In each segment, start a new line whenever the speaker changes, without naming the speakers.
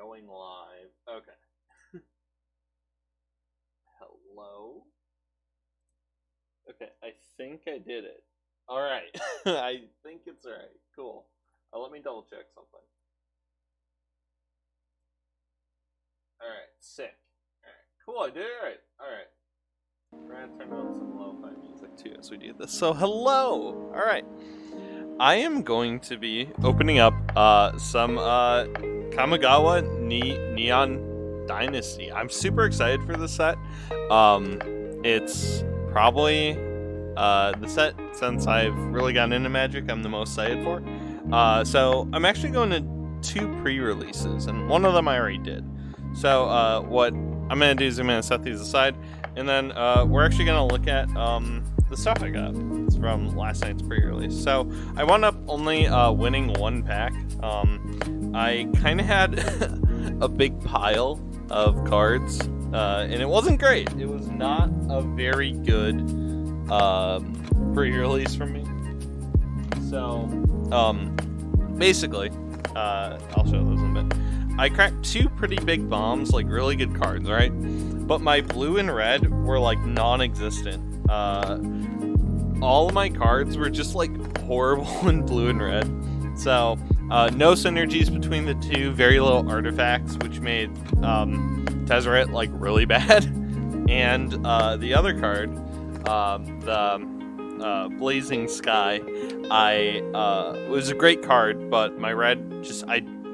Going live. Okay. Hello? Okay, I think I did it. Alright. I think it's alright. Cool. Let me double check something. Alright, sick. Alright, cool, I did it right. Alright. We're gonna turn on some lo-fi music too as we do this. So, hello! Alright. I am going to be opening up some Kamigawa Neon Dynasty. I'm super excited for this set. It's probably the set since I've really gotten into Magic I'm the most excited for. So I'm actually going to 2 pre-releases, and one of them I already did. So what I'm going to do is I'm going to set these aside, and then we're actually going to look at the stuff I got from last night's pre-release. So I wound up only winning 1 pack. I kind of had a big pile of cards, and it wasn't great. It was not a very good pre-release for me. So basically, I'll show those in a bit. I cracked 2 pretty big bombs, like really good cards, right? But my blue and red were like non-existent. All of my cards were just like horrible in blue and red. So no synergies between the 2, very little artifacts, which made Tezzeret like really bad. And the other card, the Blazing Sky, it was a great card, but my red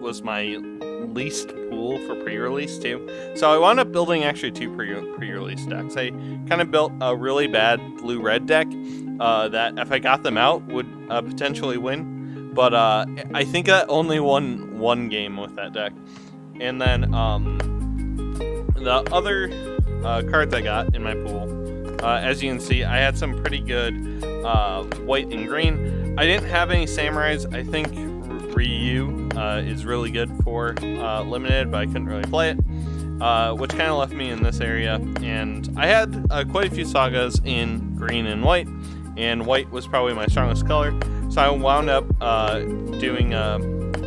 was my least pool for pre-release too. So I wound up building actually 2 pre-release decks. I kind of built a really bad blue-red deck that if I got them out would potentially win, but I think I only won 1 game with that deck. And then the other cards I got in my pool, as you can see, I had some pretty good white and green. I didn't have any samurais. I think Ryu is really good for limited, but I couldn't really play it, which kind of left me in this area. And I had quite a few sagas in green and white was probably my strongest color. So I wound up doing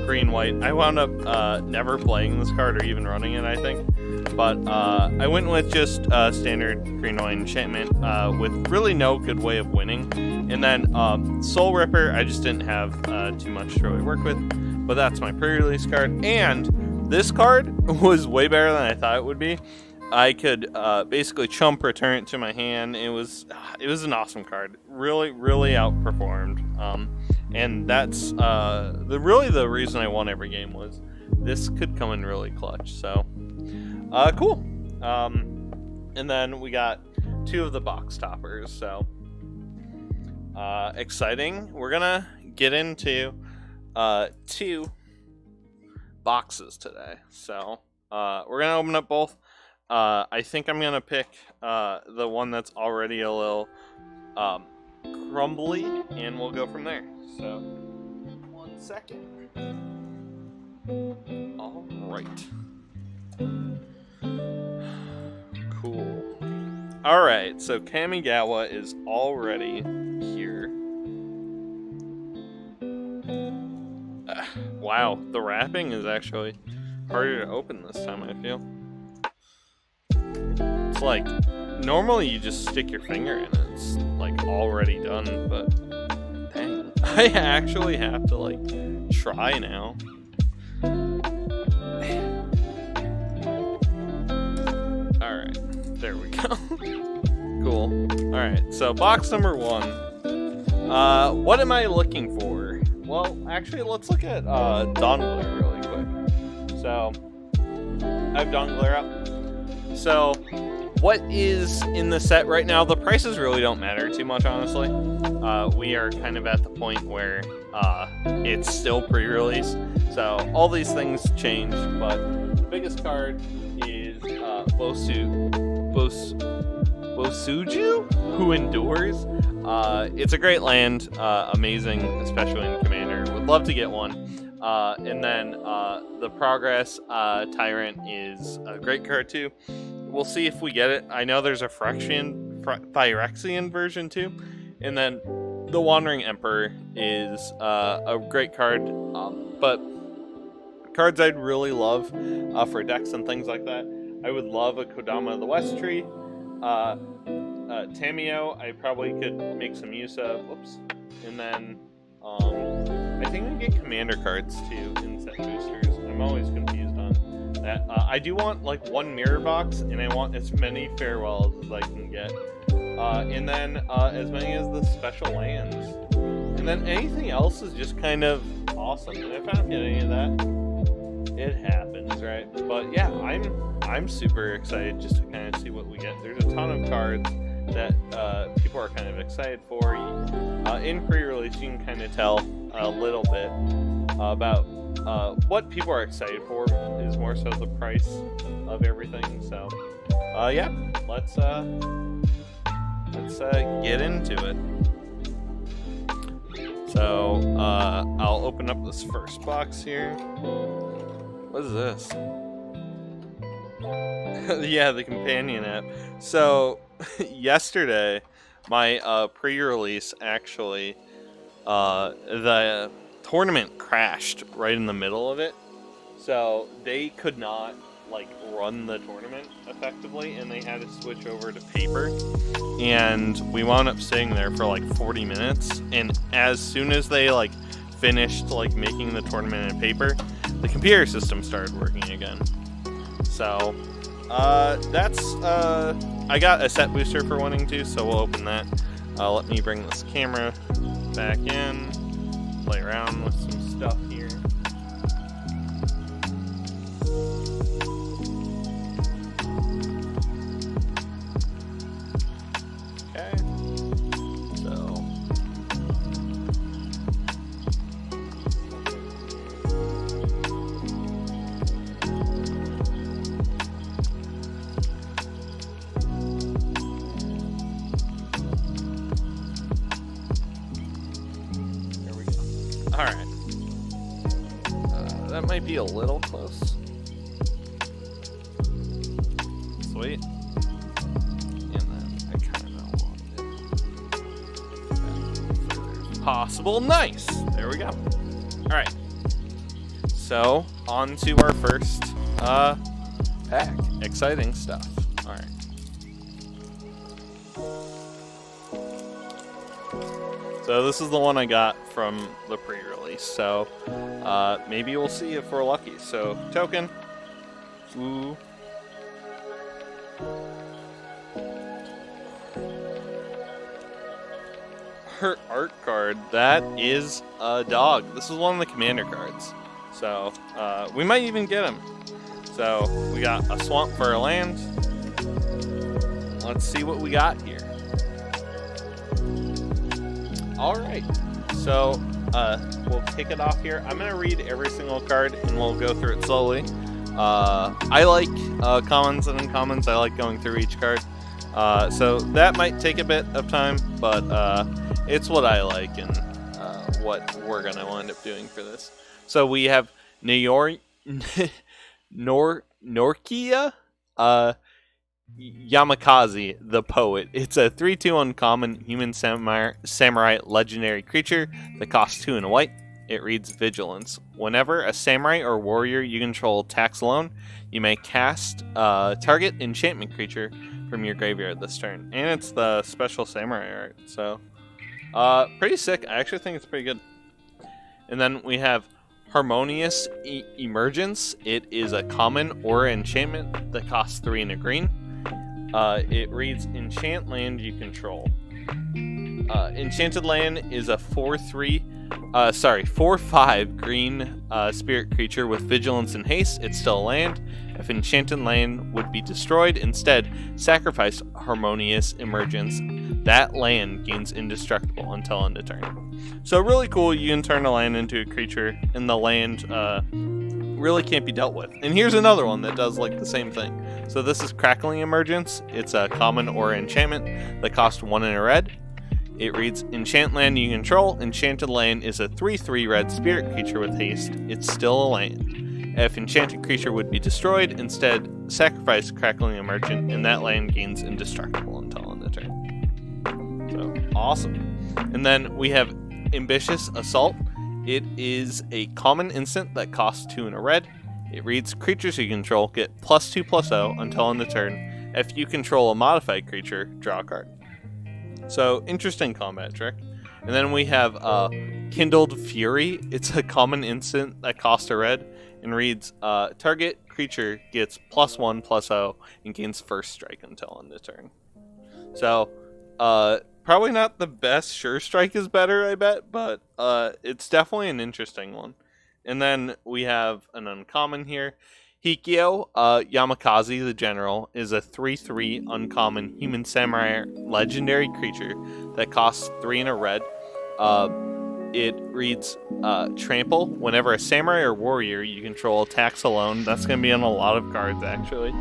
green-white. I wound up never playing this card or even running it, I think. But I went with just standard green-white enchantment with really no good way of winning. And then Soul Ripper, I just didn't have too much to really work with. But that's my pre-release card. And this card was way better than I thought it would be. I could basically chump, return it to my hand. It was an awesome card. Really, really outperformed. And that's really the reason I won every game was this could come in really clutch. So cool. And then we got 2 of the box toppers. So exciting. We're gonna get into 2 boxes today. So we're gonna open up both. I think I'm gonna pick the one that's already a little crumbly, and we'll go from there. So 1 second. All right. Cool. All right. So Kamigawa is already here. Wow, the wrapping is actually harder to open this time, I feel. It's like, normally you just stick your finger in it, it's like already done, but dang, I actually have to like try now. Alright, there we go. Cool. Alright, so box number 1. What am I looking for? Well, actually, let's look at Dongler really quick. So, I have Dongler up. So, what is in the set right now? The prices really don't matter too much, honestly. We are kind of at the point where it's still pre-release. So, all these things change, but the biggest card is Bosuju, Who Endures. It's a great land, amazing, especially in Commander. Would love to get one. And then the Progress Tyrant is a great card too. We'll see if we get it. I know there's a Phyrexian version too. And then the Wandering Emperor is a great card, but cards I'd really love for decks and things like that. I would love a Kodama of the West Tree. Tameo, I probably could make some use of. Whoops. And then I think we get commander cards too in set boosters. I'm always confused on that. I do want like one mirror box, and I want as many farewells as I can get. And then as many as the special lands. And then anything else is just kind of awesome. And if I don't get any of that, it happens, right? But yeah, I'm super excited just to kind of see what we get. There's a ton of cards that people are kind of excited for. In pre-release, you can kind of tell a little bit about what people are excited for is more so the price of everything. So yeah, let's get into it. So I'll open up this first box here. What is this? Yeah, the companion app. So yesterday, my pre-release actually, the tournament crashed right in the middle of it. So they could not like run the tournament effectively, and they had to switch over to paper. And we wound up sitting there for like 40 minutes. And as soon as they like finished like making the tournament in paper, the computer system started working again. So that's I got a set booster for winning too, so we'll open that. Let me bring this camera back in, play around with some stuff here. Okay, so alright. That might be a little close. Sweet. And then I kind of want it possible. Nice! There we go. Alright. So, on to our first pack. Exciting stuff. Alright. So this is the one I got from the pre-release, so maybe we'll see if we're lucky. So, token. Ooh. Her art card, that is a dog. This is one of the commander cards. So, we might even get him. So, we got a swamp for our land. Let's see what we got here. Alright, so we'll kick it off here. I'm going to read every single card and we'll go through it slowly. I like commons and uncommons. I like going through each card. So that might take a bit of time, but it's what I like and what we're going to wind up doing for this. So we have Norkia Yamakaze, the Poet. It's a 3/2 uncommon human samurai legendary creature that costs 2 and a white. It reads Vigilance. Whenever a samurai or warrior you control attacks alone, you may cast target enchantment creature from your graveyard this turn. And it's the special samurai art, so pretty sick. I actually think it's pretty good. And then we have Harmonious Emergence. It is a common or enchantment that costs 3 and a green. It reads Enchant land you control. Enchanted land is a 4/5 green spirit creature with vigilance and haste. It's still a land. If enchanted land would be destroyed, instead sacrifice Harmonious Emergence. That land gains indestructible until end of turn. So really cool. You can turn a land into a creature, and the land really can't be dealt with. And here's another one that does like the same thing. So this is Crackling Emergence. It's a common or enchantment that costs 1 and a red. It reads Enchant land you control. Enchanted land is a 3/3 red spirit creature with haste. It's still a land. If enchanted creature would be destroyed, instead sacrifice Crackling Emergent, and that land gains indestructible until end of turn. So awesome. And then we have Ambitious Assault. It is a common instant that costs 2 and a red. It reads, creatures you control get +2/+0 until end of turn. If you control a modified creature, draw a card. So, interesting combat trick. And then we have Kindled Fury. It's a common instant that costs a red and reads, target creature gets +1/+0 and gains first strike until end of turn. So, probably not the best. Sure Strike is better, I bet, but it's definitely an interesting one. And then we have an uncommon here. Hikyo Yamakaze the General is a 3/3 uncommon human samurai legendary creature that costs 3 and a red. It reads trample. Whenever a samurai or warrior you control attacks alone, that's going to be on a lot of cards actually.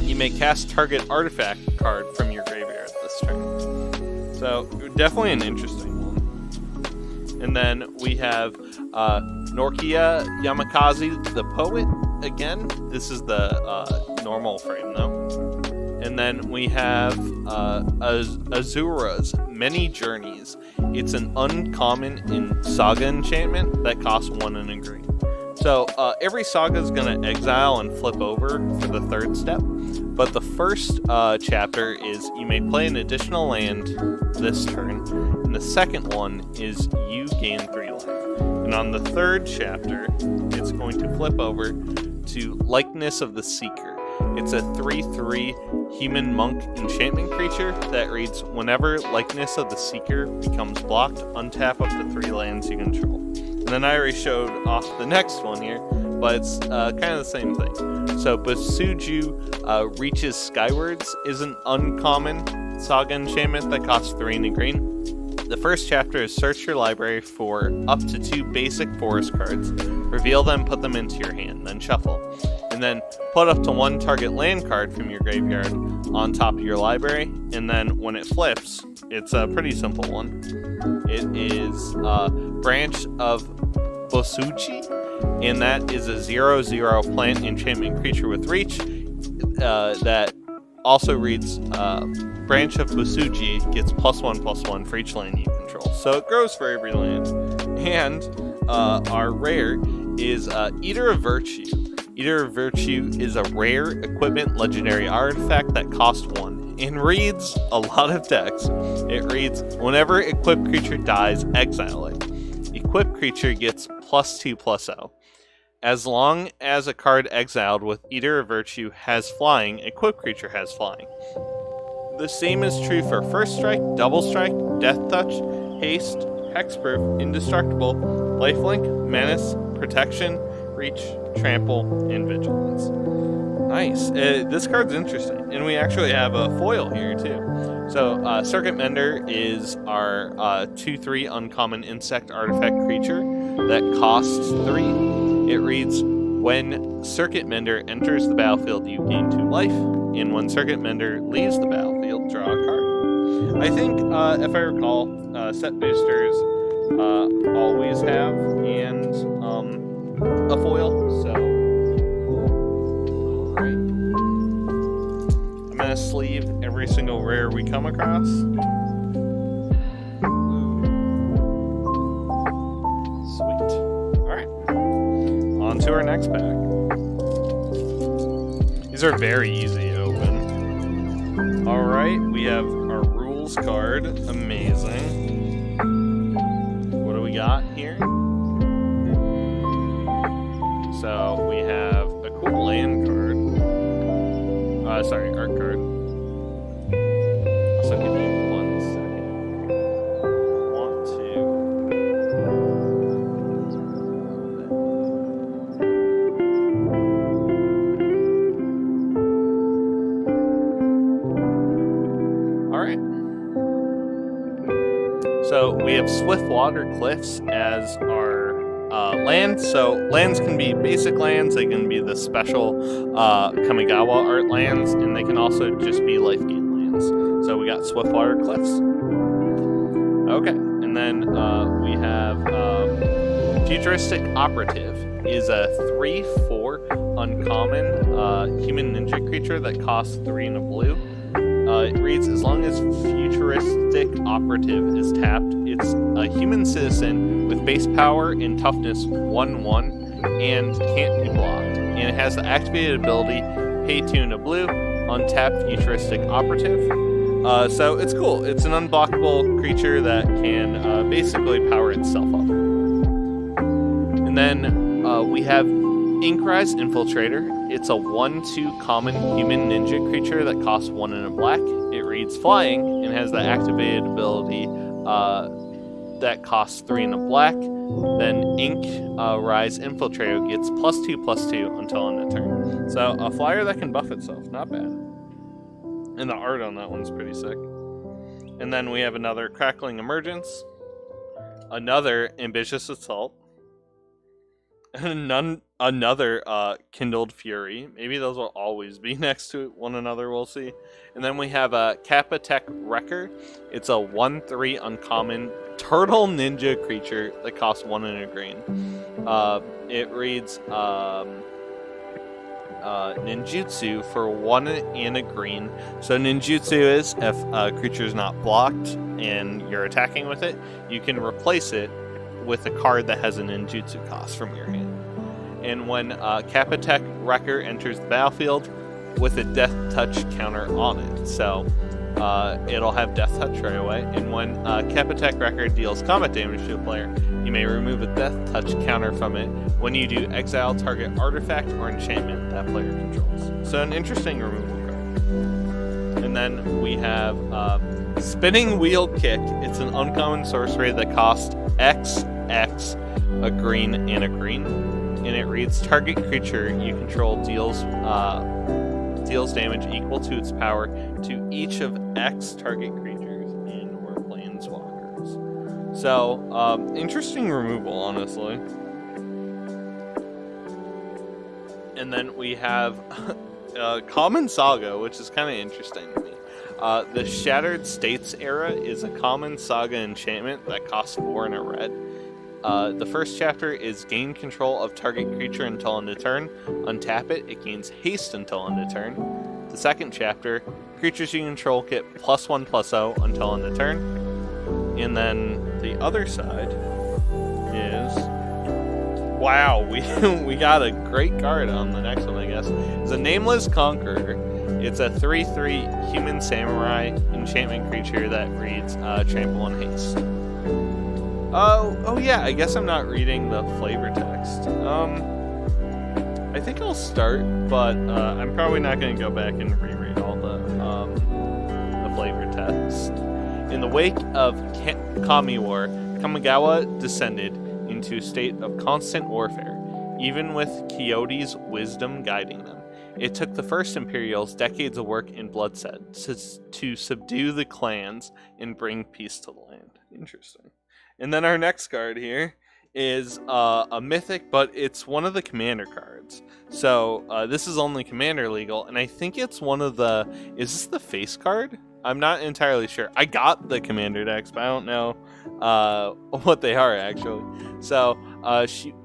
You may cast target artifact card from your graveyard this turn. So definitely an interesting one. And then we have Norkia Yamakaze the Poet again. This is the normal frame though. And then we have Azura's Many Journeys. It's an uncommon in Saga enchantment that costs 1 and a green. So every Saga is going to exile and flip over for the third step. But the first chapter is you may play an additional land this turn. And the second one is you gain 3 life. And on the third chapter, it's going to flip over to Likeness of the Seeker. It's a 3/3 human monk enchantment creature that reads, whenever Likeness of the Seeker becomes blocked, untap up to 3 lands you control. And then I already showed off the next one here, but it's kind of the same thing. So Basuju Reaches Skywards is an uncommon Saga enchantment that costs 3 and a green. The first chapter is search your library for up to 2 basic forest cards, reveal them, put them into your hand, then shuffle. And then put up to 1 target land card from your graveyard on top of your library, and then when it flips, it's a pretty simple one. It is Branch of Bosuchi, and that is a 0/0 plant enchantment creature with reach that also reads Branch of Bosuji gets +1/+1 for each land you control. So it grows for every land. And our rare is Eater of Virtue. Eater of Virtue is a rare equipment legendary artifact that costs 1 and reads a lot of decks. It reads, whenever equipped creature dies, exile it. Equipped creature gets +2/+0. As long as a card exiled with Eater of Virtue has flying, equipped creature has flying. The same is true for First Strike, Double Strike, Death Touch, Haste, Hexproof, Indestructible, Lifelink, Menace, Protection, Reach, Trample, and Vigilance. Nice. This card's interesting. And we actually have a foil here, too. So, Circuit Mender is our 2/3 uncommon insect artifact creature that costs 3. It reads, when Circuit Mender enters the battlefield, you gain 2 life. And when Circuit Mender leaves the battlefield, draw a card. I think, if I recall, set boosters always have and a foil, so alright. I'm gonna sleeve every single rare we come across. Sweet. Alright. On to our next pack. These are very easy to open. Alright, we have our rules card. Amazing. What do we got here? So we have a cool land card. Art card. So give me 1 second. Want to. All right. So we have Swiftwater Cliffs as our land. So lands can be basic lands, they can be the special Kamigawa art lands, and they can also just be life gain lands. So we got Swiftwater Cliffs. Okay, and then we have Futuristic Operative is a 3/4 uncommon human ninja creature that costs 3 and a blue. It reads, as long as Futuristic Operative is tapped, it's a human citizen with base power and toughness 1/1 and can't be blocked. And it has the activated ability, pay 2 and a blue, untap Futuristic Operative. So it's cool. It's an unblockable creature that can basically power itself up. And then we have Inkrise Infiltrator. It's a 1/2 common human ninja creature that costs 1 and a black. It reads flying and has the activated ability that costs 3 and a black. Then Rise Infiltrator gets +2/+2 until end of turn. So a flyer that can buff itself, not bad. And the art on that one's pretty sick. And then we have another Crackling Emergence, another Ambitious Assault, and another Kindled Fury. Maybe those will always be next to one another, we'll see. And then we have a Kappa-Tech Wrecker. It's a 1/3 uncommon turtle ninja creature that costs 1 and a green. It reads ninjutsu for 1 and a green. So ninjutsu is if a creature is not blocked and you're attacking with it, you can replace it with a card that has a ninjutsu cost from your hand. And when Kappa-Tech Wrecker enters the battlefield with a Death Touch counter on it, so it'll have Death Touch right away. And when Kappa-Tech Wrecker deals combat damage to a player, you may remove a Death Touch counter from it. When you do, exile target artifact or enchantment that player controls. So an interesting removal card. And then we have Spinning Wheel Kick. It's an uncommon sorcery that costs X, a green, and a green. And it reads, target creature you control deals damage equal to its power to each of X target creatures and or planeswalkers. So, interesting removal, honestly. And then we have Common Saga, which is kind of interesting to me. The Shattered States era is a common saga enchantment that costs 4 and a red. The first chapter is gain control of target creature until end of turn. Untap it, it gains haste until end of turn. The second chapter, creatures you control get +1/+0 until end of turn. And then the other side is... Wow, we got a great card on the next one, I guess. It's a Nameless Conqueror. It's a 3/3 human samurai enchantment creature that reads Trample and Haste. Oh yeah, I guess I'm not reading the flavor text. I think I'll start, but I'm probably not going to go back and reread all the flavor text. In the wake of Kamigawa descended into a state of constant warfare, even with Quixote's wisdom guiding them. It took the first Imperials decades of work and bloodshed to subdue the clans and bring peace to the land. Interesting. And then our next card here is a mythic, but it's one of the commander cards. So this is only commander legal, and I think it's one of the... Is this the face card? I'm not entirely sure. I got the commander decks, but I don't know what they are, actually. So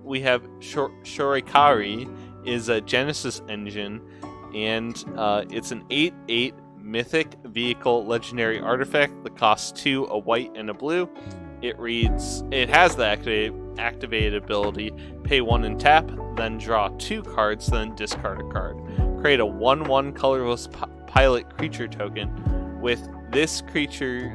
we have Shorikari is a Genesis engine, and it's an 8/8 mythic vehicle legendary artifact that costs 2, a white, and a blue. It reads, it has the activated ability, pay 1 and tap, then draw 2 cards, then discard a card. Create a 1/1 colorless pilot creature token with this creature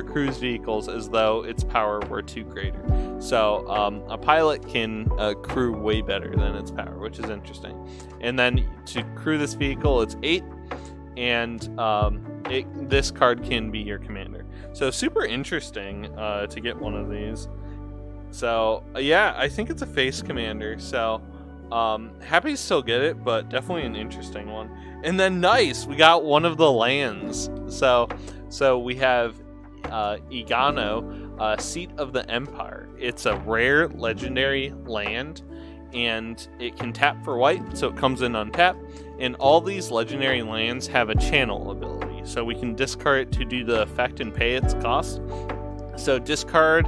crews vehicles as though its power were 2 greater. So a pilot can crew way better than its power, which is interesting. And then to crew this vehicle, it's 8, and this card can be your commander. So super interesting to get one of these. So yeah, I think it's a face commander. So happy to still get it, but definitely an interesting one. And then nice, we got one of the lands. So we have Igano, Seat of the Empire. It's a rare legendary land, and it can tap for white, so it comes in untap. And all these legendary lands have a channel ability, so we can discard it to do the effect and pay its cost. So discard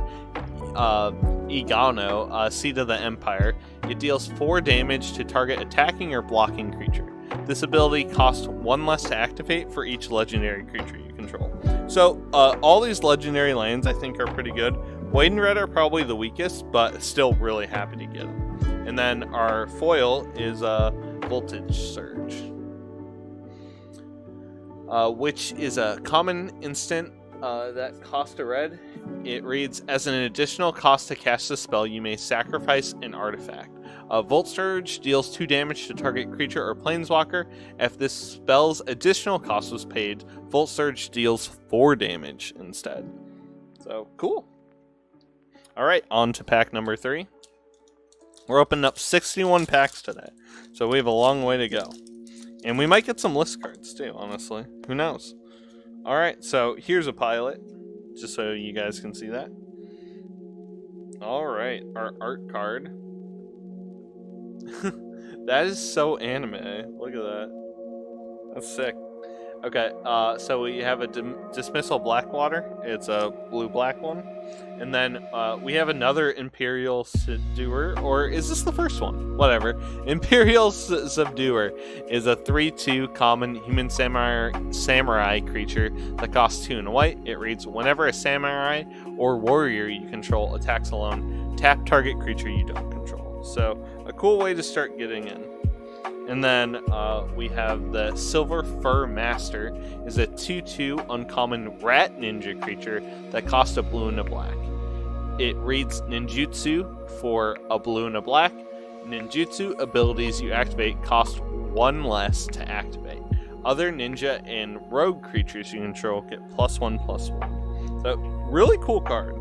Igano, Seat of the Empire. It deals 4 damage to target attacking or blocking creature. This ability costs 1 less to activate for each legendary creature you control. So all these legendary lands I think are pretty good. White and red are probably the weakest, but still really happy to get them. And then our foil is a Voltage Surge, which is a common instant that costs a red. It reads, as an additional cost to cast a spell, you may sacrifice an artifact. Volt Surge deals 2 damage to target creature or planeswalker. If this spell's additional cost was paid, Volt Surge deals 4 damage instead. So, cool. Alright, on to pack number 3. We're opening up 61 packs today, so we have a long way to go. And we might get some list cards too, honestly. Who knows? Alright, so here's a pilot, just so you guys can see that. Alright, our art card. That is so anime. Look at that. That's sick. Okay, so we have a Dismissal Blackwater. It's a blue-black one. And then we have another Imperial Subduer, or is this the first one? Whatever. Imperial Subduer is a 3/2 common human samurai creature that costs 2 and a white. It reads, whenever a samurai or warrior you control attacks alone, tap target creature you don't control. So, a cool way to start getting in. And then we have the Silver Fur Master, is a 2/2 uncommon rat ninja creature that costs a blue and a black. It reads ninjutsu for a blue and a black. Ninjutsu abilities you activate cost 1 less to activate. Other ninja and rogue creatures you control get +1/+1. So, really cool card.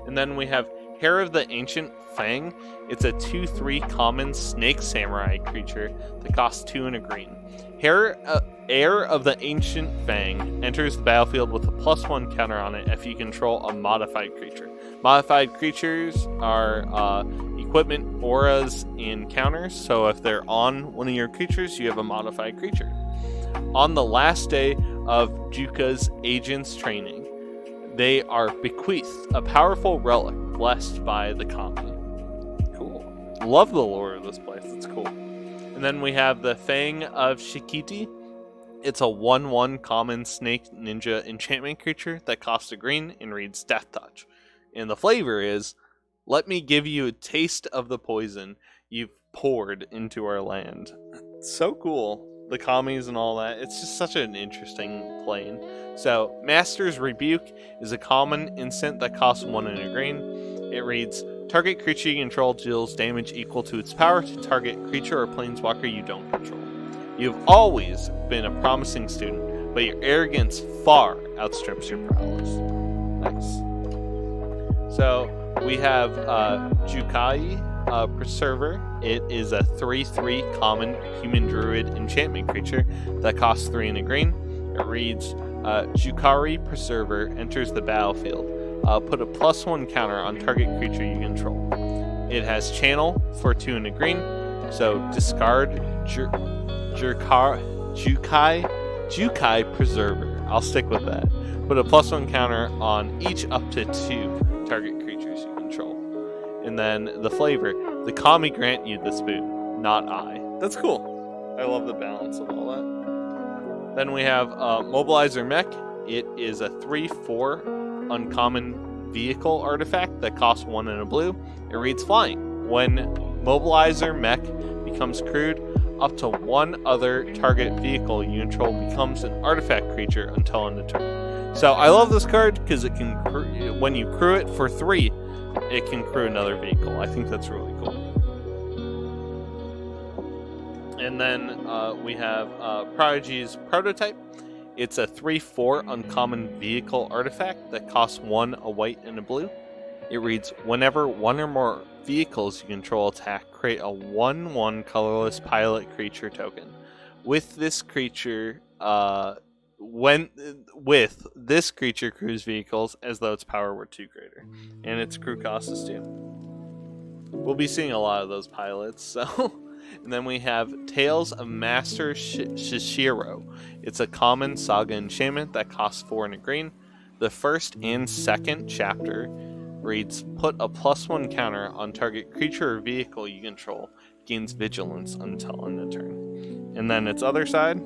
And then we have Hair of the Ancient Fang. It's a 2/3 common snake samurai creature that costs 2 and a green. Heir of the Ancient Fang enters the battlefield with a +1 counter on it if you control a modified creature. Modified creatures are equipment, auras, and counters, so if they're on one of your creatures, you have a modified creature. On the last day of Juka's agent's training, they are bequeathed a powerful relic blessed by the Kami. Cool. Love the lore of this place. It's cool. And then we have the Fang of Shikiti. It's a 1/1 common snake ninja enchantment creature that costs a green and reads Death Touch. And the flavor is, let me give you a taste of the poison you've poured into our land. So cool. The Kamis and all that. It's just such an interesting plane. So, Master's Rebuke is a common instant that costs 1 and a green. It reads, target creature you control deals damage equal to its power to target creature or planeswalker you don't control. You've always been a promising student, but your arrogance far outstrips your prowess. Nice. So, we have Jukai Preserver. It is a 3/3 common human druid enchantment creature that costs 3 and a green. It reads, Jukari Preserver enters the battlefield. Put a +1 counter on target creature you control. It has channel for 2 and a green, so discard Jukai Preserver. I'll stick with that. Put a +1 counter on each up to 2 target creatures you control. And then the flavor, the Kami grant you this boon, not I. That's cool. I love the balance of all that. Then we have Mobilizer Mech. It is a 3/4 uncommon vehicle artifact that costs 1 and a blue. It reads Flying. When Mobilizer Mech becomes crewed, up to 1 other target vehicle you control becomes an artifact creature until end of turn. So I love this card because it can, when you crew it for 3, it can crew another vehicle. I think that's really cool. And then we have Prodigy's Prototype. It's a 3/4 uncommon vehicle artifact that costs 1, a white, and a blue. It reads, whenever 1 or more vehicles you control attack, create a 1/1 colorless pilot creature token. With this creature, crews vehicles as though its power were 2 greater. And its crew cost is 2. We'll be seeing a lot of those pilots, so... And then we have Tales of Master Shishiro. It's a common saga enchantment that costs 4 and a green. The first and second chapter reads, put a +1 counter on target creature or vehicle you control, gains vigilance until end of turn. And then its other side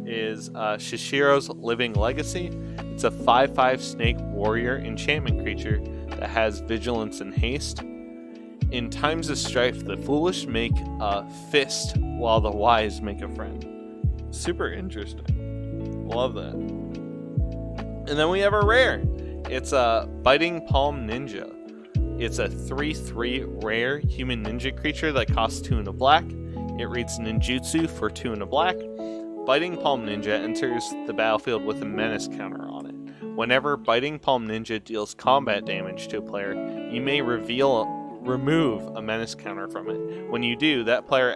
is Shishiro's Living Legacy. It's a 5/5 snake warrior enchantment creature that has vigilance and haste. In times of strife, the foolish make a fist while the wise make a friend. Super interesting. Love that. And then we have a rare. It's a Biting Palm Ninja. It's a 3/3 rare human ninja creature that costs 2 and a black. It reads ninjutsu for 2 and a black. Biting Palm Ninja enters the battlefield with a menace counter on it. Whenever Biting Palm Ninja deals combat damage to a player, you may remove a menace counter from it. When you do, that player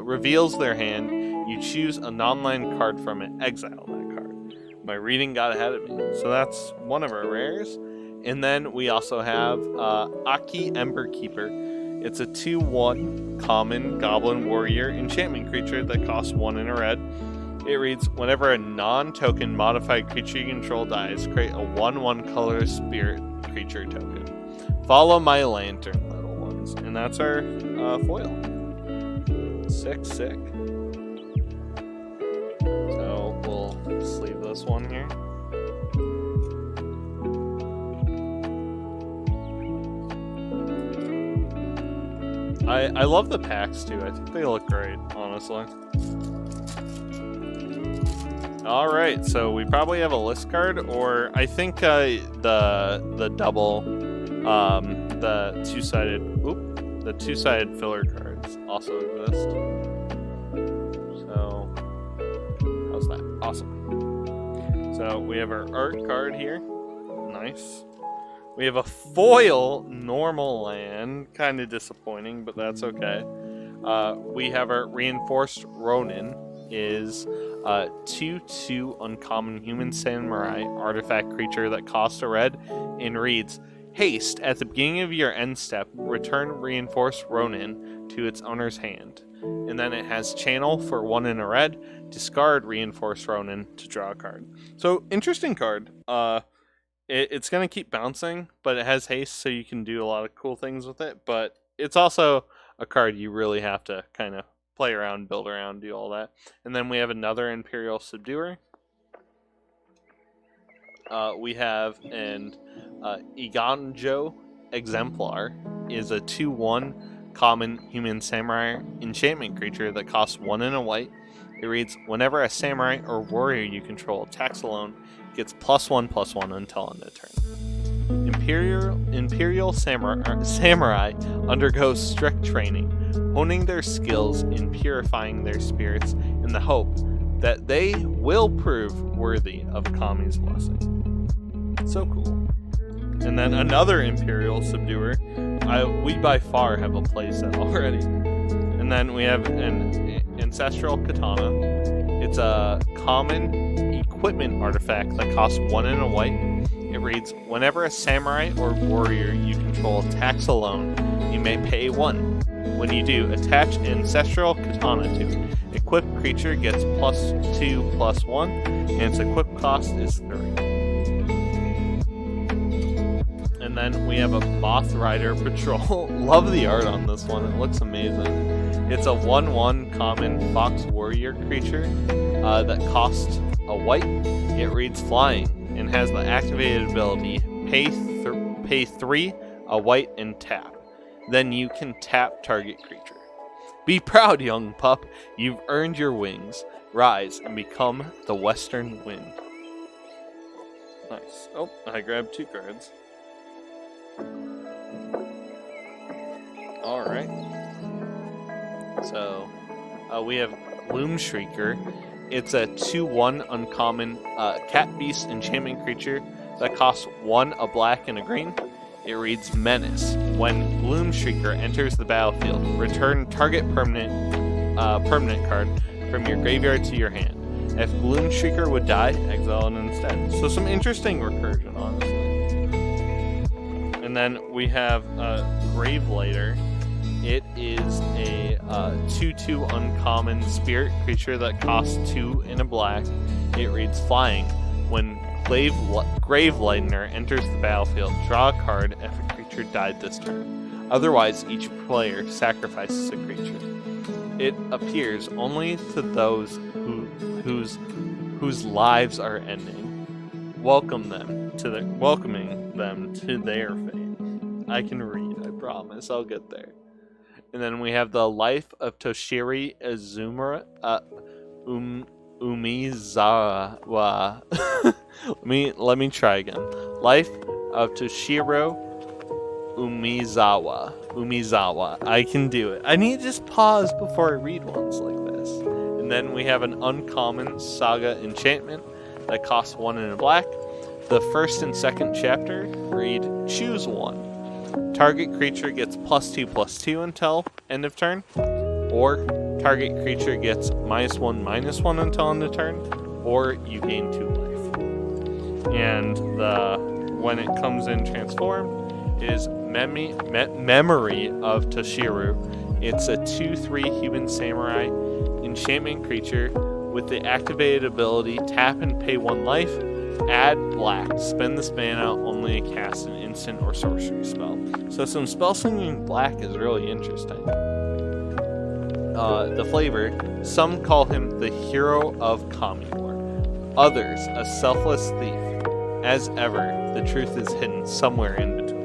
reveals their hand. You choose a non-land card from it, exile that card. My reading got ahead of me. So that's one of our rares. And then we also have Aki Ember Keeper. It's a 2/1 common Goblin Warrior enchantment creature that costs 1 and a red. It reads, whenever a non-token modified creature you control dies, create a 1/1 colorless spirit creature token. Follow my lantern, little ones. And that's our foil. Sick. So we'll sleeve this one here. I love the packs too. I think they look great, honestly. Alright, so we probably have a list card, or I think the double, the two-sided filler cards also exist. So, how's that? Awesome. So we have our art card here. Nice. We have a foil normal land, kind of disappointing, but that's okay. We have our Reinforced Ronin, is a 2/2 uncommon human samurai artifact creature that costs a red and reads, haste, at the beginning of your end step, return Reinforced Ronin to its owner's hand. And then it has channel for 1 and a red, discard Reinforced Ronin to draw a card. So, interesting card. It's going to keep bouncing, but it has haste, so you can do a lot of cool things with it. But it's also a card you really have to kind of play around, build around, do all that. And then we have another Imperial Subduer. We have an Iganjo Exemplar, is a 2/1 common human samurai enchantment creature that costs 1 and a white. It reads, whenever a samurai or warrior you control attacks alone, gets +1/+1 until end of turn. Imperial samurai undergoes strict training, honing their skills in purifying their spirits in the hope that they will prove worthy of Kami's blessing. So cool. And then another Imperial Subduer. We by far have a playset already. And then we have an Ancestral Katana. It's a common equipment artifact that costs 1 and a white. It reads, whenever a samurai or warrior you control attacks alone, you may pay 1. When you do, attach Ancestral Katana to it. Equipped creature gets +2/+1, and its equip cost is 3. And then we have a Moth Rider Patrol. Love the art on this one, it looks amazing. It's a 1/1 common Fox Warrior creature that costs a white. It reads flying and has the activated ability pay 3, a white, and tap. Then you can tap target creature. Be proud, young pup. You've earned your wings. Rise and become the Western Wind. Nice. Oh, I grabbed 2 cards. Alright. So, we have Gloom Shrieker. It's a 2/1 uncommon cat beast enchantment creature that costs 1, a black, and a green. It reads Menace. When Gloom Shrieker enters the battlefield, return target permanent card from your graveyard to your hand. If Gloom Shrieker would die, exile it instead. So some interesting recursion, honestly. And then we have Gravelighter. It is a 2/2 uncommon spirit creature that costs 2 and a black. It reads Flying. When Gravelighter enters the battlefield, draw a card if a creature died this turn. Otherwise, each player sacrifices a creature. It appears only to those whose lives are ending, welcoming them to their fate. I can read, I promise. I'll get there. And then we have the life of Toshiri Umizawa. let me try again. Life of Toshiro Umizawa. I can do it. I need to just pause before I read ones like this. And then we have an uncommon saga enchantment that costs 1 and a black. The first and second chapter read choose one. Target creature gets +2/+2 until end of turn, or target creature gets -1/-1 until end of turn, or you gain 2 life. And when it comes in transformed is Memory of Toshiru. It's a 2/3 human samurai enchantment creature with the activated ability tap and pay 1 life. Add black. Spend this mana only to cast an instant or sorcery spell. So some spell slinging black is really interesting. The flavor. Some call him the hero of Kamigawa. Others, a selfless thief. As ever, the truth is hidden somewhere in between.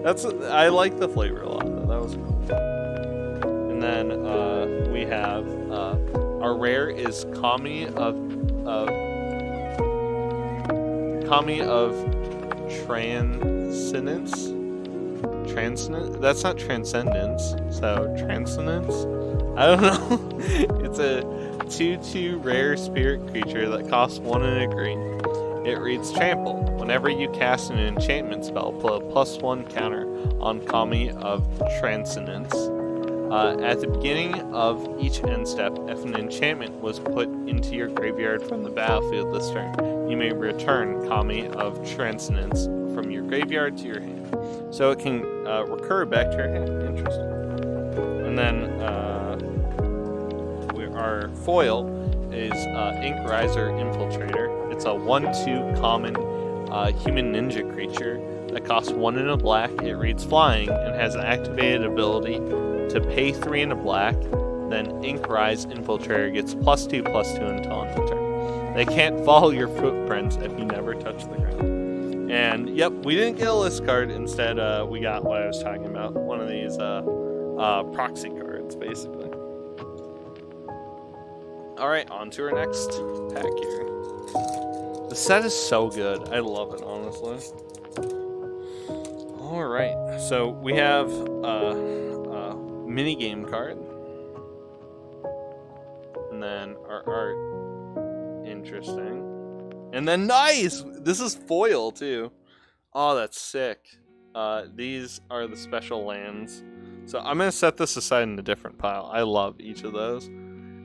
I like the flavor a lot, though. That was cool. And then we have our rare is Kami of Transcendence. That's not Transcendence. So Transcendence. I don't know. It's a 2/2 rare spirit creature that costs 1 and a green. It reads Trample. Whenever you cast an enchantment spell, put a +1 counter on Kami of Transcendence. At the beginning of each end step, if an enchantment was put into your graveyard from the battlefield this turn, you may return Kami of Transcendence from your graveyard to your hand. So it can recur back to your hand. Interesting. And then our foil is Inkriser Infiltrator. It's a 1/2 common human ninja creature that costs 1 and a black. It reads Flying and has an activated ability to pay 3 and a black. Then Inkrise Infiltrator gets +2/+2 until end of turn. They can't follow your footprints if you never touch the ground. And yep, we didn't get a list card. Instead, we got what I was talking about. One of these proxy cards, basically. Alright, on to our next pack here. The set is so good. I love it, honestly. Alright, so we have a minigame card. And then our art. Interesting. And then nice! This is foil, too. Oh, that's sick. These are the special lands. So I'm going to set this aside in a different pile. I love each of those.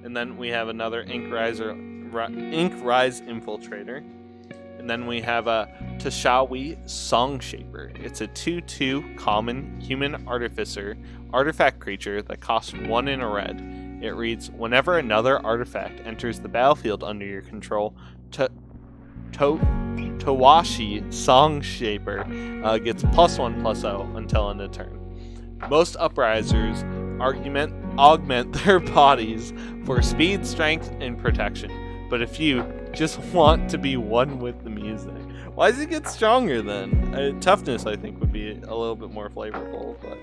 And then we have another Inkrise Infiltrator. And then we have a Tashawi Songshaper. It's a 2/2 common human artifact creature that costs 1 in a red. It reads, whenever another artifact enters the battlefield under your control, Tawashi Songshaper gets +1/+0 until end of turn. Most Uprisers augment their bodies for speed, strength, and protection. But if you just want to be one with the music, why does it get stronger then? Toughness, I think, would be a little bit more flavorful, but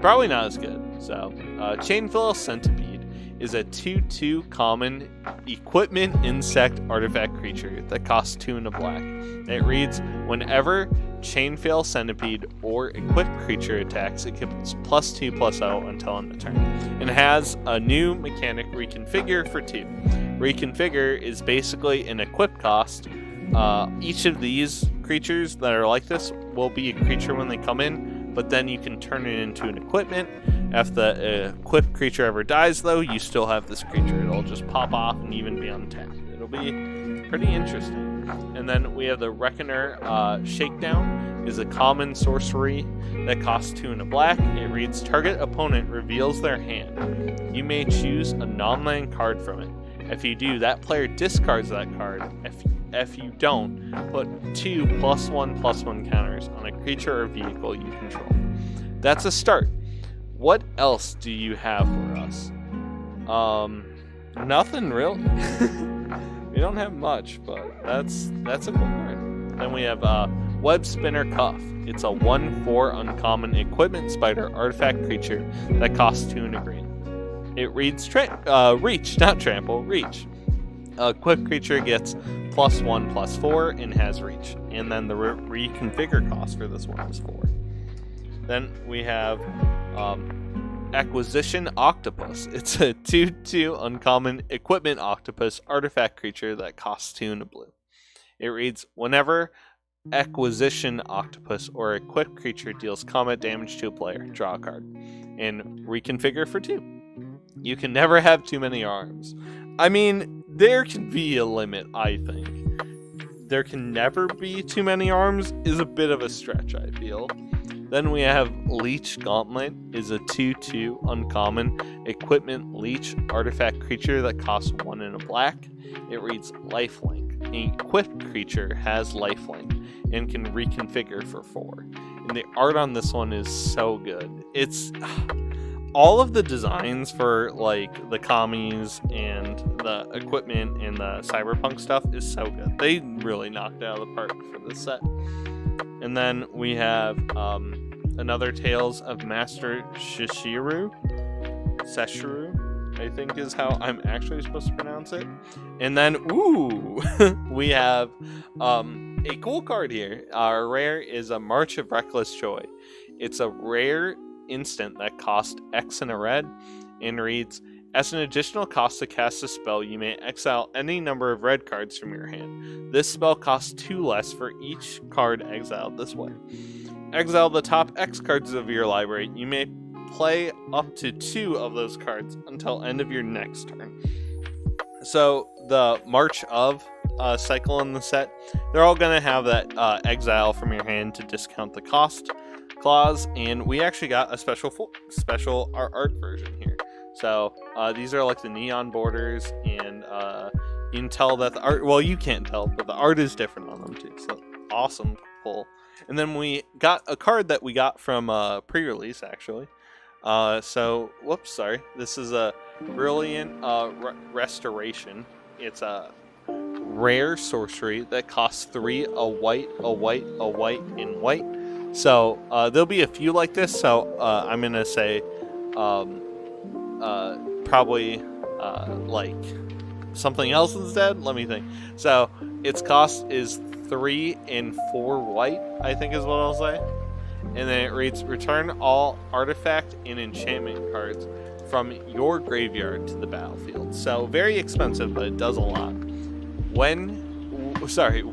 probably not as good. So, Chainflail Centipede is a 2/2 common equipment insect artifact creature that costs 2 and a black. It reads, whenever Chainflail Centipede or equipped creature attacks, it gets +2/+0 until end of turn. And has a new mechanic, Reconfigure, for 2. Reconfigure is basically an equip cost. Each of these creatures that are like this will be a creature when they come in, but then you can turn it into an equipment. If the equipped creature ever dies, though, you still have this creature. It'll just pop off and even be untapped. It'll be pretty interesting. And then we have the Reckoner Shakedown. Is a common sorcery that costs 2 and a black. It reads, target opponent reveals their hand. You may choose a non-land card from it. If you do, that player discards that card. If you don't, put 2 +1/+1 counters on a creature or vehicle you control. That's a start. What else do you have for us? Nothing real. We don't have much, but that's a cool card. Then we have Web Spinner Cuff. It's a 1/4 uncommon equipment spider artifact creature that costs 2 and a green. It reads reach, not trample, reach. A equipped creature gets +1/+4 and has reach. And then the reconfigure cost for this one is 4. Then we have Acquisition Octopus. It's a 2/2 uncommon equipment octopus artifact creature that costs 2 and a blue. It reads, whenever Acquisition Octopus or equipped creature deals combat damage to a player, draw a card. And reconfigure for 2. You can never have too many arms. I mean, there can be a limit, I think. There can never be too many arms is a bit of a stretch, I feel. Then we have Leech Gauntlet, is a 2/2 uncommon equipment leech artifact creature that costs 1 and a black. It reads lifelink. An equipped creature has lifelink and can reconfigure for 4. And the art on this one is so good. It's all of the designs for like the commies and the equipment and the cyberpunk stuff is so good. They really knocked it out of the park for this set. And then we have another Tales of Master Sesshiru, I think is how I'm actually supposed to pronounce it. And then, ooh, we have a cool card here. Our rare is a March of Reckless Joy. It's a rare instant that costs X and a red and reads, as an additional cost to cast a spell, you may exile any number of red cards from your hand. This spell costs 2 less for each card exiled this way. Exile the top X cards of your library. You may play up to 2 of those cards until end of your next turn. So the March of cycle in the set, they're all going to have that exile from your hand to discount the cost clause, and we actually got a special art version here. So these are like the neon borders, and you can tell that the art, well, you can't tell, but the art is different on them too. So awesome pull. And then we got a card that we got from pre-release actually. So whoops, sorry. This is a Brilliant Restoration. It's a rare sorcery that costs 3, a white, and white. So there'll be a few like this. So I'm gonna say probably like something else instead. Let me think. So its cost is 3 and 4 white, I think is what I'll say. And then it reads, return all artifact and enchantment cards from your graveyard to the battlefield. So very expensive, but it does a lot.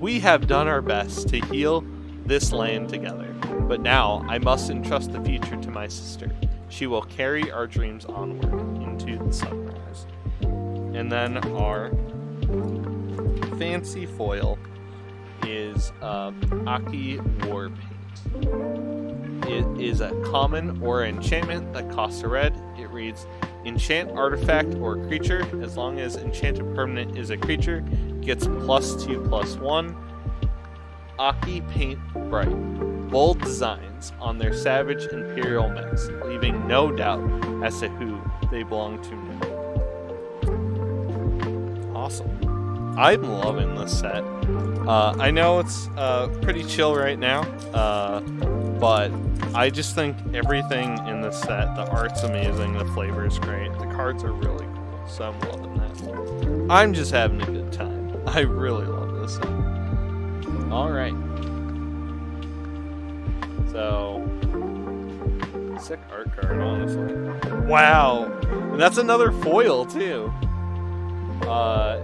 We have done our best to heal this land together, but now I must entrust the future to my sister. She will carry our dreams onward into the sunrise. And then our fancy foil is Aki War Paint. It is a common or enchantment that costs a red. It reads, enchant artifact or creature, as long as enchanted permanent is a creature, gets +2/+1. Aki Paint Bright. Bold designs on their savage imperial mechs, leaving no doubt as to who they belong to now. Awesome. I'm loving this set. I know it's pretty chill right now, but I just think everything in this set, the art's amazing, the flavor is great, the cards are really cool, so I'm loving that. I'm just having a good time. I really love this set. Alright. So, sick art card, honestly. Wow! And that's another foil, too.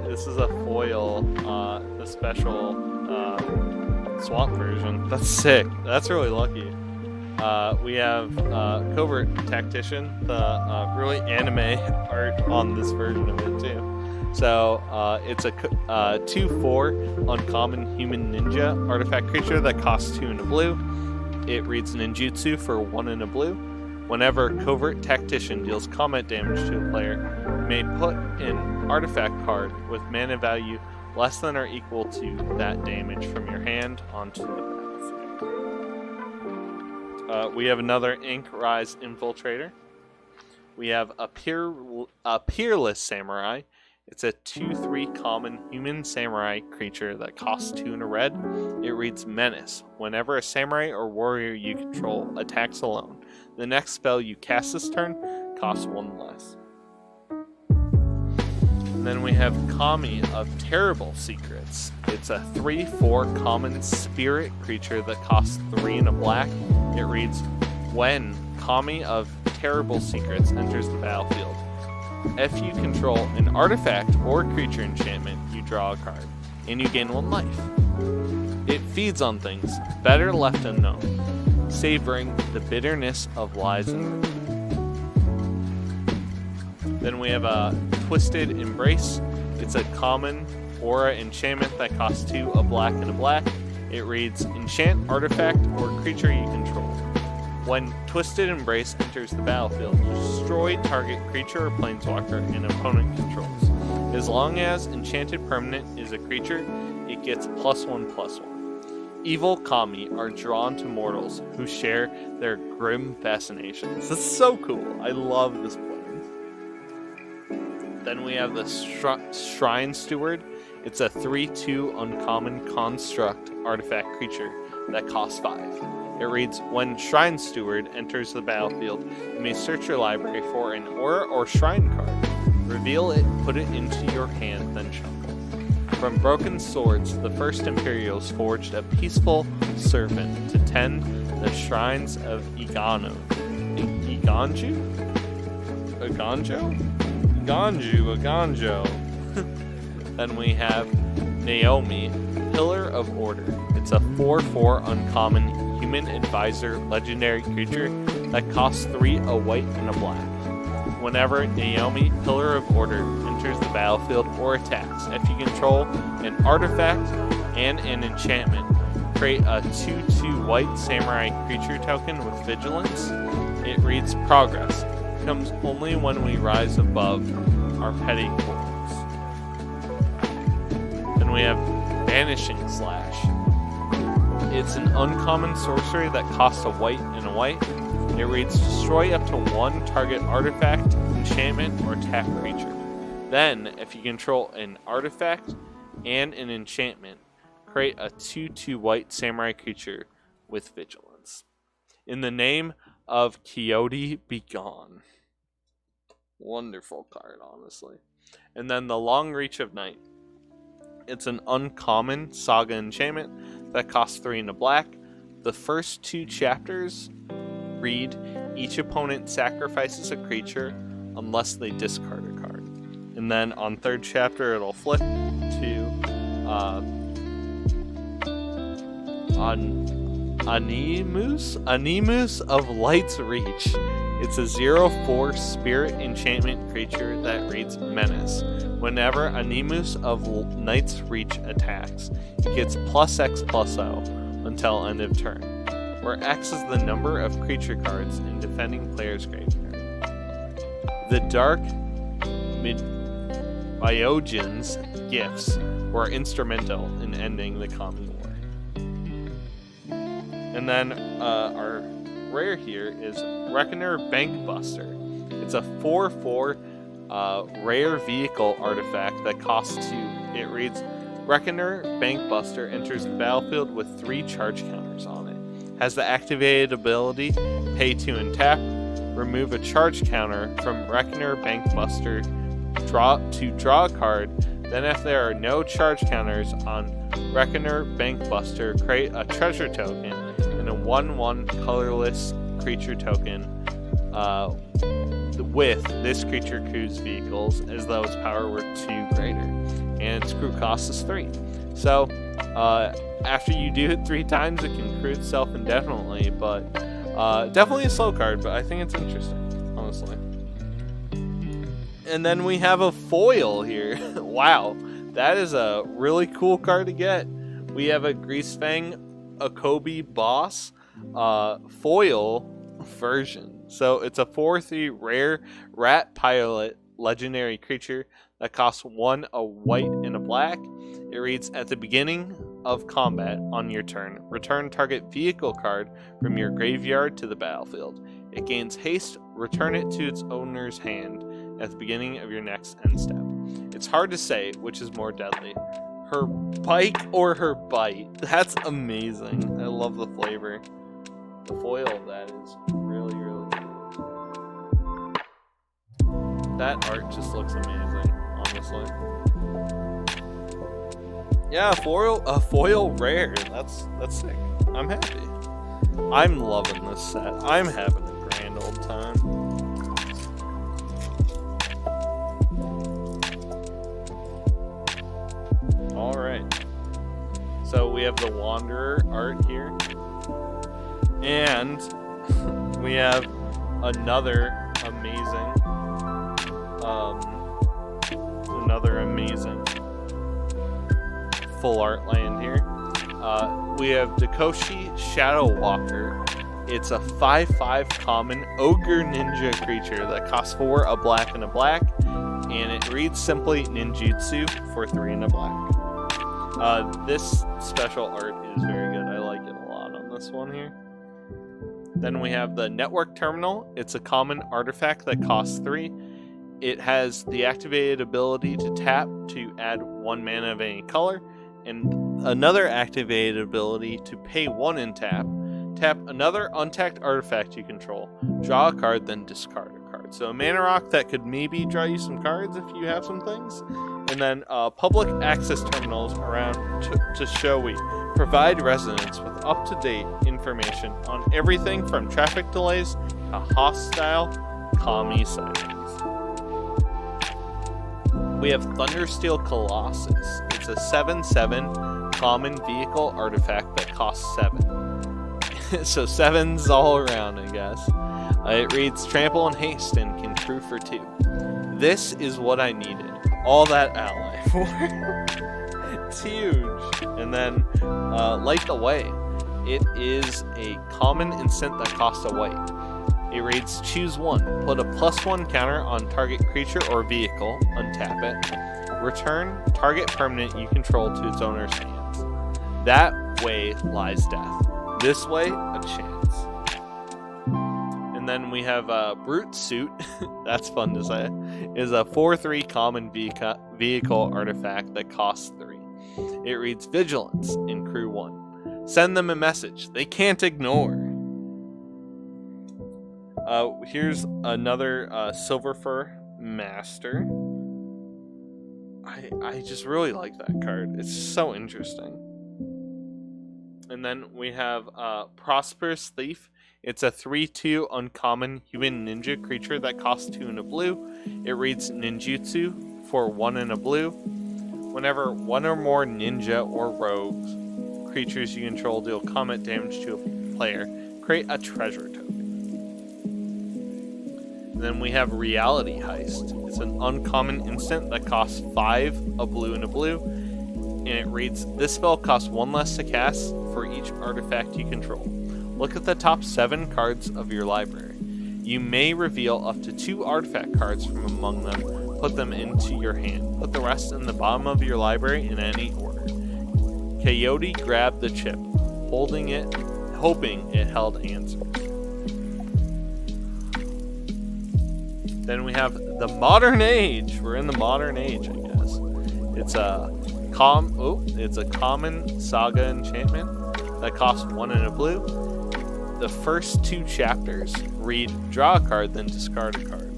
This is a foil, the special swamp version. That's sick. That's really lucky. We have Covert Tactician, the really anime art on this version of it too. So it's a 2/4 uncommon human ninja artifact creature that costs 2 and a blue. It reads ninjutsu for 1 and a blue. Whenever Covert Tactician deals combat damage to a player, you may put an artifact card with mana value less than or equal to that damage from your hand onto the battlefield. We have another Ink Rise Infiltrator. We have a Peerless Samurai. It's a 2/3 common human samurai creature that costs 2 and a red. It reads Menace. Whenever a samurai or warrior you control attacks alone, the next spell you cast this turn costs 1 less. And then we have Kami of Terrible Secrets. It's a 3/4 common spirit creature that costs 3 and a black. It reads, when Kami of Terrible Secrets enters the battlefield, if you control an artifact or creature enchantment, you draw a card, and you gain 1 life. It feeds on things better left unknown, savoring the bitterness of lies and ruin. Then we have a Twisted Embrace. It's a common aura enchantment that costs 2, a black and a black. It reads, enchant artifact or creature you control. When Twisted Embrace enters the battlefield, destroy target creature or planeswalker an opponent controls. As long as enchanted permanent is a creature, it gets +1/+1. Evil Kami are drawn to mortals who share their grim fascinations. That's so cool. I love this plan. Then we have the Shrine Steward. It's a 3/2 uncommon construct artifact creature that costs 5. It reads, when Shrine Steward enters the battlefield, you may search your library for an aura or shrine card. Reveal it, put it into your hand, then shuffle. From broken swords, the first Imperials forged a peaceful servant to tend the shrines of Iganju? Then we have Naomi, Pillar of Order. It's a 4/4 uncommon human advisor legendary creature that costs 3, a white and a black. Whenever Naomi, Pillar of Order, enters the battlefield or attacks, if you control an artifact and an enchantment, create a 2/2 white samurai creature token with vigilance. It reads Progress. Comes only when we rise above our petty quarrels. Then we have Vanishing Slash. It's an uncommon sorcery that costs a white and a white. It reads, destroy up to 1 target artifact, enchantment, or tap creature. Then, if you control an artifact and an enchantment, create a 2/2 white samurai creature with vigilance. In the name of Coyote Begone. Wonderful card, honestly. And then the Long Reach of Night. It's an uncommon saga enchantment that costs 3 and a black. The first 2 chapters read, each opponent sacrifices a creature unless they discard a card. And then on 3rd chapter it'll flip to Animus of Light's Reach. It's a 0/4 spirit enchantment creature that reads Menace. Whenever Animus of Night's Reach attacks, it gets +X/+O until end of turn, where X is the number of creature cards in defending player's graveyard. The Dark Biogen's gifts were instrumental in ending the Kami War. And then our rare here is Reckoner Bankbuster. It's a 4/4 rare vehicle artifact that costs 2. It reads, Reckoner Bankbuster enters the battlefield with 3 charge counters on it. Has the activated ability, pay 2 and tap, remove a charge counter from Reckoner Bankbuster to draw a card. Then if there are no charge counters on Reckoner Bankbuster, create a treasure token and a 1/1 colorless creature token with this creature crew's vehicles as though its power were 2 greater, and its crew cost is 3. So after you do it 3 times, it can crew itself indefinitely, but definitely a slow card, but I think it's interesting, honestly. And then we have a foil here. Wow, that is a really cool card to get. We have a Greasefang Akobi Boss foil version. So it's a 4/3 rare rat pilot legendary creature that costs 1, a white and a black. It reads, at the beginning of combat on your turn, return target vehicle card from your graveyard to the battlefield. It gains haste. Return it to its owner's hand at the beginning of your next end step. It's hard to say which is more deadly, her bike or her bite. That's amazing. I love the flavor. The foil of that is really, really good. That art just looks amazing, honestly. Yeah, a foil rare. That's sick. I'm happy. I'm loving this set. I'm having a grand old time. Alright. So we have the Wanderer art here. And we have another amazing full art land here. We have Dakoshi Shadow Walker. It's a 5/5 common ogre ninja creature that costs 4, a black and a black, and it reads simply ninjutsu for 3 and a black. This special art is very good. I like it a lot on this one here. Then we have the Network Terminal. It's a common artifact that costs 3. It has the activated ability to tap to add 1 mana of any color, and another activated ability to pay 1 and tap. Tap another untapped artifact you control. Draw a card, then discard a card. So a mana rock that could maybe draw you some cards if you have some things. And then public access terminals around to Shoei provide residents with up-to-date information on everything from traffic delays to hostile kami sightings. We have Thundersteel Colossus. It's a 7/7 common vehicle artifact that costs 7. So 7's all around, I guess. It reads Trample and Haste and can crew for 2. This is what I needed. All that ally for. It's huge. And then Light the Way. It is a common instant that costs a white. It reads choose 1. Put a +1 counter on target creature or vehicle. Untap it. Return target permanent you control to its owner's hands. That way lies death. This way, a chance. And then we have Brute Suit. That's fun to say. Is a 4/3 common vehicle artifact that costs 3. It reads Vigilance in crew 1. Send them a message they can't ignore. Here's another Silver Fur Master. I just really like that card. It's so interesting. And then we have Prosperous Thief. It's a 3/2 uncommon human ninja creature that costs 2 and a blue. It reads ninjutsu for 1 and a blue. Whenever 1 or more ninja or rogues creatures you control deal combat damage to a player, create a treasure token. And then we have Reality Heist. It's an uncommon instant that costs 5, a blue and a blue. And it reads, this spell costs 1 less to cast for each artifact you control. Look at the top 7 cards of your library. You may reveal up to 2 artifact cards from among them. Put them into your hand. Put the rest in the bottom of your library in any order. Coyote grabbed the chip, holding it, hoping it held answers. Then we have the Modern Age. We're in the Modern Age, I guess. It's a common saga enchantment that costs 1 and a blue. The first 2 chapters read draw a card, then discard a card.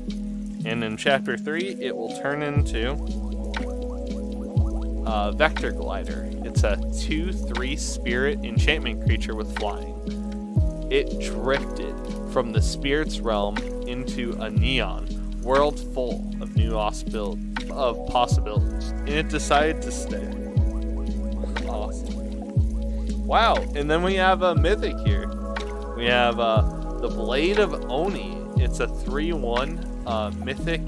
And in chapter 3, it will turn into Vector Glider. It's a 2/3 spirit enchantment creature with flying. It drifted from the spirit's realm into a neon world full of new possibilities, and it decided to stay. Awesome. Wow, and then we have a mythic here. We have the Blade of Oni. It's a 3/1 mythic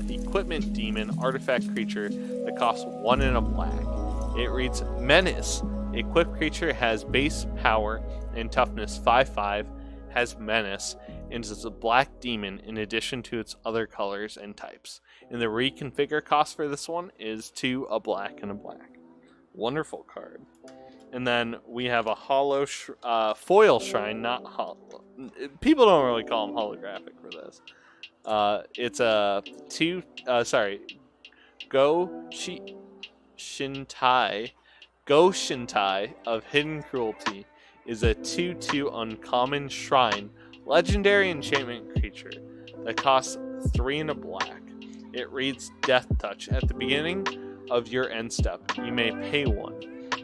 equipment demon artifact creature that costs 1 and a black. It reads Menace. Equipped creature has base power and toughness 5/5, has menace, and is a black demon in addition to its other colors and types. And the reconfigure cost for this one is 2, a black and a black. Wonderful card. And then we have a foil shrine, not people don't really call them holographic for this. It's a Shintai. Go Shintai of Hidden Cruelty is a 2/2 uncommon shrine legendary enchantment creature that costs 3 and a black. It reads Death Touch. At the beginning of your end step, you may pay 1.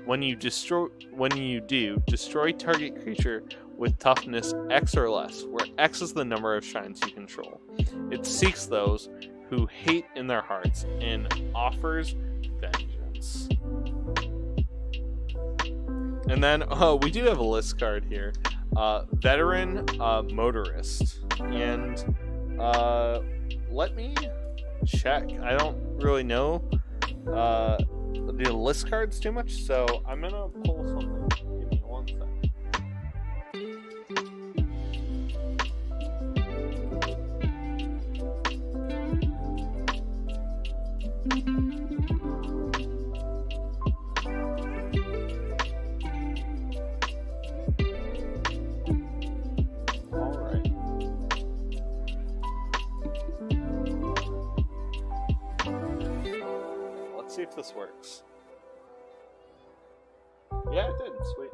When you do, destroy target creature with toughness X or less, where X is the number of shrines you control. It seeks those who hate in their hearts and offers vengeance. And then we do have a list card here. Veteran Motorist. And let me check. I don't really know the list cards too much, so I'm gonna pull something. Give me 1 second. See if this works. Yeah, it did. Sweet.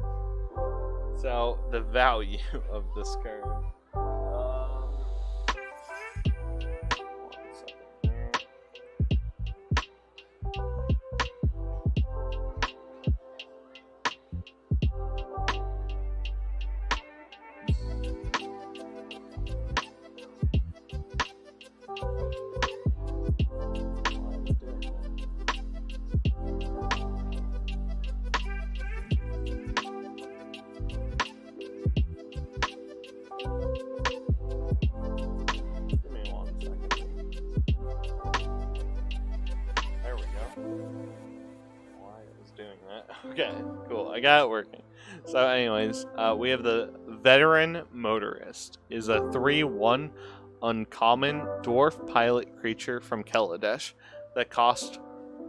So the value of this card. 1 second here. Okay, cool. I got it working. So anyways, we have the Veteran Motorist. Is a 3/1 uncommon dwarf pilot creature from Kaladesh that costs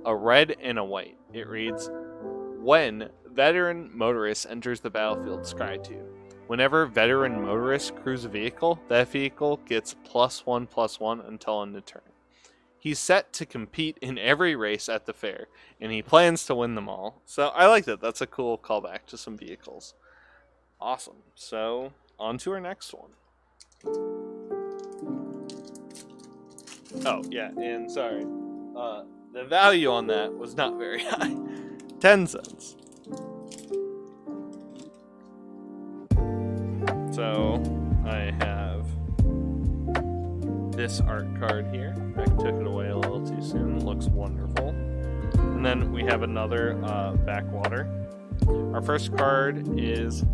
a red and a white. It reads, when Veteran Motorist enters the battlefield, scry 2. Whenever Veteran Motorist crews a vehicle, that vehicle gets +1/+1 until end of turn. He's set to compete in every race at the fair, and he plans to win them all. So I like that. That's a cool callback to some vehicles. Awesome. So on to our next one. Oh, yeah, and sorry. The value on that was not very high. 10 cents. So I have this art card here. I took it away a little too soon. It looks wonderful. And then we have another backwater. Our first card is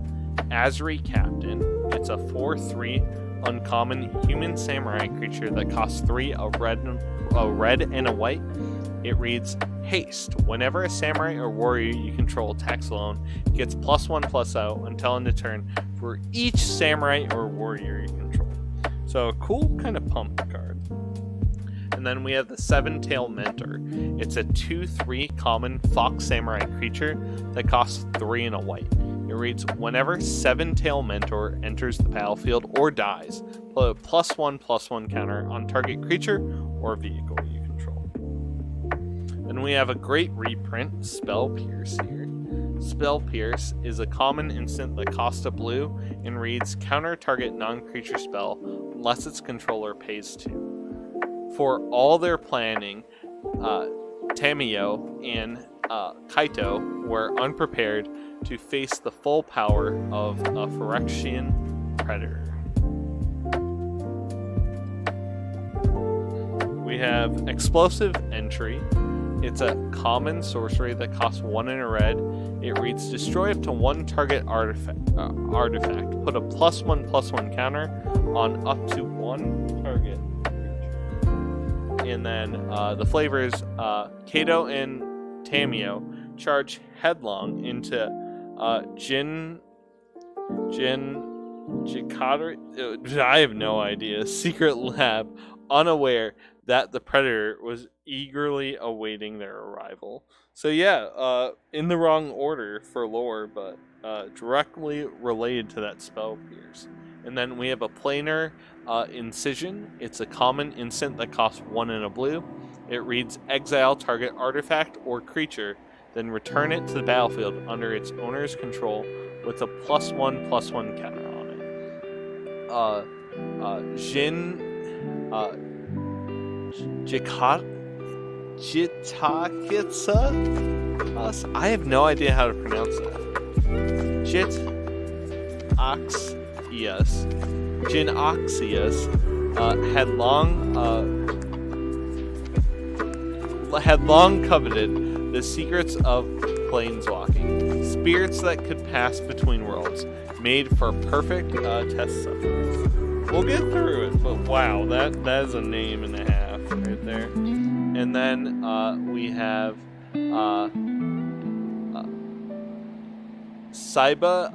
Azri Captain. It's a 4/3 uncommon human samurai creature that costs 3, a red and a white. It reads Haste. Whenever a samurai or warrior you control attacks alone, it gets +1/+0 until end of turn for each samurai or warrior you control. So a cool kind of pump card. And then we have the Seven Tail Mentor. It's a 2/3 common fox samurai creature that costs 3 and a white. It reads, whenever Seven Tail Mentor enters the battlefield or dies, put a +1/+1 counter on target creature or vehicle you control. Then we have a great reprint, Spell Pierce here. Spell Pierce is a common instant that costs a blue and reads counter target non-creature spell unless its controller pays 2. For all their planning, Tamiyo and Kaito were unprepared to face the full power of a Phyrexian predator. We have Explosive Entry. It's a common sorcery that costs 1 and a red. It reads destroy up to 1 target artifact. Put a +1/+1 counter on up to 1 target creature. And then the flavors Kato and Tamiyo charge headlong into Jikari. I have no idea. Secret lab, unaware that the predator was eagerly awaiting their arrival. So yeah, in the wrong order for lore, but directly related to that spell appears. And then we have a planar Incision. It's a common instant that costs 1 and a blue. It reads exile target artifact or creature, then return it to the battlefield under its owner's control with a +1/+1 counter on it. Jin Jitakitsa? I have no idea how to pronounce that. Jinoxius had long coveted the secrets of planeswalking, spirits that could pass between worlds, made for perfect test subjects. We'll get through it, but wow, that is a name and a half right there. And then we have Saiba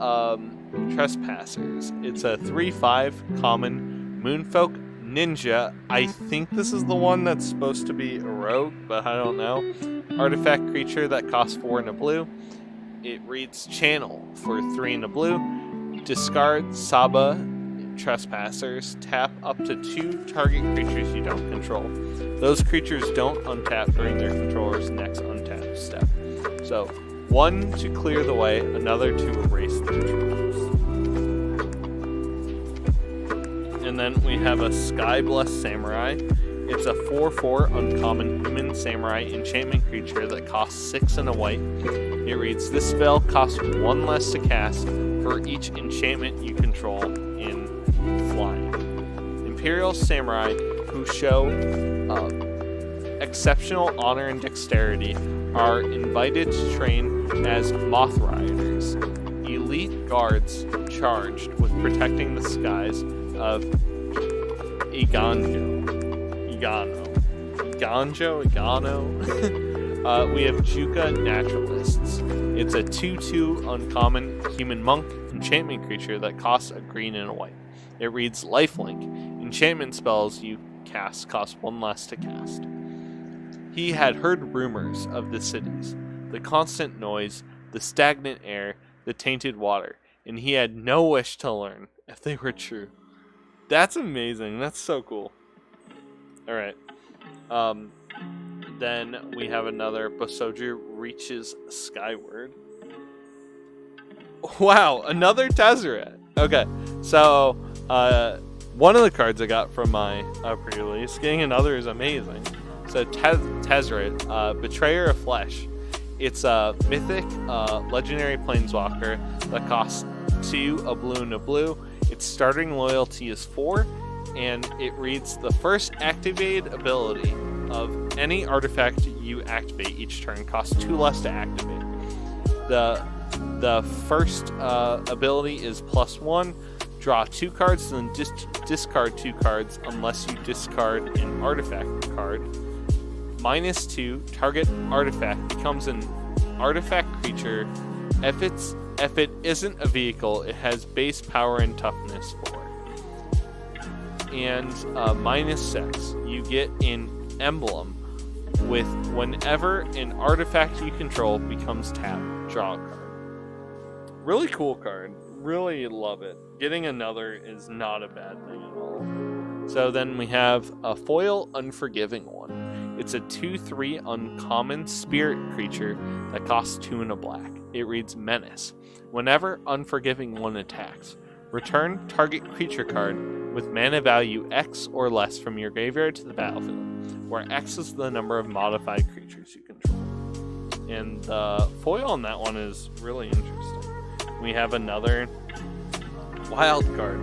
Trespassers. It's a 3/5 common Moonfolk Ninja. I think this is the one that's supposed to be a rogue, but I don't know. Artifact creature that costs 4 and a blue. It reads Channel for 3 and a blue. Discard Saba Trespassers. Tap up to 2 target creatures you don't control. Those creatures don't untap during their controller's next untap step. So, 1 to clear the way, another to erase the controls. And then we have a Skyblessed Samurai. It's a 4/4 uncommon human samurai enchantment creature that costs 6 and a white. It reads, this spell costs 1 less to cast for each enchantment you control in flying. Imperial Samurai, who show exceptional honor and dexterity, are invited to train as Moth Riders, elite guards charged with protecting the skies of Igano. We have Juka Naturalists. It's a 2/2 uncommon human monk enchantment creature that costs a green and a white. It reads Lifelink. Enchantment spells you cast cost 1 less to cast. He had heard rumors of the cities, the constant noise, the stagnant air, the tainted water, and he had no wish to learn if they were true. That's amazing. That's so cool. All right. Then we have another Bosoju Reaches Skyward. Wow, another Tezzeret. Okay, so one of the cards I got from my pre-release, getting another is amazing. So Tezzeret, Betrayer of Flesh. It's a mythic legendary planeswalker that costs 2, a blue and a blue. Its starting loyalty is 4, and it reads the first activated ability of any artifact you activate each turn costs 2 less to activate. The first ability is +1. Draw 2 cards, then discard 2 cards unless you discard an artifact card. -2, target artifact becomes an artifact creature. If it isn't a vehicle, it has base power and toughness 4. And -6, you get an emblem with whenever an artifact you control becomes tapped, draw a card. Really cool card. Really love it. Getting another is not a bad thing at all. So then we have a foil Unforgiving one. It's a 2/3 uncommon spirit creature that costs 2 and a black. It reads Menace. Whenever Unforgiving one attacks, return target creature card with mana value X or less from your graveyard to the battlefield, where X is the number of modified creatures you control. And the foil on that one is really interesting. We have another wild card.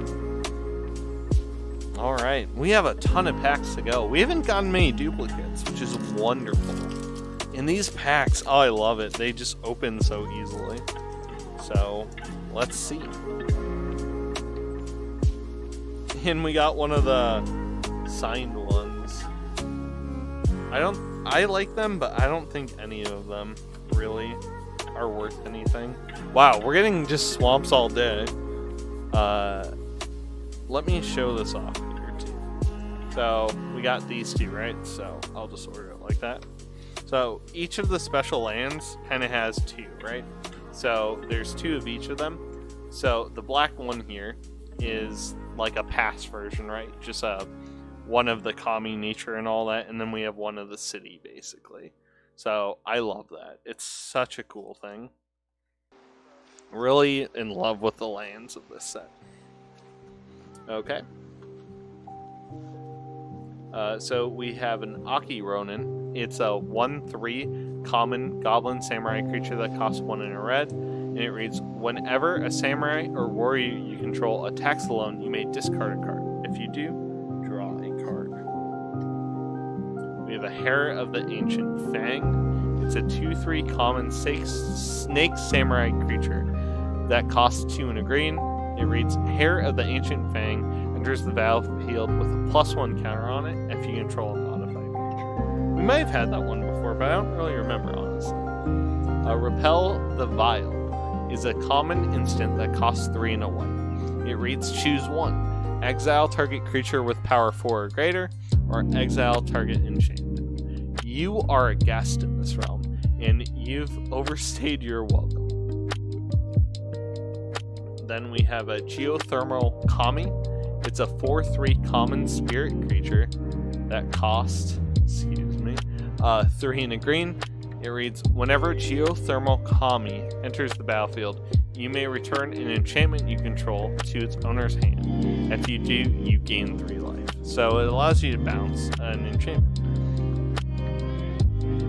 Alright, we have a ton of packs to go. We haven't gotten many duplicates, which is wonderful. And these packs, oh, I love it. They just open so easily. So, let's see. And we got one of the signed ones. I like them, but I don't think any of them really are worth anything. Wow, we're getting just swamps all day. Let me show this off here too. So we got these two, right? So I'll just order it like that. So each of the special lands kind of has 2, right? So there's 2 of each of them. So the black one here is like a past version, right? Just one of the kami nature and all that, and then we have one of the city, basically. So I love that. It's such a cool thing. Really in love with the lands of this set. Okay. So we have an Aki Ronin. It's a 1/3 common goblin samurai creature that costs 1 in a red. And it reads, whenever a samurai or warrior you control attacks alone, you may discard a card. If you do, draw a card. We have a Hair of the Ancient Fang. It's a 2/3 common snake samurai creature that costs 2 in a green. It reads, Hair of the Ancient Fang enters the battlefield with a +1 counter on it if you control a modified creature. We might have had that one before, but I don't really remember, honestly. Repel the Vile is a common instant that costs 3 and a white. It reads, choose 1. Exile target creature with power 4 or greater, or exile target enchantment. You are a guest in this realm, and you've overstayed your welcome. Then we have a Geothermal Kami. It's a 4/3 common spirit creature that costs, 3 and a green. It reads, whenever Geothermal Kami enters the battlefield, you may return an enchantment you control to its owner's hand. If you do, you gain 3 life. So it allows you to bounce an enchantment.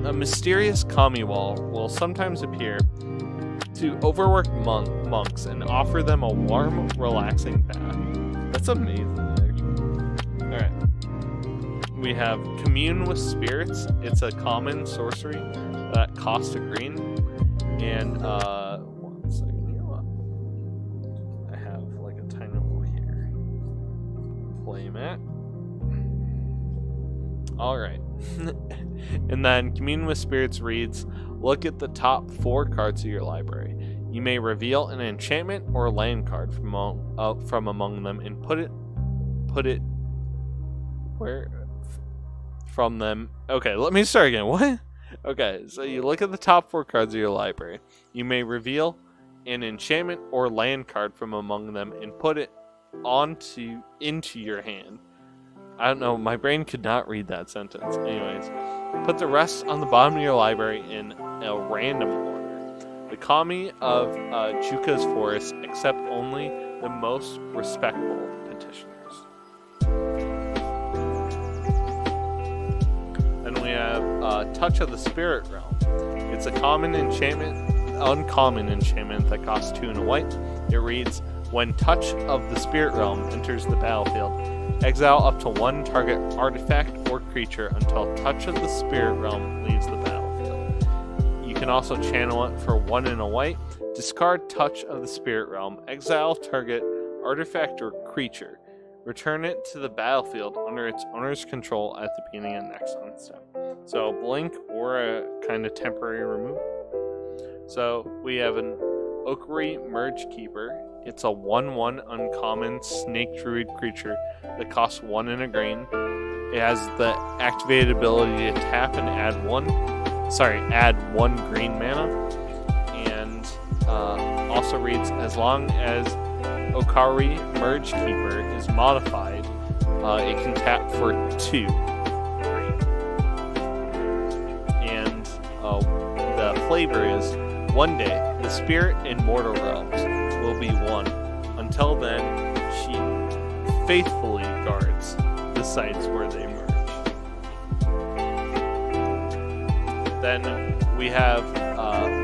A mysterious Kami wall will sometimes appear to overwork monks and offer them a warm, relaxing bath. That's amazing, actually. Alright. We have Commune with Spirits. It's a common sorcery that costs a green. And, 1 second here. I have like a tiny little here. Playmat. Alright. And then Commune with Spirits reads, look at the top 4 cards of your library. You may reveal an enchantment or land card from among them and put it where from them. Okay, let me start again. What? Okay, so you look at the top 4 cards of your library. You may reveal an enchantment or land card from among them and put it into your hand. I don't know, my brain could not read that sentence. Anyways, put the rest on the bottom of your library in a random order. The Kami of Juka's Forest accept only the most respectful petitioners. Then we have Touch of the Spirit Realm. It's a uncommon enchantment that costs 2 and a white. It reads, when Touch of the Spirit Realm enters the battlefield, exile up to 1 target artifact or creature until Touch of the Spirit Realm leaves the battlefield. You can also channel it for 1 and a white. Discard Touch of the Spirit Realm. Exile target artifact or creature. Return it to the battlefield under its owner's control at the beginning of next on step. So blink or a kind of temporary removal. So we have an Okari Merge Keeper. It's a 1/1 uncommon snake druid creature that costs 1 and a green. It has the activated ability to tap and add 1 green mana. And also reads, as long as Okari Merge Keeper is modified, it can tap for 2 green. And the flavor is, one day, the spirit in mortal realms will be 1. Until then, she faithfully guards the sites where they merge. Then we have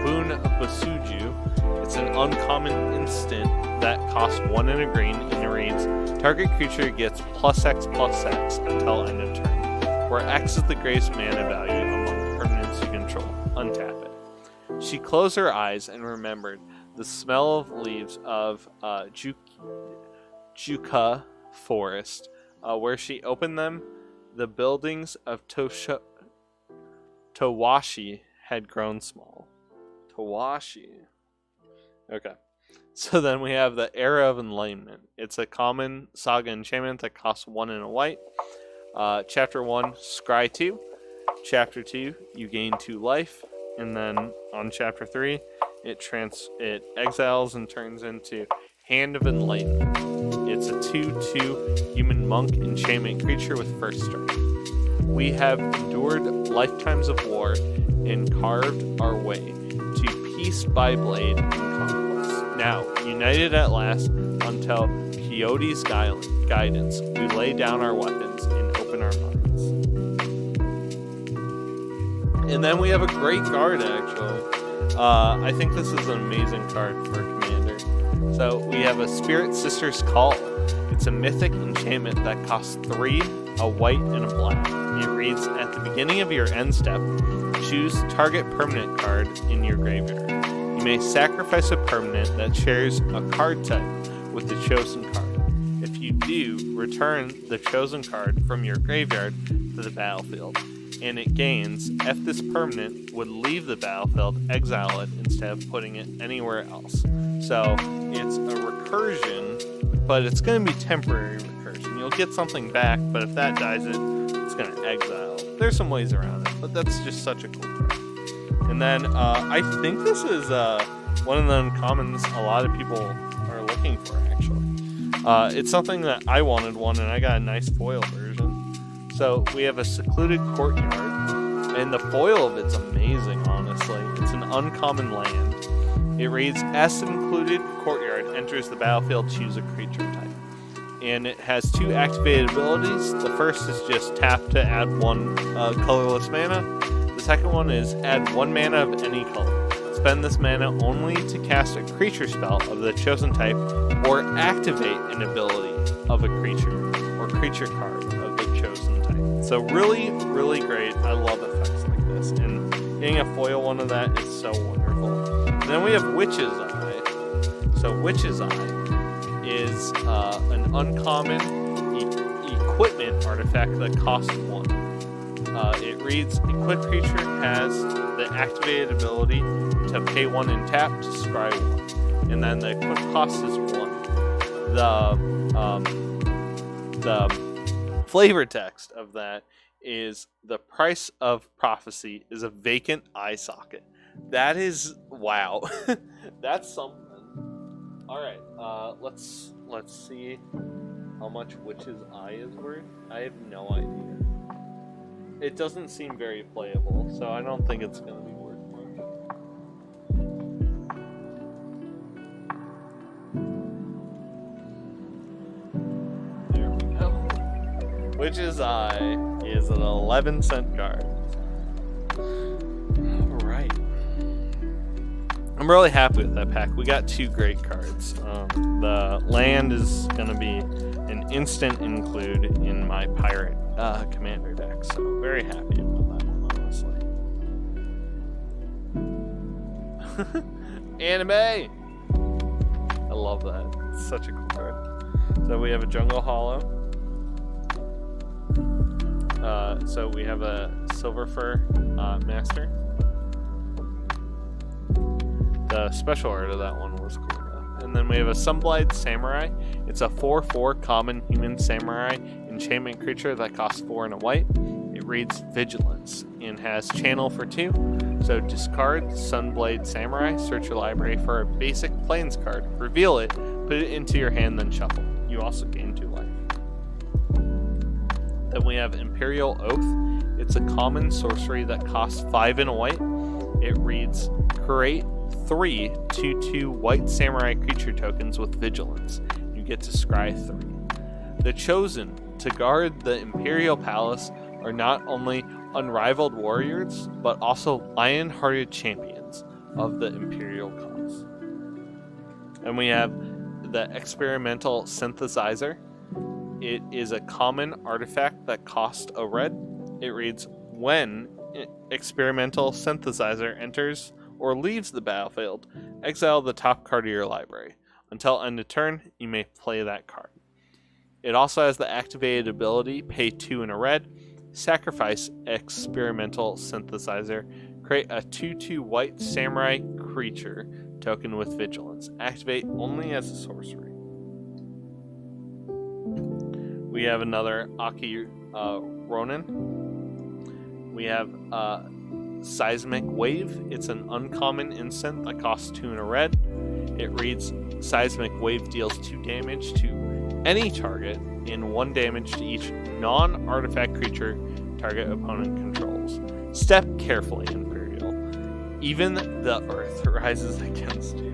Boon Basuju. It's an uncommon instant that costs 1 and a green, and it reads, target creature gets +X/+X until end of turn, where X is the greatest mana value among permanents you control. Untap it. She closed her eyes and remembered the smell of leaves of Juka Forest. Where she opened them, the buildings of Tawashi had grown small. Tawashi. Okay. So then we have the Era of Enlightenment. It's a common saga enchantment that costs 1 and a white. Chapter 1, Scry 2. Chapter 2, you gain 2 life. And then on Chapter 3, It exiles and turns into Hand of Enlightenment. It's a 2/2 human monk enchantment creature with first strike. We have endured lifetimes of war and carved our way to peace by blade and conquest. Now, united at last until Quixote's guidance, we lay down our weapons and open our minds. And then we have a great card, actually. I think this is an amazing card for Commander. So we have a Spirit Sister's Call. It's a mythic enchantment that costs 3, a white and a black. It reads, at the beginning of your end step, choose target permanent card in your graveyard. You may sacrifice a permanent that shares a card type with the chosen card. If you do, return the chosen card from your graveyard to the battlefield, and it gains, if this permanent would leave the battlefield, exile it instead of putting it anywhere else. So it's a recursion, but it's going to be temporary recursion. You'll get something back, but if that dies, it's going to exile. There's some ways around it, but that's just such a cool card. And then I think this is one of the uncommons a lot of people are looking for, actually. It's something that I wanted one, and I got a nice foil version. So we have a Secluded Courtyard, and the foil of it's amazing, honestly. It's an uncommon land. It reads, as Secluded Courtyard enters the battlefield, choose a creature type. And it has 2 activated abilities. The first is just tap to add 1 colorless mana. The second one is add 1 mana of any color. Spend this mana only to cast a creature spell of the chosen type or activate an ability of a creature or creature card of the chosen type. So really, really great. I love effects like this. And getting a foil one of that is so wonderful. And then we have Witch's Eye. So Witch's Eye is an uncommon equipment artifact that costs 1. It reads, equipped creature has the activated ability to pay 1 and tap to scry 1. And then the equip cost is 1. The flavor text of that is, the price of prophecy is a vacant eye socket. That is, wow. That's something. Alright, let's see how much Witch's Eye is worth. I have no idea. It doesn't seem very playable, so I don't think it's going to be worth much. There we go. Witch's Eye is an 11-cent card. Alright. I'm really happy with that pack. We got 2 great cards. The land is going to be an instant include in my Pirate Commander deck, so very happy about that one, honestly. Anime! I love that. It's such a cool card. So we have a Jungle Hollow. So we have a Silver Fur Master. The special art of that one was cool though. And then we have a Sunblade Samurai. It's a 4/4 common human samurai enchantment creature that costs 4 and a white. It reads Vigilance and has channel for 2. So discard Sunblade Samurai, search your library for a basic plains card, reveal it, put it into your hand, then shuffle. You also gain 2 life. Then we have Imperial Oath. It's a common sorcery that costs 5 and a white. It reads, create 3 2/2 white samurai creature tokens with Vigilance. You get to scry 3. The chosen to guard the Imperial Palace are not only unrivaled warriors, but also lion-hearted champions of the Imperial cause. And we have the Experimental Synthesizer. It is a common artifact that costs a red. It reads, when Experimental Synthesizer enters or leaves the battlefield, exile the top card of your library. Until end of turn, you may play that card. It also has the activated ability, pay 2 and a red, sacrifice Experimental Synthesizer, create a 2/2 white samurai creature token with Vigilance. Activate only as a sorcery. We have another Aki Ronin. We have Seismic Wave. It's an uncommon instant that costs 2 and a red. It reads, Seismic Wave deals 2 damage to any target and 1 damage to each non-artifact creature target opponent controls. Step carefully, Imperial. Even the earth rises against you.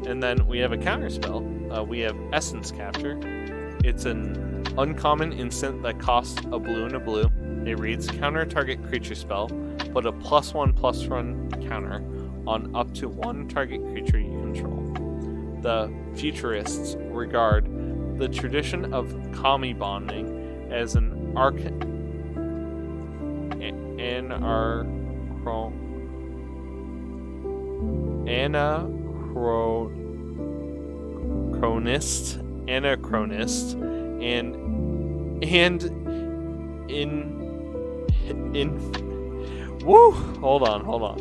And then we have a counterspell. We have Essence Capture. It's an uncommon instant that costs a blue and a blue. It reads, counter target creature spell, put a +1/+1 counter on up to 1 target creature you control. The futurists regard the tradition of kami bonding as an anachronist, and hold on.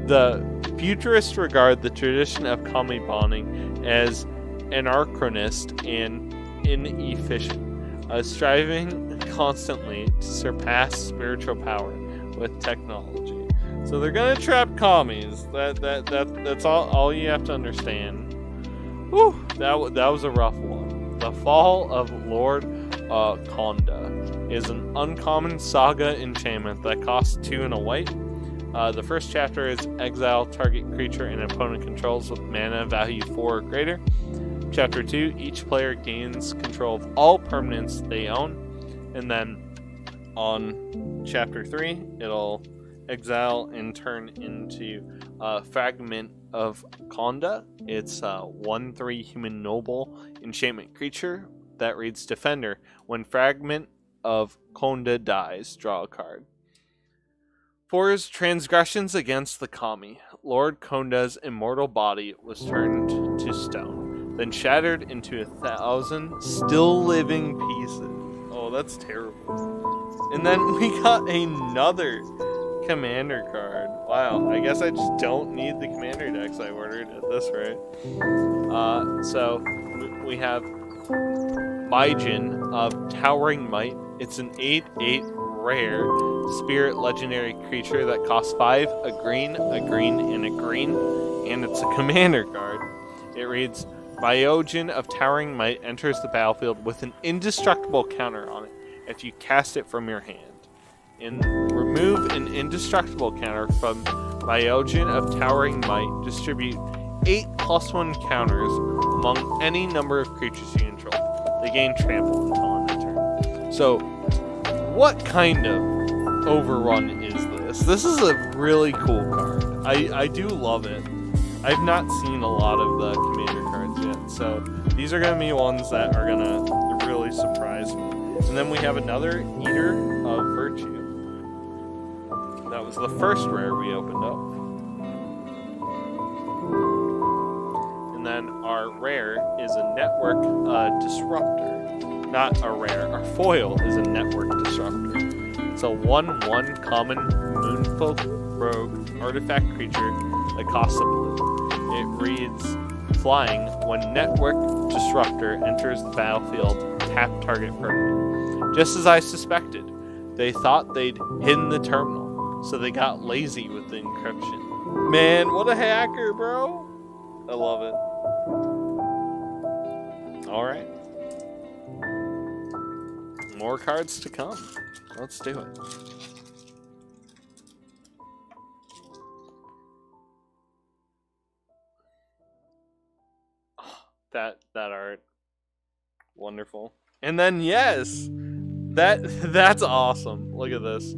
The futurists regard the tradition of kami bonding as anachronist and inefficient, striving constantly to surpass spiritual power with technology. So they're gonna trap commies. That's all you have to understand. Whew, that was a rough one. The Fall of Lord Konda is an uncommon saga enchantment that costs 2 and a white. The first chapter is exile target creature and opponent controls with mana value 4 or greater. Chapter 2, each player gains control of all permanents they own. And then on Chapter 3, it'll exile and turn into Fragment of Konda. It's a 1/3 human noble enchantment creature that reads Defender. When Fragment of Konda dies, draw a card. For his transgressions against the kami, Lord Konda's immortal body was turned to stone, then shattered into 1,000 still living pieces. Oh, that's terrible. And then we got another commander card. Wow, I guess I just don't need the commander decks I ordered at this rate. So we have Baijin of Towering Might. It's an 8/8 rare spirit legendary creature that costs 5, a green, and a green, and it's a commander card. It reads, Baijin of Towering Might enters the battlefield with an indestructible counter on it if you cast it from your hand. And remove an indestructible counter from Baijin of Towering Might. Distribute 8 +1 counters among any number of creatures you control. They gain trample until end of turn. So, what kind of overrun is this? This is a really cool card. I do love it. I've not seen a lot of the commander cards yet, so these are going to be ones that are going to really surprise me. And then we have another Eater of Virtue. That was the first rare we opened up. And then our rare is a Network Disruptor. Not a rare, our foil is a Network Disruptor. It's a 1/1 common Moonfolk Rogue artifact creature that costs a blue. It reads, Flying, when Network Disruptor enters the battlefield, tap target permanent. Just as I suspected, they thought they'd hidden the terminal, so they got lazy with the encryption. Man, what a hacker, bro! I love it. Alright. More cards to come. Let's do it. That art. Wonderful. And then yes! That's awesome. Look at this.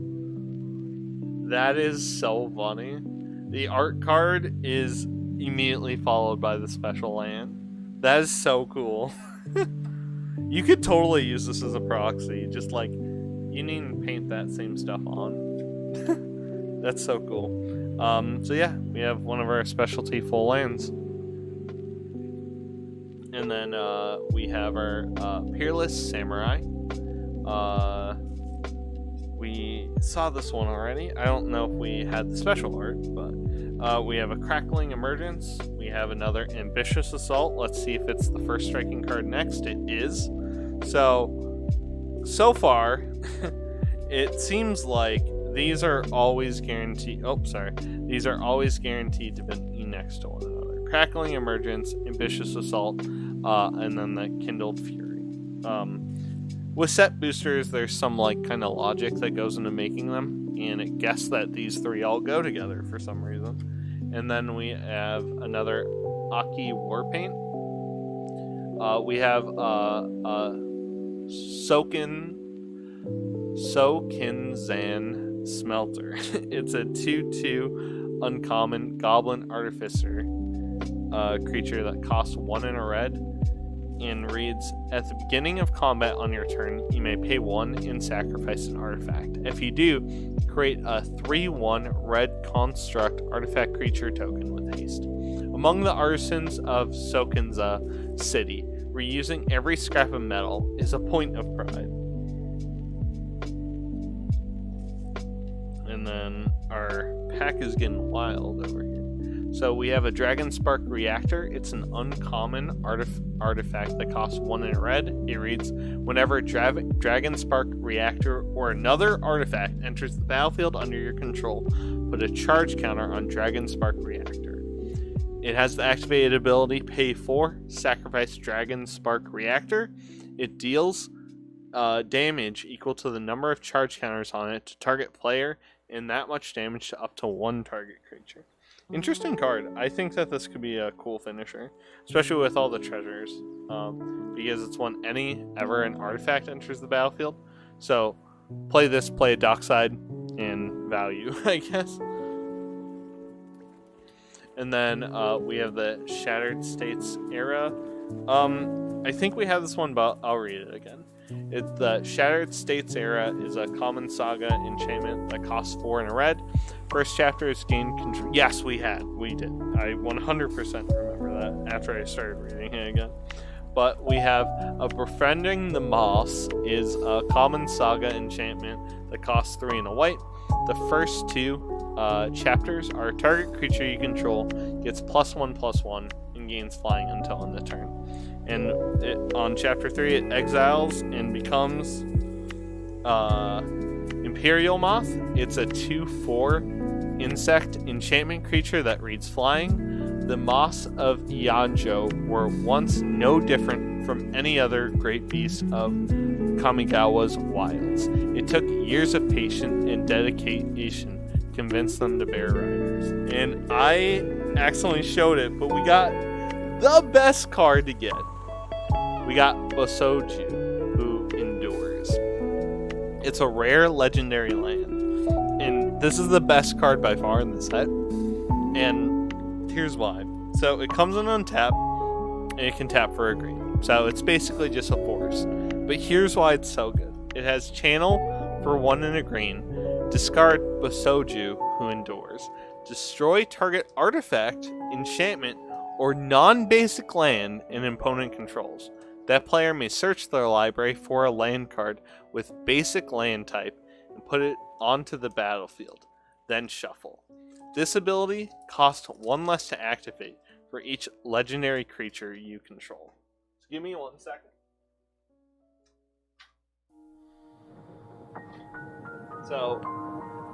That is so funny. The art card is immediately followed by the special land. That is so cool. You could totally use this as a proxy. Just like, you needn't paint that same stuff on. That's so cool. So yeah, we have one of our specialty full lands. And then we have our Peerless Samurai. We saw this one already. I don't know if we had the special art, but we have a Crackling Emergence. We have another Ambitious Assault. Let's see if it's the first striking card next. It is. So far, it seems like these are always guaranteed. Oh, sorry. These are always guaranteed to be next to one another. Crackling Emergence, Ambitious Assault, and then the Kindled Fury. With set boosters, there's some like kind of logic that goes into making them, and it guessed that these three all go together for some reason. And then we have another Aki Warpaint. We have Sokinzan Smelter. It's a 2/2 uncommon Goblin Artificer creature that costs 1 and a red and reads, at the beginning of combat on your turn, you may pay 1 and sacrifice an artifact. If you do, create a 3/1 red construct artifact creature token with haste. Among the artisans of Sokinza City, reusing every scrap of metal is a point of pride. And then our pack is getting wild over here. So we have a Dragon Spark Reactor. It's an uncommon artifact that costs 1 and a red. It reads, whenever Dragon Spark Reactor or another artifact enters the battlefield under your control, put a charge counter on Dragon Spark Reactor. It has the activated ability, pay 4, sacrifice Dragon Spark Reactor. It deals damage equal to the number of charge counters on it to target player, and that much damage to up to 1 target creature. Interesting card. I think that this could be a cool finisher, especially with all the treasures, because it's when ever an artifact enters the battlefield. So play this, play a Dockside, and value, I guess. And then we have the Shattered States era. I think we have this one, but I'll read it again. The Shattered States era is a common saga enchantment that costs 4 and a red. First chapter is gained control. Yes, we did. I 100% remember that after I started reading it again. But we have a Befriending the Moss is a common saga enchantment that costs 3 and a white. The first 2 chapters are target creature you control gets +1/+1 and gains flying until end of turn. And on chapter 3, it exiles and becomes Imperial Moth. It's a 2/4 insect enchantment creature that reads flying. The moths of Yanjo were once no different from any other great beast of Kamigawa's wilds. It took years of patience and dedication to convince them to bear riders. And I accidentally showed it, but we got the best card to get. We got Bosoju, who endures. It's a rare legendary land. And this is the best card by far in the set. And here's why. So it comes in untap, and it can tap for a green. So it's basically just a force. But here's why it's so good. It has channel for 1 and a green. Discard Bosoju, who endures. Destroy target artifact, enchantment, or non-basic land an opponent controls. That player may search their library for a land card with basic land type and put it onto the battlefield, then shuffle. This ability costs 1 less to activate for each legendary creature you control. So give me 1 second. So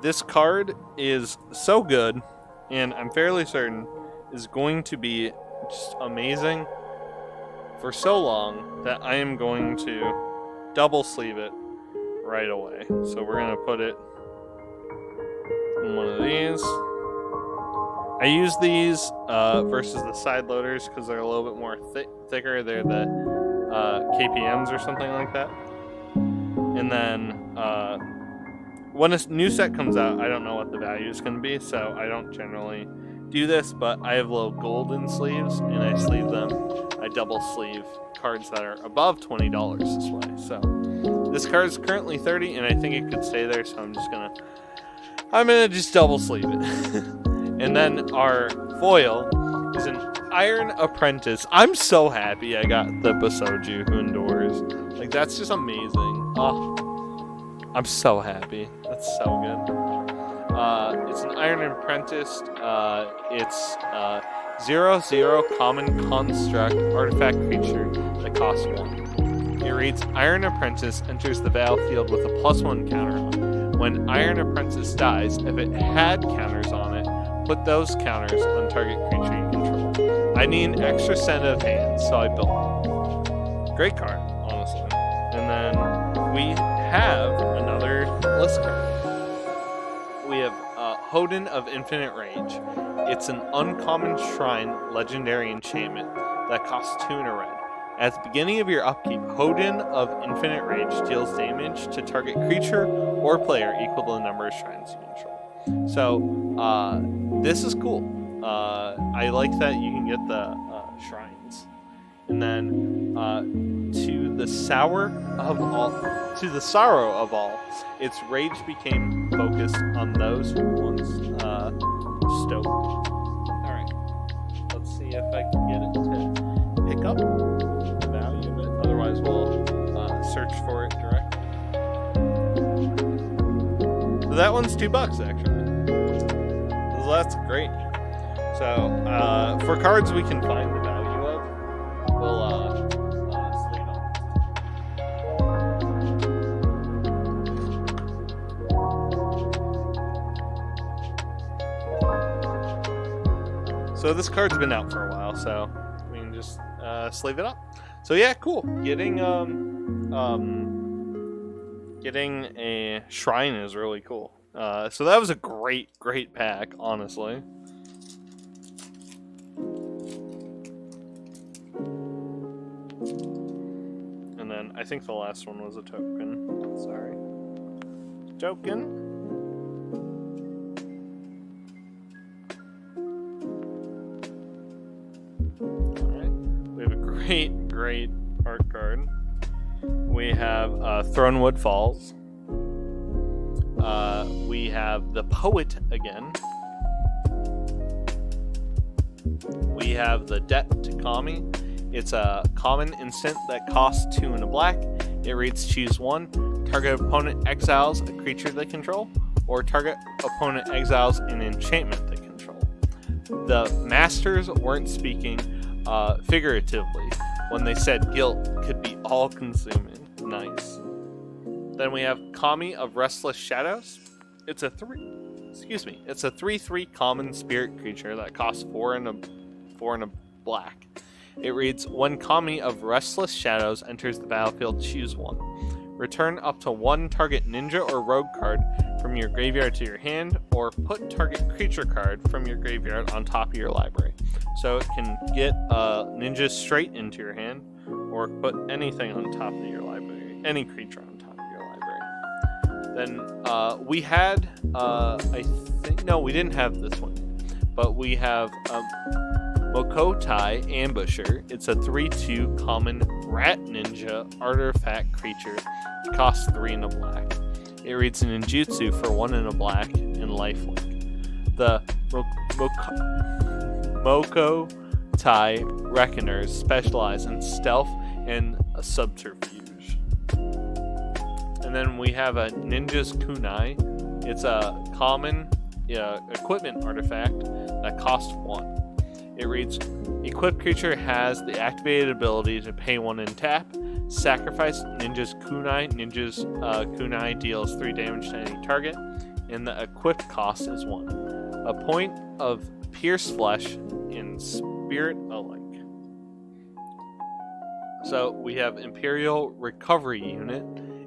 this card is so good, and I'm fairly certain is going to be just amazing for so long that I am going to double sleeve it right away. So we're going to put it in one of these. I use these versus the side loaders because they're a little bit more thicker. They're the KPMs or something like that. And then when a new set comes out, I don't know what the value is going to be, so I don't generally do this, but I have little golden sleeves, and I sleeve them. I double sleeve cards that are above $20 this way. So this card is currently $30, and I think it could stay there, so I'm gonna just double sleeve it. And then our foil is an Iron Apprentice. I'm so happy I got the Bosoju who endures. Like, that's just amazing. Oh, I'm so happy. That's so good. It's an Iron Apprentice. It's 0/0 common construct artifact creature that costs 1. It reads, Iron Apprentice enters the battlefield with a +1 counter on it. When Iron Apprentice dies, if it had counters on it, put those counters on target creature you control. I need an extra set of hands, so I built one. Great card, honestly. And then we have another list card. We have Hoden of Infinite Rage. It's an uncommon shrine legendary enchantment that costs 2 and a red. At the beginning of your upkeep, Hoden of Infinite Rage deals damage to target creature or player equal to the number of shrines you control. So, this is cool. I like that you can get the shrines. And then, to the sorrow of all, its rage became focused on those who once stoked. Alright, let's see if I can get it to pick up the value of it. Otherwise, we'll search for it directly. So that one's $2 actually. So that's great. So for cards we can find the value of, we'll slate on. So this card's been out for a while, so we can just sleeve it up. So yeah, cool. Getting a shrine is really cool. So that was a great pack, honestly. And then I think the last one was a token. Sorry. Token. Great art card. We have Thronewood Falls. We have the Poet again. We have the Debt to Kami. It's a common instant that costs 2 and a black. It reads choose 1. Target opponent exiles a creature they control, or target opponent exiles an enchantment they control. The masters weren't speaking figuratively when they said guilt could be all-consuming. Nice. Then we have Kami of Restless Shadows. It's a 3/3 common spirit creature that costs 4 and a black. It reads, when Kami of Restless Shadows enters the battlefield, choose 1. Return up to 1 target ninja or rogue card from your graveyard to your hand, or put target creature card from your graveyard on top of your library. So it can get ninjas straight into your hand, or put anything on top of your library, any creature on top of your library. Then we had, we didn't have this one yet, but we have Mokotai Ambusher. It's a 3/2 common rat ninja artifact creature. It costs 3 and a black. It reads an ninjutsu for 1 and a black and lifelink. The Mokotai Reckoners specialize in stealth and subterfuge. And then we have a Ninja's Kunai. It's a common equipment artifact that costs 1. It reads, equipped creature has the activated ability to pay 1 and tap, sacrifice Ninja's Kunai. Ninja's Kunai deals 3 damage to any target, and the equipped cost is 1. A point of Pierce Flesh in Spirit alike. So we have Imperial Recovery Unit.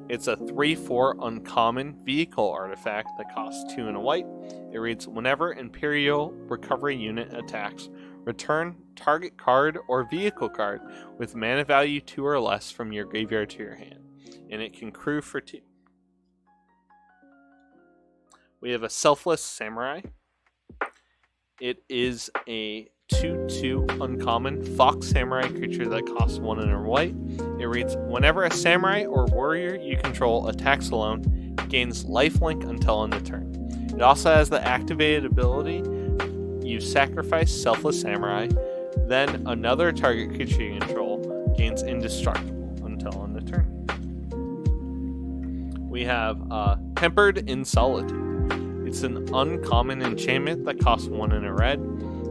It's a 3/4 uncommon vehicle artifact that costs 2 and a white. It reads, whenever Imperial Recovery Unit attacks, return target card or vehicle card with mana value 2 or less from your graveyard to your hand, and it can crew for 2. We have a Selfless Samurai. It is a 2/2 uncommon Fox Samurai creature that costs 1 and a white. It reads, whenever a samurai or warrior you control attacks alone, it gains lifelink until end of turn. It also has the activated ability, you sacrifice Selfless Samurai, then another target creature you control gains indestructible until end of turn. We have Tempered in Solitude. It's an uncommon enchantment that costs 1 and a red.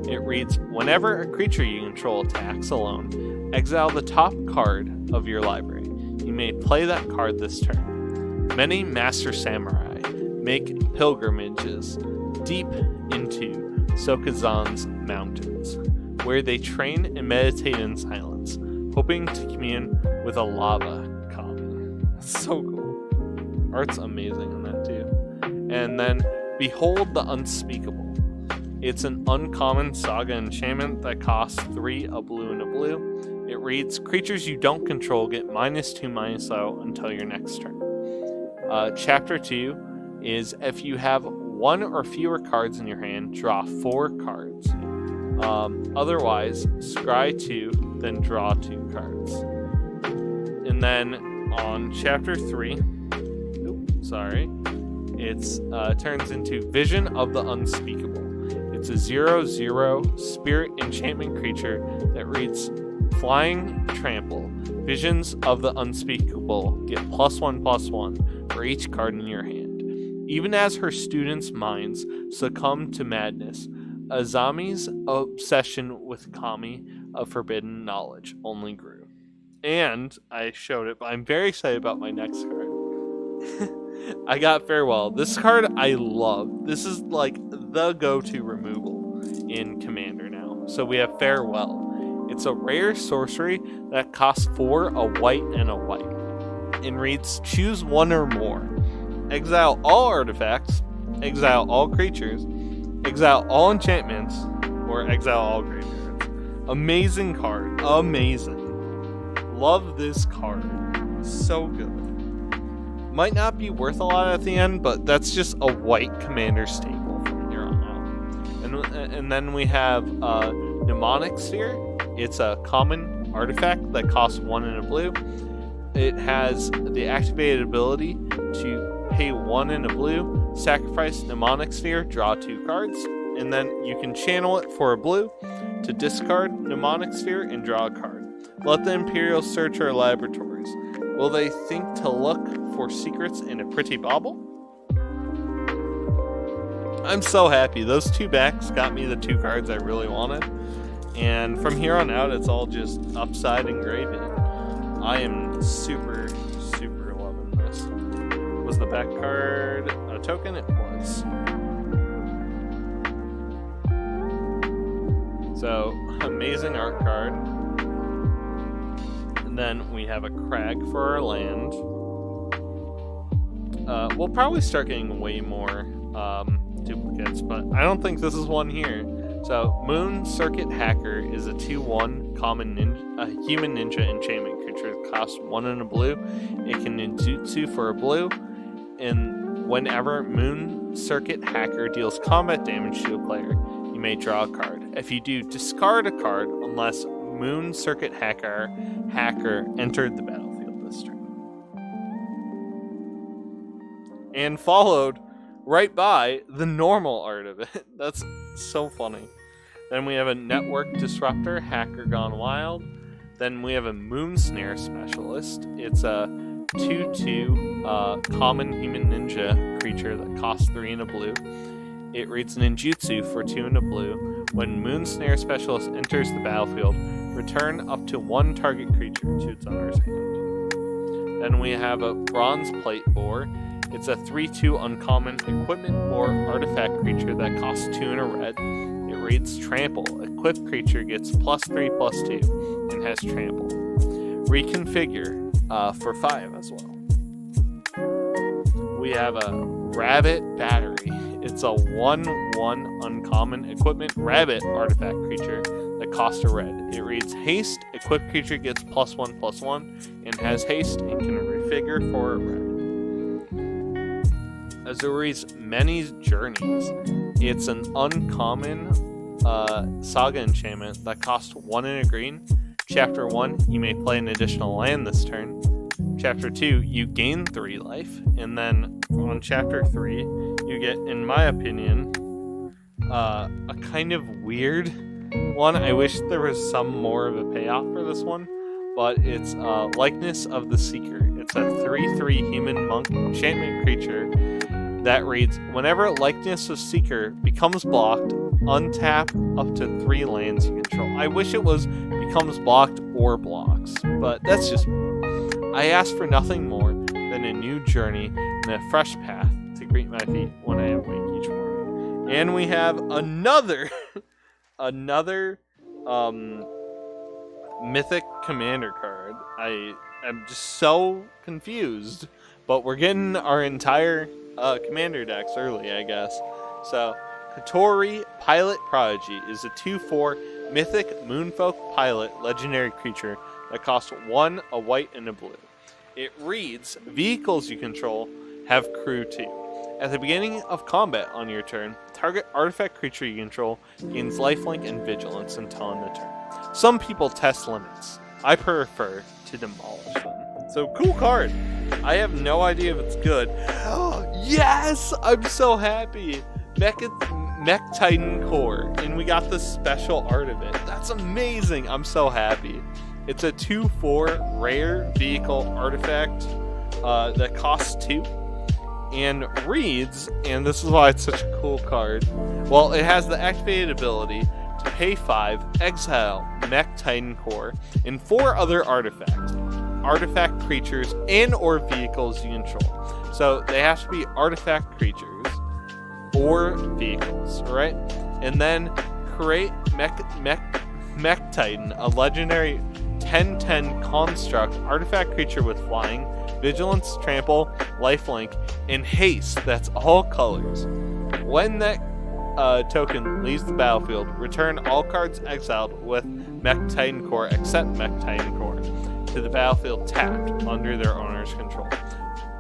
It reads, whenever a creature you control attacks alone, exile the top card of your library. You may play that card this turn. Many Master Samurai make pilgrimages deep into Sokazan's mountains, where they train and meditate in silence, hoping to commune with a lava kami. So cool. Art's amazing in that too. And then Behold the Unspeakable. It's an uncommon saga enchantment that costs 3 a blue and a blue. It reads, creatures you don't control get -2/-0 until your next turn. Chapter 2 is if you have 1 or fewer cards in your hand, draw 4 cards. Otherwise, scry 2, then draw 2 cards. And then on Chapter 3, it turns into Vision of the Unspeakable. It's a 0/0 spirit enchantment creature that reads Flying Trample. Visions of the Unspeakable get +1/+1 for each card in your hand. Even as her students' minds succumb to madness, Azami's obsession with Kami of forbidden knowledge only grew. And I showed it, but I'm very excited about my next card. I got Farewell. This card I love. This is like the go-to removal in Commander now. So we have Farewell. It's a rare sorcery that costs 4 a white and a white. And reads, choose 1 or more. Exile all artifacts, exile all creatures, exile all enchantments, or exile all graveyards. Amazing card. Amazing. Love this card. So good. Might not be worth a lot at the end, but that's just a white commander staple from here on out. And then we have Mnemonic Sphere. It's a common artifact that costs 1 and a blue. It has the activated ability to pay 1 and a blue, sacrifice Mnemonic Sphere, draw 2 cards, and then you can channel it for a blue to discard Mnemonic Sphere and draw a card. Let the Imperials search our laboratories. Will they think to look for secrets in a pretty bauble? I'm so happy. Those 2 backs got me the 2 cards I really wanted. And from here on out, it's all just upside and gravy. I am super, super loving this. Was the back card a token? It was. So, amazing art card. And then we have a crag for our land. We'll probably start getting way more duplicates, but I don't think this is one here. So, Moon Circuit Hacker is a 2/1 common human ninja enchantment creature that costs 1 and a blue. It can ninjutsu for a blue, and whenever Moon Circuit Hacker deals combat damage to a player, you may draw a card. If you do, discard a card unless Moon Circuit Hacker entered the battlefield this turn. And followed right by the normal art of it. That's so funny. Then we have a Network Disruptor, Hacker Gone Wild. Then we have a Moon Snare Specialist. It's a 2/2 common human ninja creature that costs 3 and a blue. It reads ninjutsu for 2 and a blue. When Moon Snare Specialist enters the battlefield, return up to 1 target creature to its owner's hand. Then we have a Bronze Plate Boar. It's a 3/2 uncommon equipment or artifact creature that costs 2 and a red. It reads Trample. Equipped creature gets +3/+2 and has Trample. Reconfigure for 5 as well. We have a Rabbit Battery. It's a 1/1 uncommon equipment rabbit artifact creature that costs a red. It reads Haste. Equipped creature gets +1/+1 and has haste and can refigure for a red. Azuri's Many Journeys. It's an uncommon saga enchantment that costs 1 and a green. Chapter 1, you may play an additional land this turn. Chapter 2, you gain 3 life. And then on Chapter 3, you get, in my opinion, a kind of weird one. I wish there was some more of a payoff for this one. But it's Likeness of the Seeker. It's a 3/3 human monk enchantment creature that reads, whenever Likeness of Seeker becomes blocked, untap up to 3 lands you control. I wish it was becomes blocked or blocks, but that's just me. I ask for nothing more than a new journey and a fresh path to greet my feet when I awake each morning. And we have another mythic commander card. I am just so confused, but we're getting our entire commander decks early, I guess. So, Katori Pilot Prodigy is a 2/4 mythic Moonfolk Pilot legendary creature that costs 1, a white, and a blue. It reads, vehicles you control have crew 2. At the beginning of combat on your turn, target artifact creature you control gains lifelink and vigilance until end of turn. Some people test limits. I prefer to demolish them. So, cool card. I have no idea if it's good. Yes! I'm so happy. Mech Titan Core, and we got the special art of it. That's amazing. I'm so happy. It's a 2/4 rare vehicle artifact that costs 2 and reads, and this is why it's such a cool card. Well, it has the activated ability to pay 5, exile Mech Titan Core, and 4 other artifact creatures and or vehicles you control. So they have to be artifact creatures or vehicles, right? And then create Mech Titan, a legendary 10/10 construct artifact creature with flying, vigilance, trample, lifelink, and haste that's all colors. When that token leaves the battlefield, return all cards exiled with Mech Titan Core except Mech Titan Core to the battlefield tapped under their owner's control.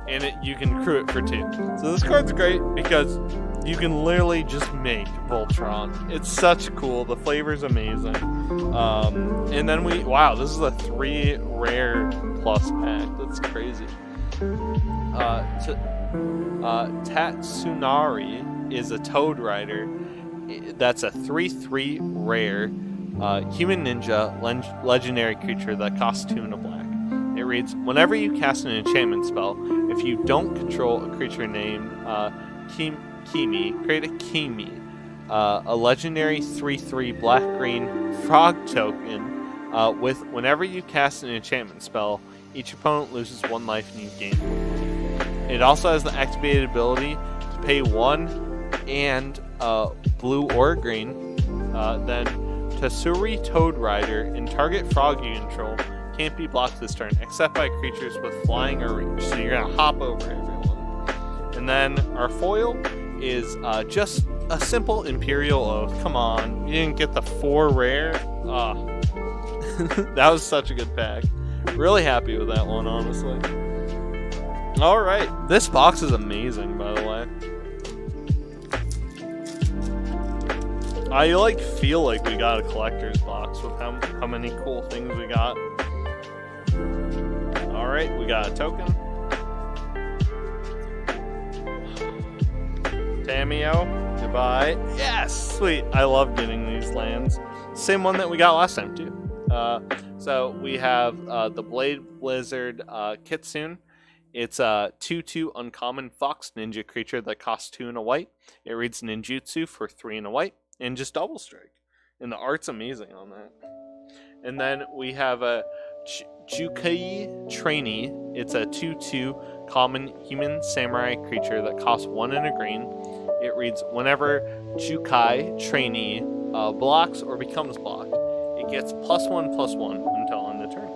And you can crew it for 2. So this card's great because you can literally just make Voltron. It's such cool. The flavor's amazing. And then wow, this is a 3 rare plus pack. That's crazy. Tatsunari is a Toad Rider. That's a 3/3 rare human ninja legendary creature that costs 2 and a black. It reads, whenever you cast an enchantment spell, if you don't control a creature named Kimi, create a Kimi, a legendary 3/3 black-green frog token with whenever you cast an enchantment spell, each opponent loses 1 life and you gain 1 life. It also has the activated ability to pay 1 and blue or green. Then Tatsuri Toad Rider and target frog you control can't be blocked this turn except by creatures with flying or reach. So you're going to hop over everyone. And then our foil is just a simple Imperial Oath. Come on, you didn't get the 4 rare? That was such a good pack. Really happy with that one, honestly. Alright, this box is amazing, by the way. I feel like we got a collector's box with how many cool things we got. Alright, we got a token. Tamio, goodbye. Yes, sweet. I love getting these lands. Same one that we got last time too. So we have the Blade Blizzard Kitsune. It's a 2/2 uncommon fox ninja creature that costs 2 and a white. It reads ninjutsu for 3 and a white and just double strike. And the art's amazing on that. And then we have a Jukai Trainee. It's a 2/2 common human samurai creature that costs 1 and a green. It reads, whenever Jukai Trainee blocks or becomes blocked, it gets +1/+1 until end of turn.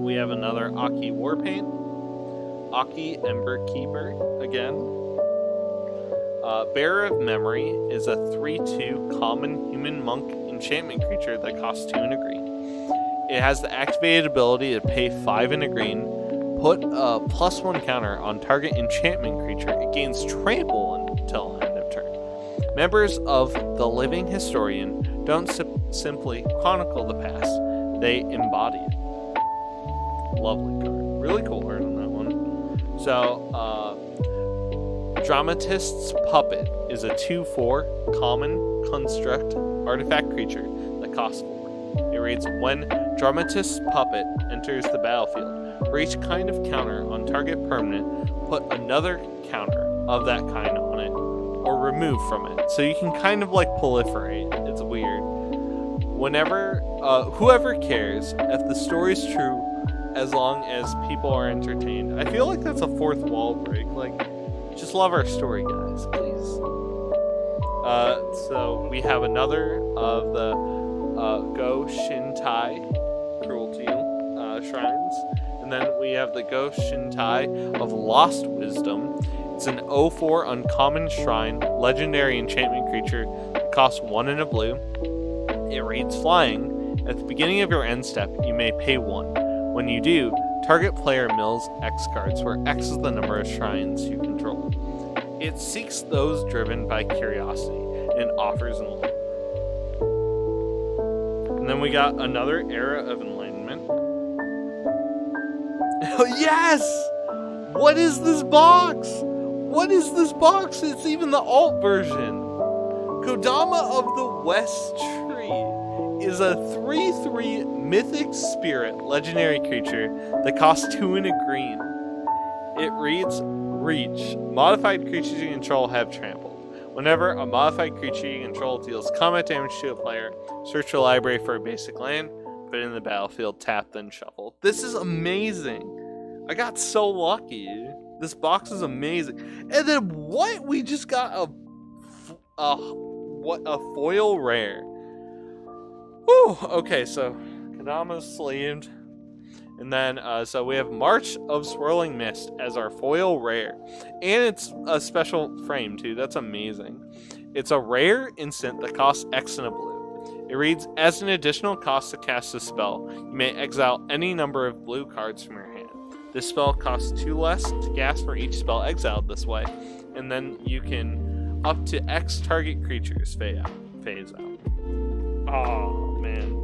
We have another Aki Warpaint. Aki Ember Keeper again. Bearer of Memory is a 3/2 common human monk enchantment creature that costs 2 and a green. It has the activated ability to pay 5 and a green, put a +1 counter on target enchantment creature. It gains trample until end of turn. Members of the Living Historian don't simply chronicle the past, they embody it. Lovely card. Really cool art on that one. So, Dramatist's Puppet is a 2/4 common construct artifact creature that costs 4. It reads, when Dramatist's Puppet enters the battlefield, for each kind of counter on target permanent, put another counter of that kind on it, or remove from it. So you can kind of proliferate. It's weird. Whenever, whoever cares, if the story's true, as long as people are entertained. I feel like that's a fourth wall break. Like, just love our story, guys, please. So we have another of the Go Shintai cruelty shrines. And then we have the Go Shintai of Lost Wisdom. It's an 0/4 uncommon shrine, legendary enchantment creature, costs 1 and a blue. It reads Flying. At the beginning of your end step, you may pay 1. When you do, target player mills X cards, where X is the number of shrines you control. It seeks those driven by curiosity and offers enlightenment. And then we got another Era of Enlightenment. Oh, yes! What is this box? What is this box? It's even the alt version. Kodama of the West Tree is a 3/3 mythic spirit legendary creature that costs 2 and a green. It reads Reach. Modified creatures you control have trampled. Whenever a modified creature you control deals combat damage to a player, search your library for a basic land, put it in the battlefield, tap, then shuffle. This is amazing. I got so lucky. This box is amazing. And then what? We just got a foil rare. Whew. Okay, so Kodama's sleeved. And then, so we have March of Swirling Mist as our foil rare. And it's a special frame, too. That's amazing. It's a rare instant that costs X and a blue. It reads, as an additional cost to cast a spell, you may exile any number of blue cards from your hand. This spell costs 2 less to cast for each spell exiled this way. And then you can up to X target creatures phase out. Oh, man.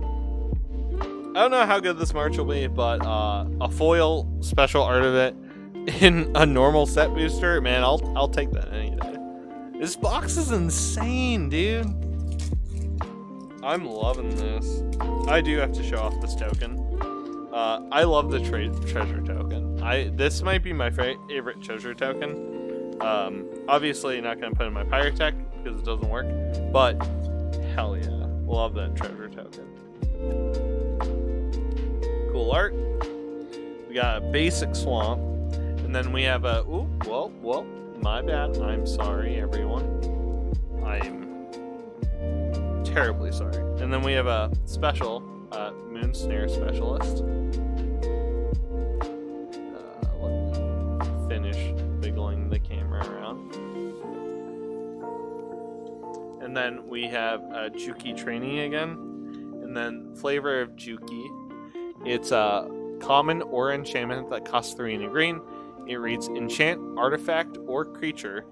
I don't know how good this March will be, but a foil special art of it in a normal set booster, man, I'll take that any day. This box is insane, dude. I'm loving this. I do have to show off this token. I love the treasure token. This might be my favorite treasure token. Obviously, not gonna put in my Pyrotech because it doesn't work, but hell yeah, love that treasure token. Cool art. We got a basic swamp, and then we have a well, my bad. I'm sorry, everyone. I'm terribly sorry. And then we have a special Moon Snare Specialist. Let me finish wiggling the camera around. And then we have Juki Training again, and then Flavor of Juki. It's a common or enchantment that costs 3 and a green. It reads Enchant, Artifact, or Creature.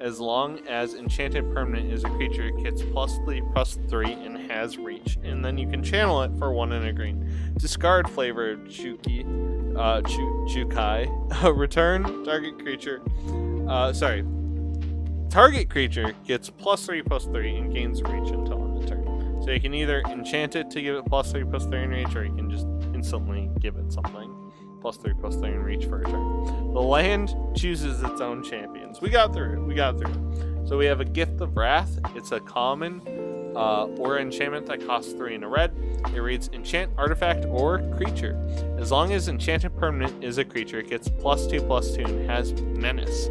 As long as Enchanted Permanent is a creature, it gets +3/+3 and has Reach. And then you can channel it for 1 and a green. Discard Flavor Jukai. Return target creature. Target creature gets +3/+3 and gains Reach until end of turn. So you can either enchant it to give it +3/+3 in Reach, or you can just instantly give it something. +3/+3 in Reach for a turn. The land chooses its own champions. We got through it. So we have a Gift of Wrath. It's a common or enchantment that costs 3 and a red. It reads Enchant, Artifact, or Creature. As long as Enchanted Permanent is a creature, it gets +2/+2 and has Menace.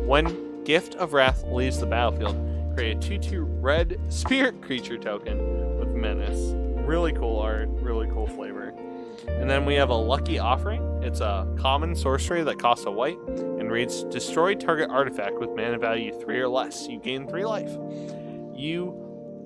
When Gift of Wrath leaves the battlefield, create a 2/2 red spirit creature token with Menace. Really cool art, really cool flavor. And then we have a Lucky Offering. It's a common sorcery that costs a white and reads Destroy target artifact with mana value 3 or less. You gain 3 life.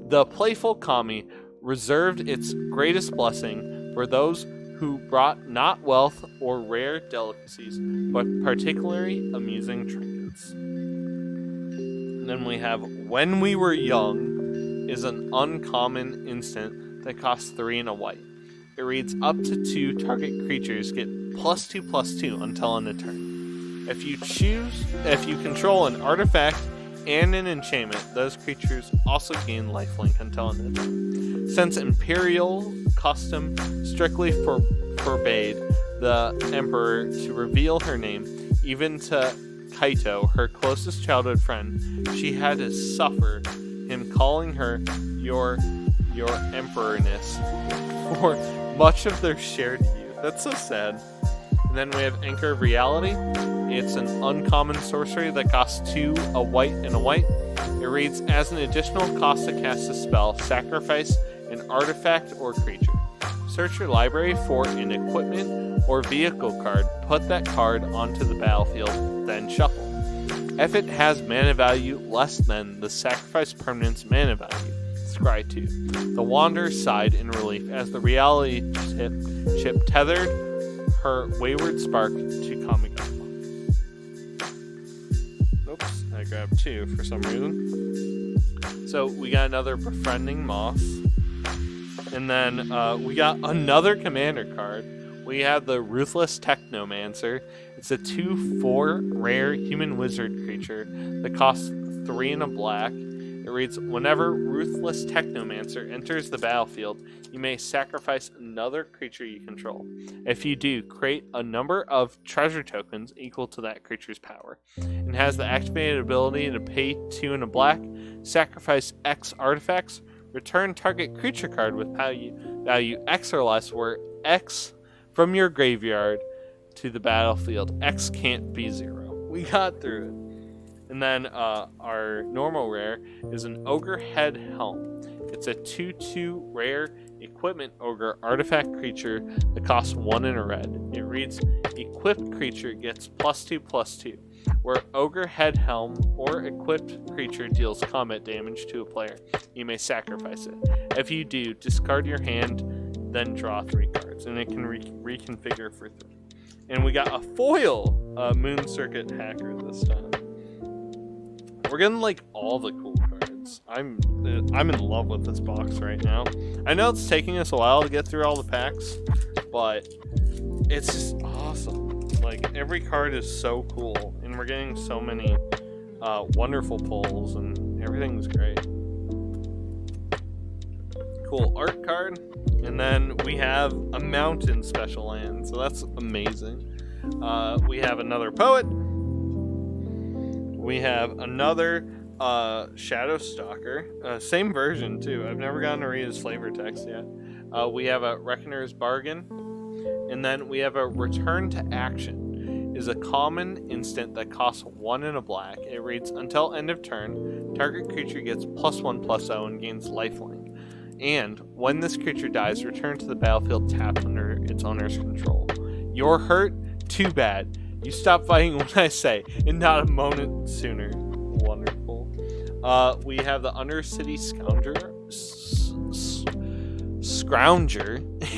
The playful Kami, reserved its greatest blessing for those who brought not wealth or rare delicacies, but particularly amusing trinkets. And then we have When We Were Young is an uncommon instant that costs 3 and a white. It reads up to 2 target creatures get +2/+2 until end of turn. If you control an artifact and an enchantment, those creatures also gain lifelink until end of turn. Since Imperial custom strictly forbade the Emperor to reveal her name, even to Kaito, her closest childhood friend, she had to suffer him calling her your emperorness for much of their shared youth. That's so sad. And then we have Anchor of Reality. It's an uncommon sorcery that costs 2, a white and a white. It reads, as an additional cost to cast a spell, sacrifice an artifact or creature. Search your library for an equipment or vehicle card, put that card onto the battlefield, then shuffle. If it has mana value less than the sacrifice permanent's mana value, scry 2. The Wanderer's sighed in relief as the reality chip tethered her wayward spark to Kamigawa. Oops, I grabbed 2 for some reason. So we got another Befriending Moss. And then we got another commander card. We have the Ruthless Technomancer. It's a 2/4 rare human wizard creature that costs 3 and a black. It reads, whenever Ruthless Technomancer enters the battlefield, you may sacrifice another creature you control. If you do, create a number of treasure tokens equal to that creature's power. It has the activated ability to pay 2 and a black, sacrifice X artifacts, return target creature card with value X or less, where X from your graveyard to the battlefield. X can't be 0. We got through it. And then our normal rare is an Ogre Head Helm. It's a 2/2 rare equipment ogre artifact creature that costs 1 and a red. It reads, equipped creature gets +2/+2. Where Ogre Head Helm or equipped creature deals combat damage to a player, you may sacrifice it. If you do, discard your hand, then draw 3 cards, and it can reconfigure for 3. And we got a foil Moon Circuit Hacker this time. We're getting like all the cool cards. I'm in love with this box right now. I know it's taking us a while to get through all the packs, but it's just awesome. Like, every card is so cool, and we're getting so many wonderful pulls, and everything's great. Cool art card. And then we have a mountain special land, so that's amazing. We have another poet. We have another Shadow Stalker. Same version, too. I've never gotten to read his flavor text yet. We have a Reckoner's Bargain. And then we have a Return to Action. It is a common instant that costs 1 and a black. It reads, until end of turn, target creature gets +1/+0 and gains lifelink. And when this creature dies, return to the battlefield tapped under its owner's control. You're hurt? Too bad. You stop fighting when I say, and not a moment sooner. Wonderful. We have the Undercity Scrounger.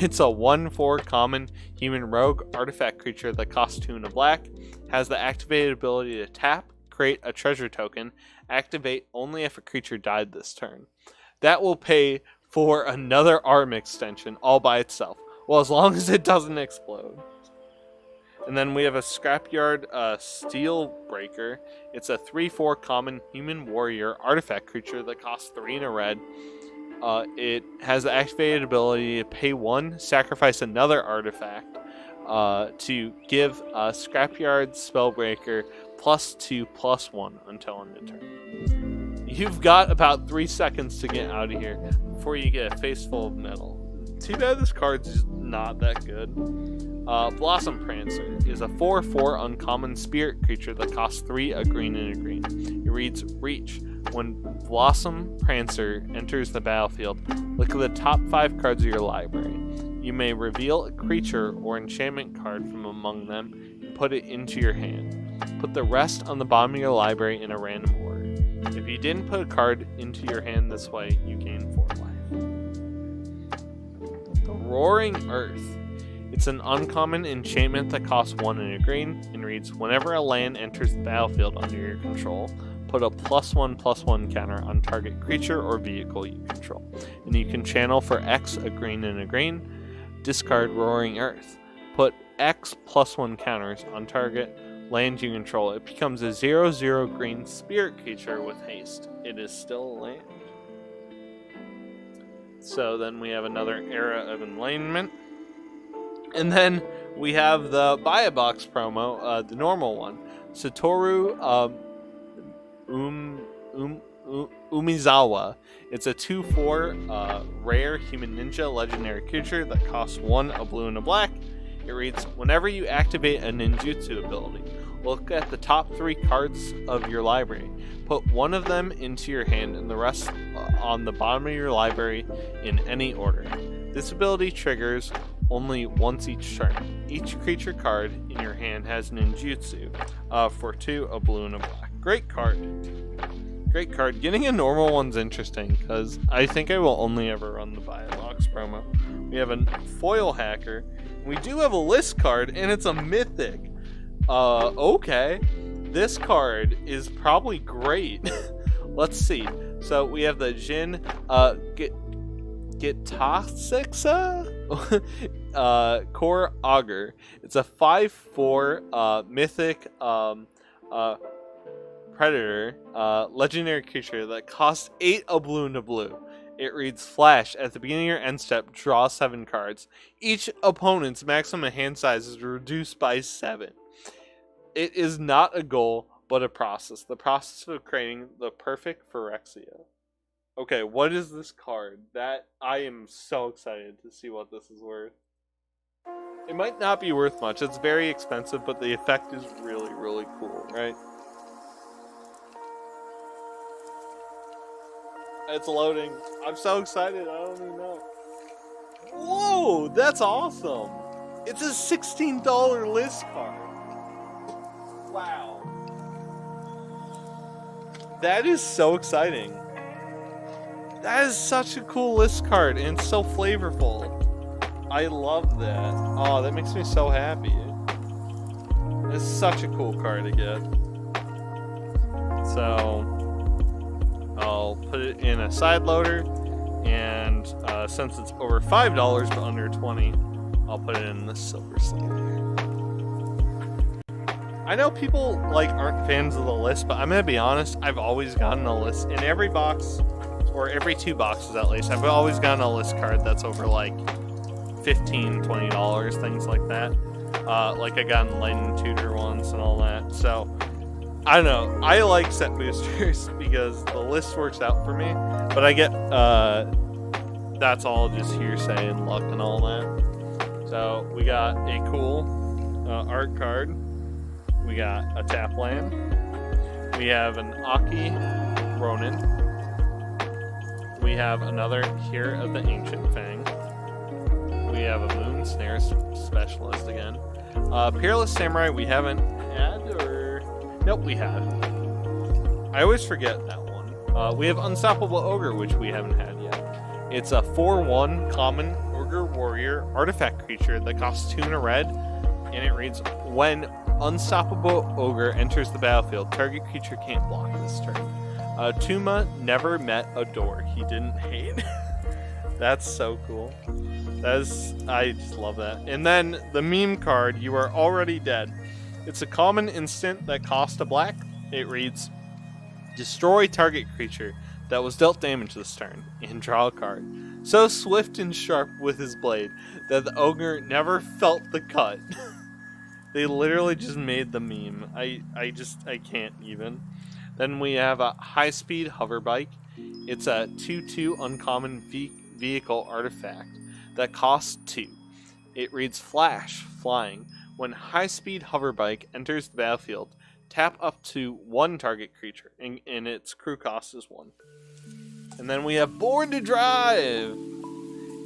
It's a 1/4 common human rogue artifact creature that costs 2 and a black. Has the activated ability to tap, create a treasure token, activate only if a creature died this turn. That will pay for another arm extension all by itself. Well, as long as it doesn't explode. And then we have a Scrapyard Steel Breaker. It's a 3/4 common human warrior artifact creature that costs 3 and a red. It has the activated ability to pay 1, sacrifice another artifact to give a Scrapyard Spellbreaker +2/+1 until end of turn. You've got about 3 seconds to get out of here before you get a face full of metal. Too bad this card's just not that good. Blossom Prancer is a 4/4 uncommon spirit creature that costs 3, a green and a green. It reads, Reach. When Blossom Prancer enters the battlefield, look at the top 5 cards of your library. You may reveal a creature or enchantment card from among them and put it into your hand. Put the rest on the bottom of your library in a random order. If you didn't put a card into your hand this way, you gain 4 life. The Roaring Earth. It's an uncommon enchantment that costs 1 and a green and reads, whenever a land enters the battlefield under your control, put a +1/+1 counter on target creature or vehicle you control. And you can channel for X, a green and a green. Discard Roaring Earth. Put X +1 counters on target land you control. It becomes a 0/0 green spirit creature with haste. It is still a land. So then we have another Era of Enlightenment. And then we have the Buy a Box promo, the normal one. Satoru Umizawa. It's a 2/4 rare human ninja legendary creature that costs 1, a blue and a black. It reads, whenever you activate a ninjutsu ability, look at the top 3 cards of your library. Put one of them into your hand and the rest on the bottom of your library in any order. This ability triggers only once each turn. Each creature card in your hand has ninjutsu for 2, a blue and a black. Great card. Great card. Getting a normal one's interesting because I think I will only ever run the Biolox promo. We have a foil hacker. We do have a list card and it's a mythic. Okay. This card is probably great. Let's see. So we have the Jin Gitaxixa Core Augur. It's a 5/4 mythic predator legendary creature that costs 8 a blue and a blue. It reads Flash. At the beginning of your end step, draw 7 cards. Each opponent's maximum hand size is reduced by 7. It is not a goal, but a process. The process of creating the perfect Phyrexia. Okay, what is this card? That I am so excited to see what this is worth. It might not be worth much. It's very expensive, but the effect is really, really cool, right? It's loading. I'm so excited. I don't even know. Whoa, that's awesome. It's a $16 list card. Wow. That is so exciting. That is such a cool list card and so flavorful. I love that. Oh, that makes me so happy. It's such a cool card to get. So I'll put it in a side loader, and since it's over $5 but under 20, I'll put it in the silver slot. I know people aren't fans of the list, but I'm gonna be honest. I've always gotten a list in every box, or every 2 boxes at least. I've always gotten a list card that's over $15, $20, things like that. I got in Lightning Tutor once and all that. So I don't know. I like set boosters because the list works out for me, but I get that's all just hearsay and luck and all that. So we got a cool art card. We got a tap land. We have an Aki Ronin. We have another here of the Ancient Fang. We have a Moon Snare Specialist again. Peerless Samurai we haven't had, or... Nope, we have. I always forget that one. We have Unstoppable Ogre, which we haven't had yet. It's a 4/1 common Ogre Warrior artifact creature that costs 2 and a red, and it reads, when Unstoppable Ogre enters the battlefield, target creature can't block this turn. Tuma never met a door he didn't hate. That's so cool. I just love that. And then the meme card, You Are Already Dead. It's a common instant that costs a black. It reads, destroy target creature that was dealt damage this turn, and draw a card. So swift and sharp with his blade that the ogre never felt the cut. They literally just made the meme. I can't even. Then we have a high-speed hover bike. It's a 2/2 uncommon vehicle artifact that costs 2. It reads Flash, flying. When high-speed hover bike enters the battlefield, tap up to 1 target creature, and its crew cost is 1. And then we have Born to Drive.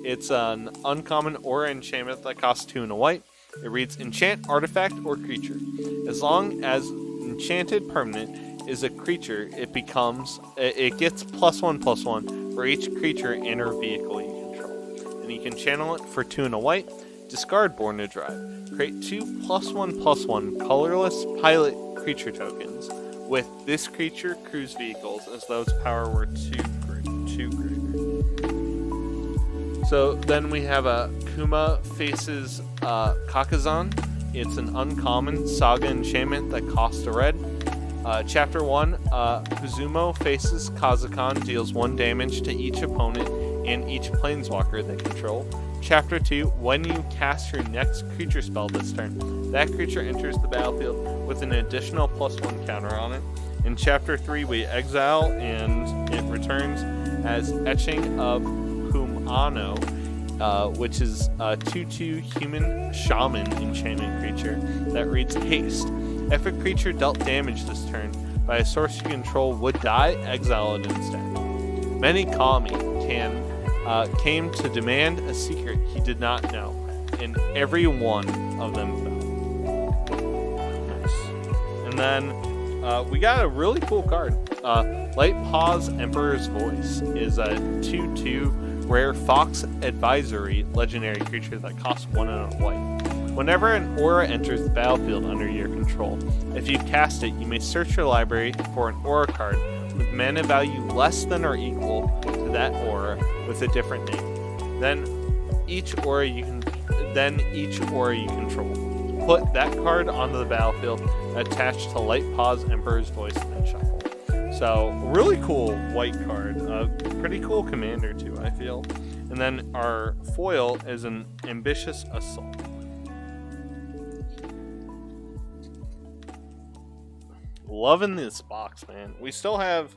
It's an uncommon aura enchantment that costs 2 and a white. It reads enchant artifact or creature. As long as enchanted permanent is a creature, it gets +1/+1 for each creature and or vehicle you control. And you can channel it for 2 and a white. Discard Born to Drive. Create 2 +1/+1 colorless pilot creature tokens with this creature crew's vehicles as though its power were 2 greater. So then we have a Kuma faces Kakazan. It's an uncommon saga enchantment that costs a red. Chapter 1, Kuzumo faces Kazakan, deals 1 damage to each opponent and each planeswalker they control. Chapter 2, when you cast your next creature spell this turn, that creature enters the battlefield with an additional +1 counter on it. In Chapter 3, we exile and it returns as Etching of Kumano. which is a 2/2 human shaman enchantment creature that reads Haste. If a creature dealt damage this turn by a source you control would die, exile it instead. Many Kami came to demand a secret he did not know, and every one of them fell. Nice. And then we got a really cool card. Light Paw's Emperor's Voice is a 2/2 rare Fox Advisory legendary creature that costs 1 and a white. Whenever an aura enters the battlefield under your control, if you cast it, you may search your library for an aura card with mana value less than or equal to that aura with a different name. Then each aura you control. Put that card onto the battlefield attached to Light Paw's Emperor's Voice and then shuffle. So, really cool white card. Pretty cool commander too, I feel. And then our foil is an Ambitious Assault. Loving this box, man. We still have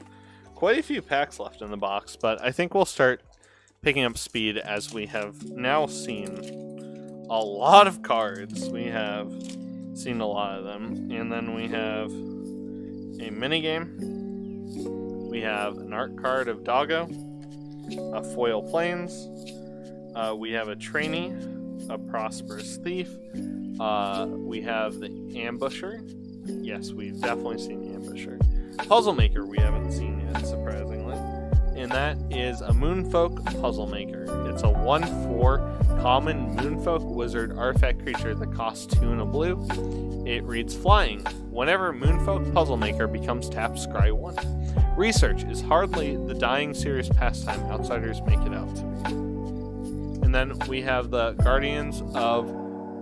quite a few packs left in the box, but I think we'll start picking up speed as we have now seen a lot of cards. We have seen a lot of them. And then we have a minigame. We have an art card of Doggo, a foil Plains. We have a trainee, a Prosperous Thief. We have the Ambusher. Yes, we've definitely seen the Ambusher. Puzzle Maker we haven't seen yet, surprisingly. And that is a Moonfolk Puzzle Maker. It's a 1/4 common Moonfolk Wizard artifact creature that costs 2 and a blue. It reads Flying. Whenever Moonfolk Puzzle Maker becomes tapped, scry 1. Research is hardly the dying serious pastime outsiders make it out to be. And then we have the Guardians of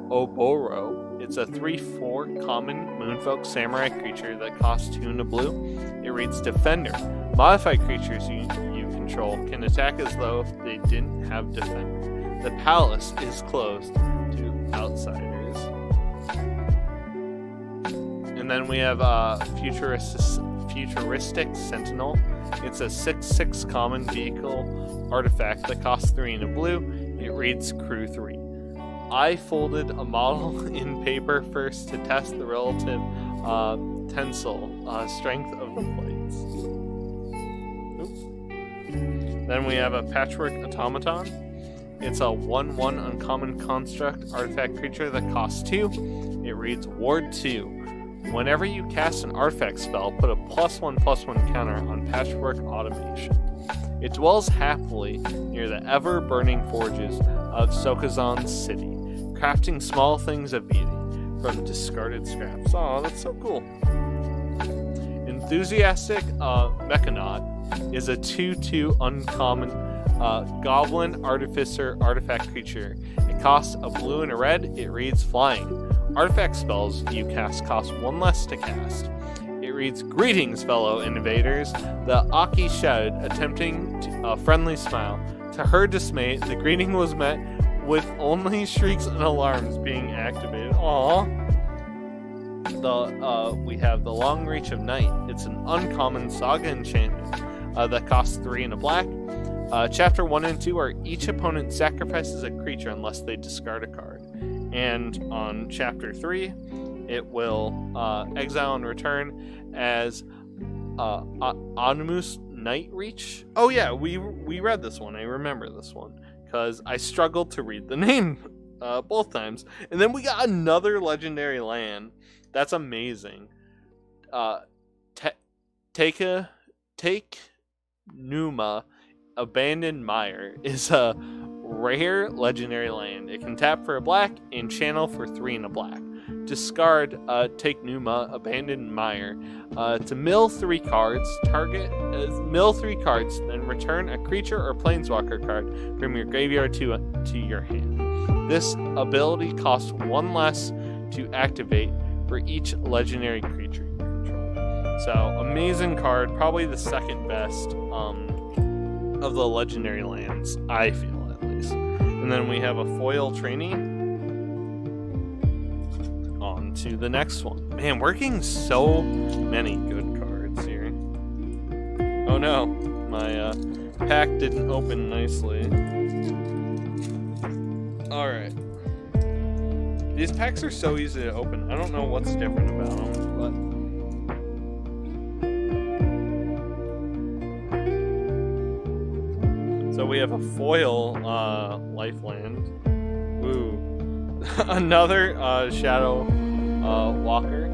Oboro. It's a 3/4 common Moonfolk Samurai creature that costs 2 and a blue. It reads Defender. Modified creatures you control can attack as though they didn't have Defender. The palace is closed to outsiders. And then we have Futuristic Sentinel. It's a 6/6 common vehicle artifact that costs 3 and a blue. It reads Crew 3. I folded a model in paper first to test the relative tensile strength of the plates. Oops. Then we have a Patchwork Automaton. It's a 1/1 uncommon construct artifact creature that costs 2. It reads Ward 2. Whenever you cast an artifact spell, put a +1/+1 counter on Patchwork Automation. It dwells happily near the ever-burning forges of Sokazan City, crafting small things of beauty from discarded scraps. Oh, that's so cool. Enthusiastic Mechanaut is a 2/2 uncommon Goblin Artificer artifact creature. It costs a blue and a red. It reads Flying. Artifact spells you cast cost 1 less to cast. It reads Greetings, fellow invaders. The Aki shouted, attempting a friendly smile. To her dismay, the greeting was met with only shrieks and alarms being activated. Aww. We have the Long Reach of Night. It's an uncommon saga enchantment that costs 3 and a black. Chapter 1 and 2 are each opponent sacrifices a creature unless they discard a card. And on Chapter 3, it will exile and return as Animus Night Reach. Oh yeah, we read this one. I remember this one because I struggled to read the name both times. And then we got another legendary land. That's amazing. Take Numa Abandoned Mire is a rare legendary land. It can tap for a black and channel for 3 and a black. Discard Take Numa Abandoned Mire to mill 3 cards. Mill 3 cards, then return a creature or planeswalker card from your graveyard to your hand. This ability costs 1 less to activate for each legendary creature you control. So amazing card, probably the second best of the legendary lands, I feel at least. And then we have a foil trainee. On to the next one. Man, we're getting so many good cards here. Oh no, my pack didn't open nicely. Alright. These packs are so easy to open. I don't know what's different about them, but... So we have a foil Lifeland. Ooh. Another Shadow Walker.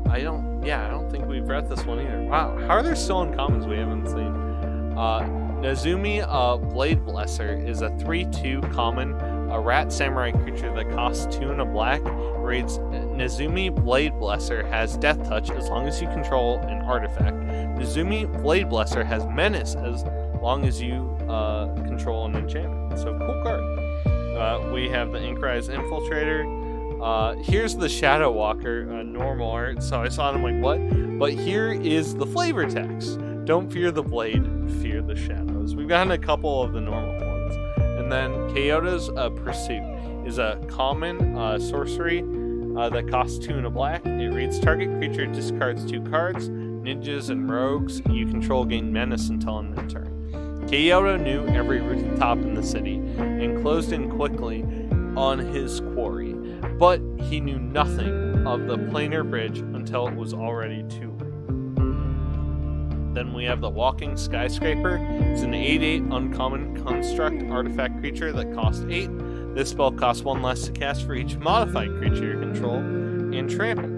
I don't think we've read this one either. Wow, how are there still uncommons we haven't seen? Nezumi Blade Blesser is a 3/2 common, a rat samurai creature that costs 2 and a black. Reads Nezumi Blade Blesser has Death Touch as long as you control an artifact. Nezumi Blade Blesser has Menace as long as you control an enchantment. So cool card. We have the Inkrise Infiltrator. Here's the Shadow Walker, normal art. So I saw it, I'm like, what? But here is the flavor text. Don't fear the blade, fear the shadows. We've gotten a couple of the normal ones. And then Kyoto's Pursuit is a common sorcery that costs 2 and a black. It reads target creature discards 2 cards. Ninjas and rogues you control gain menace until end of turn. Kyoto knew every rooftop in the city and closed in quickly on his quarry, but he knew nothing of the planar bridge until it was already too late. Then we have the Walking Skyscraper. It's an 8/8 uncommon construct artifact creature that costs 8. This spell costs 1 less to cast for each modified creature you control and trample.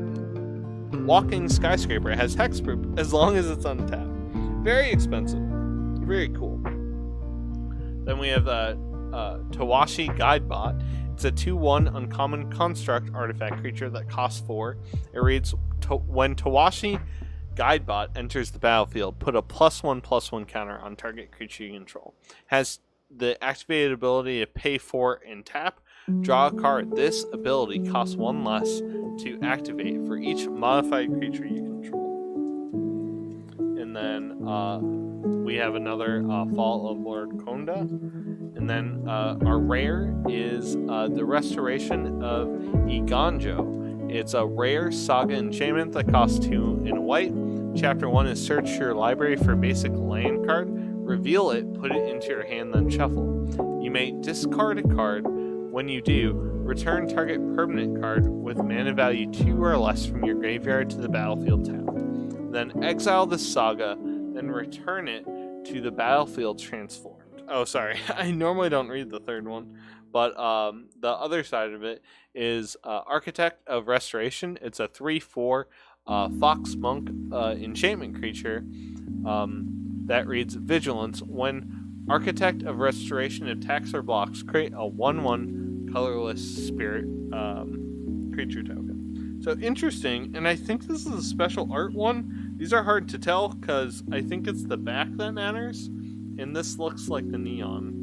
Walking Skyscraper has hexproof as long as it's untapped. Very expensive. Very cool. Then we have the Tawashi Guidebot. It's a 2/1 uncommon construct artifact creature that costs 4. It reads, when Tawashi Guidebot enters the battlefield, put a +1/+1 counter on target creature you control. Has the activated ability to pay 4 and tap. Draw a card. This ability costs 1 less to activate for each modified creature you control. And then we have another Fall of Lord Konda. And then our rare is the Restoration of Iganjo. It's a rare saga enchantment that costs 2 in white. Chapter 1 is search your library for a basic land card. Reveal it, put it into your hand, then shuffle. You may discard a card. When you do, return target permanent card with mana value 2 or less from your graveyard to the battlefield tab. Then exile the saga, then return it to the battlefield transformed. Oh, sorry. I normally don't read the third one. But the other side of it is Architect of Restoration. It's a 3/4 Fox Monk enchantment creature that reads Vigilance. When Architect of Restoration attacks or blocks, create a 1/1 colorless spirit creature token. So interesting, and I think this is a special art one. These are hard to tell because I think it's the back that matters, and this looks like the neon.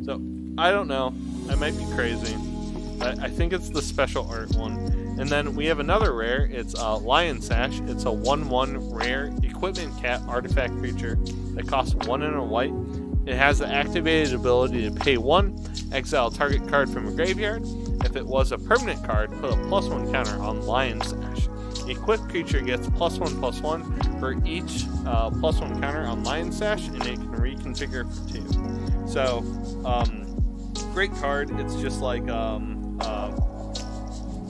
So I don't know. I might be crazy. I think it's the special art one. And then we have another rare. It's Lion Sash. It's a 1/1 rare equipment cat artifact creature that costs 1 and a white. It has the activated ability to pay 1, exile target card from a graveyard. If it was a permanent card, put a +1 counter on Lion Sash. Equipped creature gets +1/+1 for each +1 counter on Lion Sash, and it can reconfigure for 2. So, great card. It's just like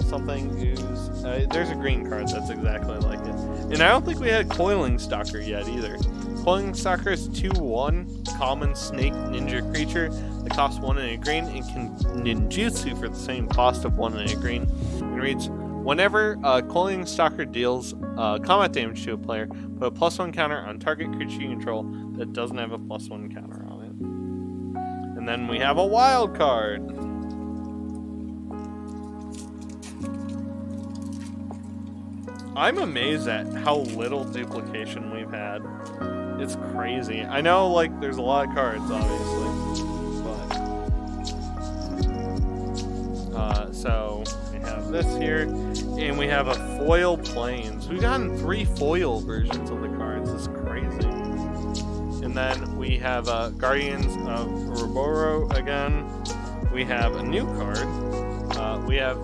something is there's a green card that's exactly like it. And I don't think we had Coiling Stalker yet either. Coiling Stalker is 2/1 common snake ninja creature that costs 1 and a green and can ninjutsu for the same cost of 1 and a green. And reads, whenever Coiling Stalker deals combat damage to a player, put a +1 counter on target creature you control that doesn't have a +1 counter on it. And then we have a wild card. I'm amazed at how little duplication we've had. It's crazy. I know, like, there's a lot of cards, obviously, but so we have this here, and we have a foil Plains. We've gotten 3 foil versions of the cards. It's crazy. And then we have Guardians of Ouroboros again. We have a new card. We have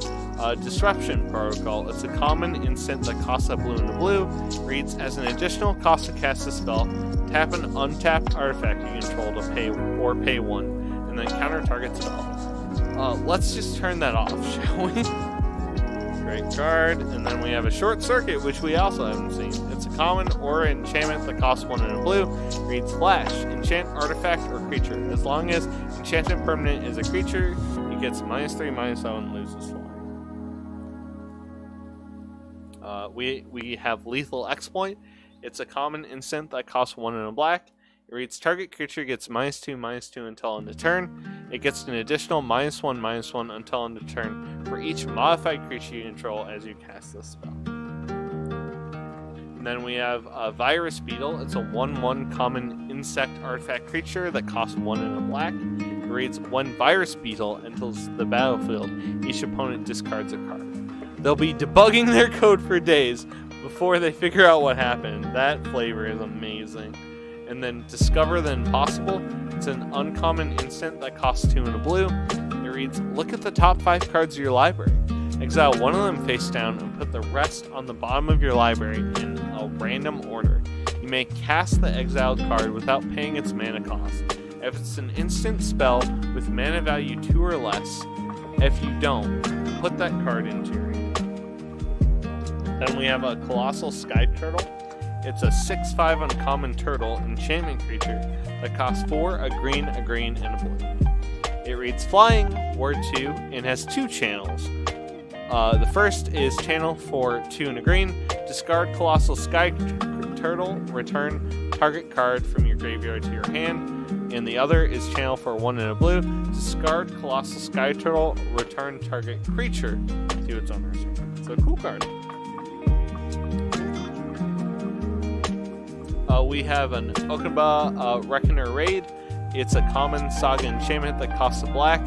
Disruption Protocol. It's a common instant that costs a blue and a blue. Reads, as an additional cost to cast a spell, tap an untapped artifact you control to pay 1. And and then counter target spell. Let's just turn that off, shall we? Great card, and then we have a Short Circuit, which we also haven't seen. It's a common aura enchantment that costs 1 and a blue. Reads Flash, enchant artifact or creature. As long as enchanted permanent is a creature, it gets -3/-0 and loses flying. We have Lethal Exploit. It's a common instant that costs 1 and a black. It reads target creature gets -2/-2 until end of turn. It gets an additional -1/-1 until end of turn for each modified creature you control as you cast this spell. And then we have Virus Beetle. It's a 1/1 common insect artifact creature that costs 1 and a black. It reads when Virus Beetle enters the battlefield, each opponent discards a card. They'll be debugging their code for days before they figure out what happened. That flavor is amazing. And then Discover the Impossible. It's an uncommon instant that costs 2 and a blue. It reads, look at the top 5 cards of your library. Exile one of them face down and put the rest on the bottom of your library in a random order. You may cast the exiled card without paying its mana cost. If it's an instant spell with mana value 2 or less, if you don't, put that card into your hand. Then we have a Colossal Sky Turtle. It's a 6/5 uncommon turtle enchantment creature that costs 4, a green, and a blue. It reads Flying, Ward 2, and has 2 channels. The first is channel for 2 and a green. Discard Colossal Sky Turtle, return target card from your graveyard to your hand. And the other is channel for 1 and a blue. Discard Colossal Sky Turtle, return target creature to its owner. So cool card. We have an Okaba Reckoner Raid. It's a common saga enchantment that costs a black.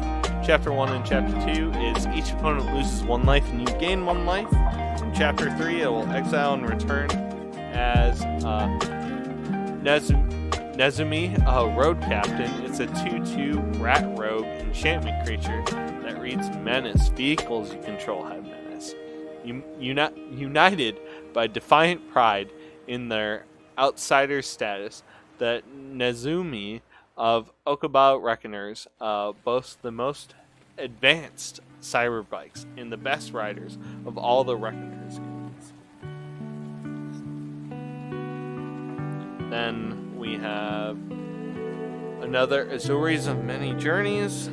Chapter 1 and Chapter 2 is each opponent loses 1 life and you gain 1 life. In Chapter 3, it will exile and return as Nezumi, Road Captain. It's a 2/2 Rat Rogue enchantment creature that reads Menace. Vehicles you control have Menace. United by defiant pride in their outsider status, the Nezumi of Okaba Reckoners boasts the most advanced cyber bikes and the best riders of all the Reckoners games. Then we have another Azori's of Many Journeys.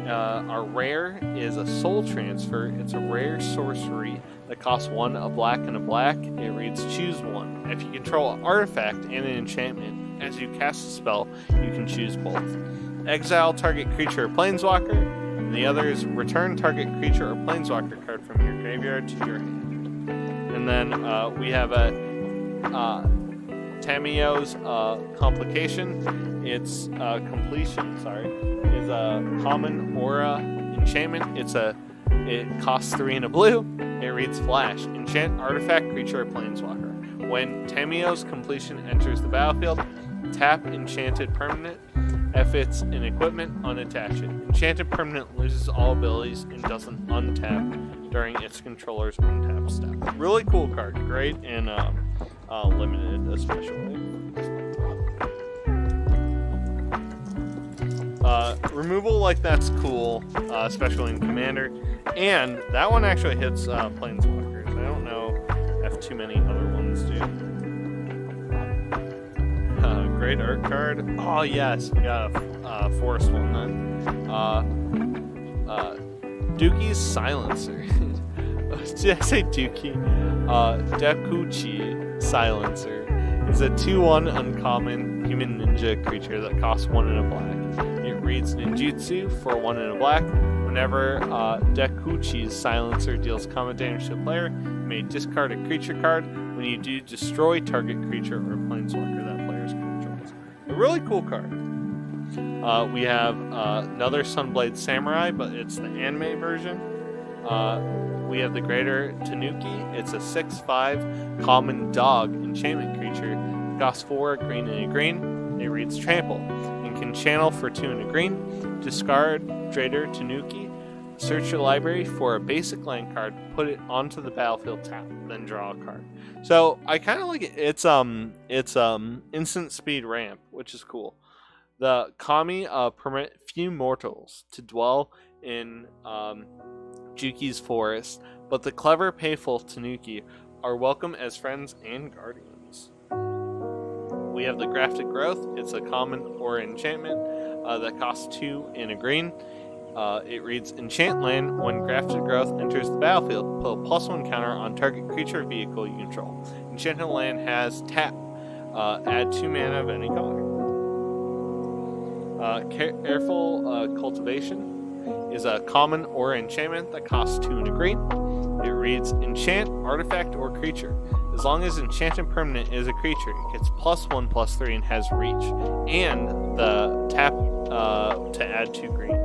Our rare is a Soul Transfer. It's a rare sorcery that costs 1, a black, and a black. It reads choose 1. If you control an artifact and an enchantment, as you cast a spell, you can choose both. Exile target creature or planeswalker, and the other is return target creature or planeswalker card from your graveyard to your hand. And then we have a Tamiyo's Complication. It's completion, is a common aura enchantment. It costs 3 and a blue. It reads Flash, enchant artifact, creature, or planeswalker. When Tamiyo's Completion enters the battlefield, tap enchanted permanent. If it's an equipment, unattach it. Enchanted permanent loses all abilities and doesn't untap during its controller's untap step. Really cool card, great and limited especially. Removal like that's cool, especially in Commander, and that one actually hits Planeswalkers. I don't know if too many other ones do. Great art card. Oh yes, we got a Forest one then. Dookie's Silencer. Did I say Dookie? Dekuchi Silencer is a 2/1 uncommon human ninja creature that costs 1 and a black. It reads Ninjutsu for 1 and a black. Whenever Dekuchi's Silencer deals combat damage to a player, you may discard a creature card. When you do, destroy target creature or planeswalker that player's controls. A really cool card. We have another Sunblade Samurai, but it's the anime version. We have the Greater Tanuki. It's a 6/5 common dog enchantment creature. It costs 4, a green, and a green. It reads Trample and can channel for 2 and a green. Discard Greater Tanuki. Search your library for a basic land card. Put it onto the battlefield tap. Then draw a card. So I kind of like it. It's instant speed ramp, which is cool. The kami permit few mortals to dwell in Juki's forest, but the clever, payful Tanuki are welcome as friends and guardians. We have the Grafted Growth. It's a common or enchantment that costs 2 and a green. It reads, Enchant land. When Grafted Growth enters the battlefield, put a +1 counter on target creature or vehicle you control. Enchanted land has tap. Add 2 mana of any color. Careful Cultivation is a common or enchantment that costs 2 and a green. It reads, Enchant, artifact, or creature. As long as enchanted permanent is a creature, it gets +1/+3 and has reach. And the tap to add 2 green.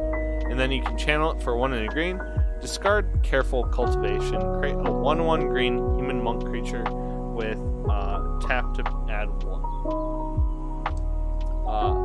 And then you can channel it for 1 and a green. Discard Careful Cultivation. Create a 1/1 green human monk creature with tap to add 1.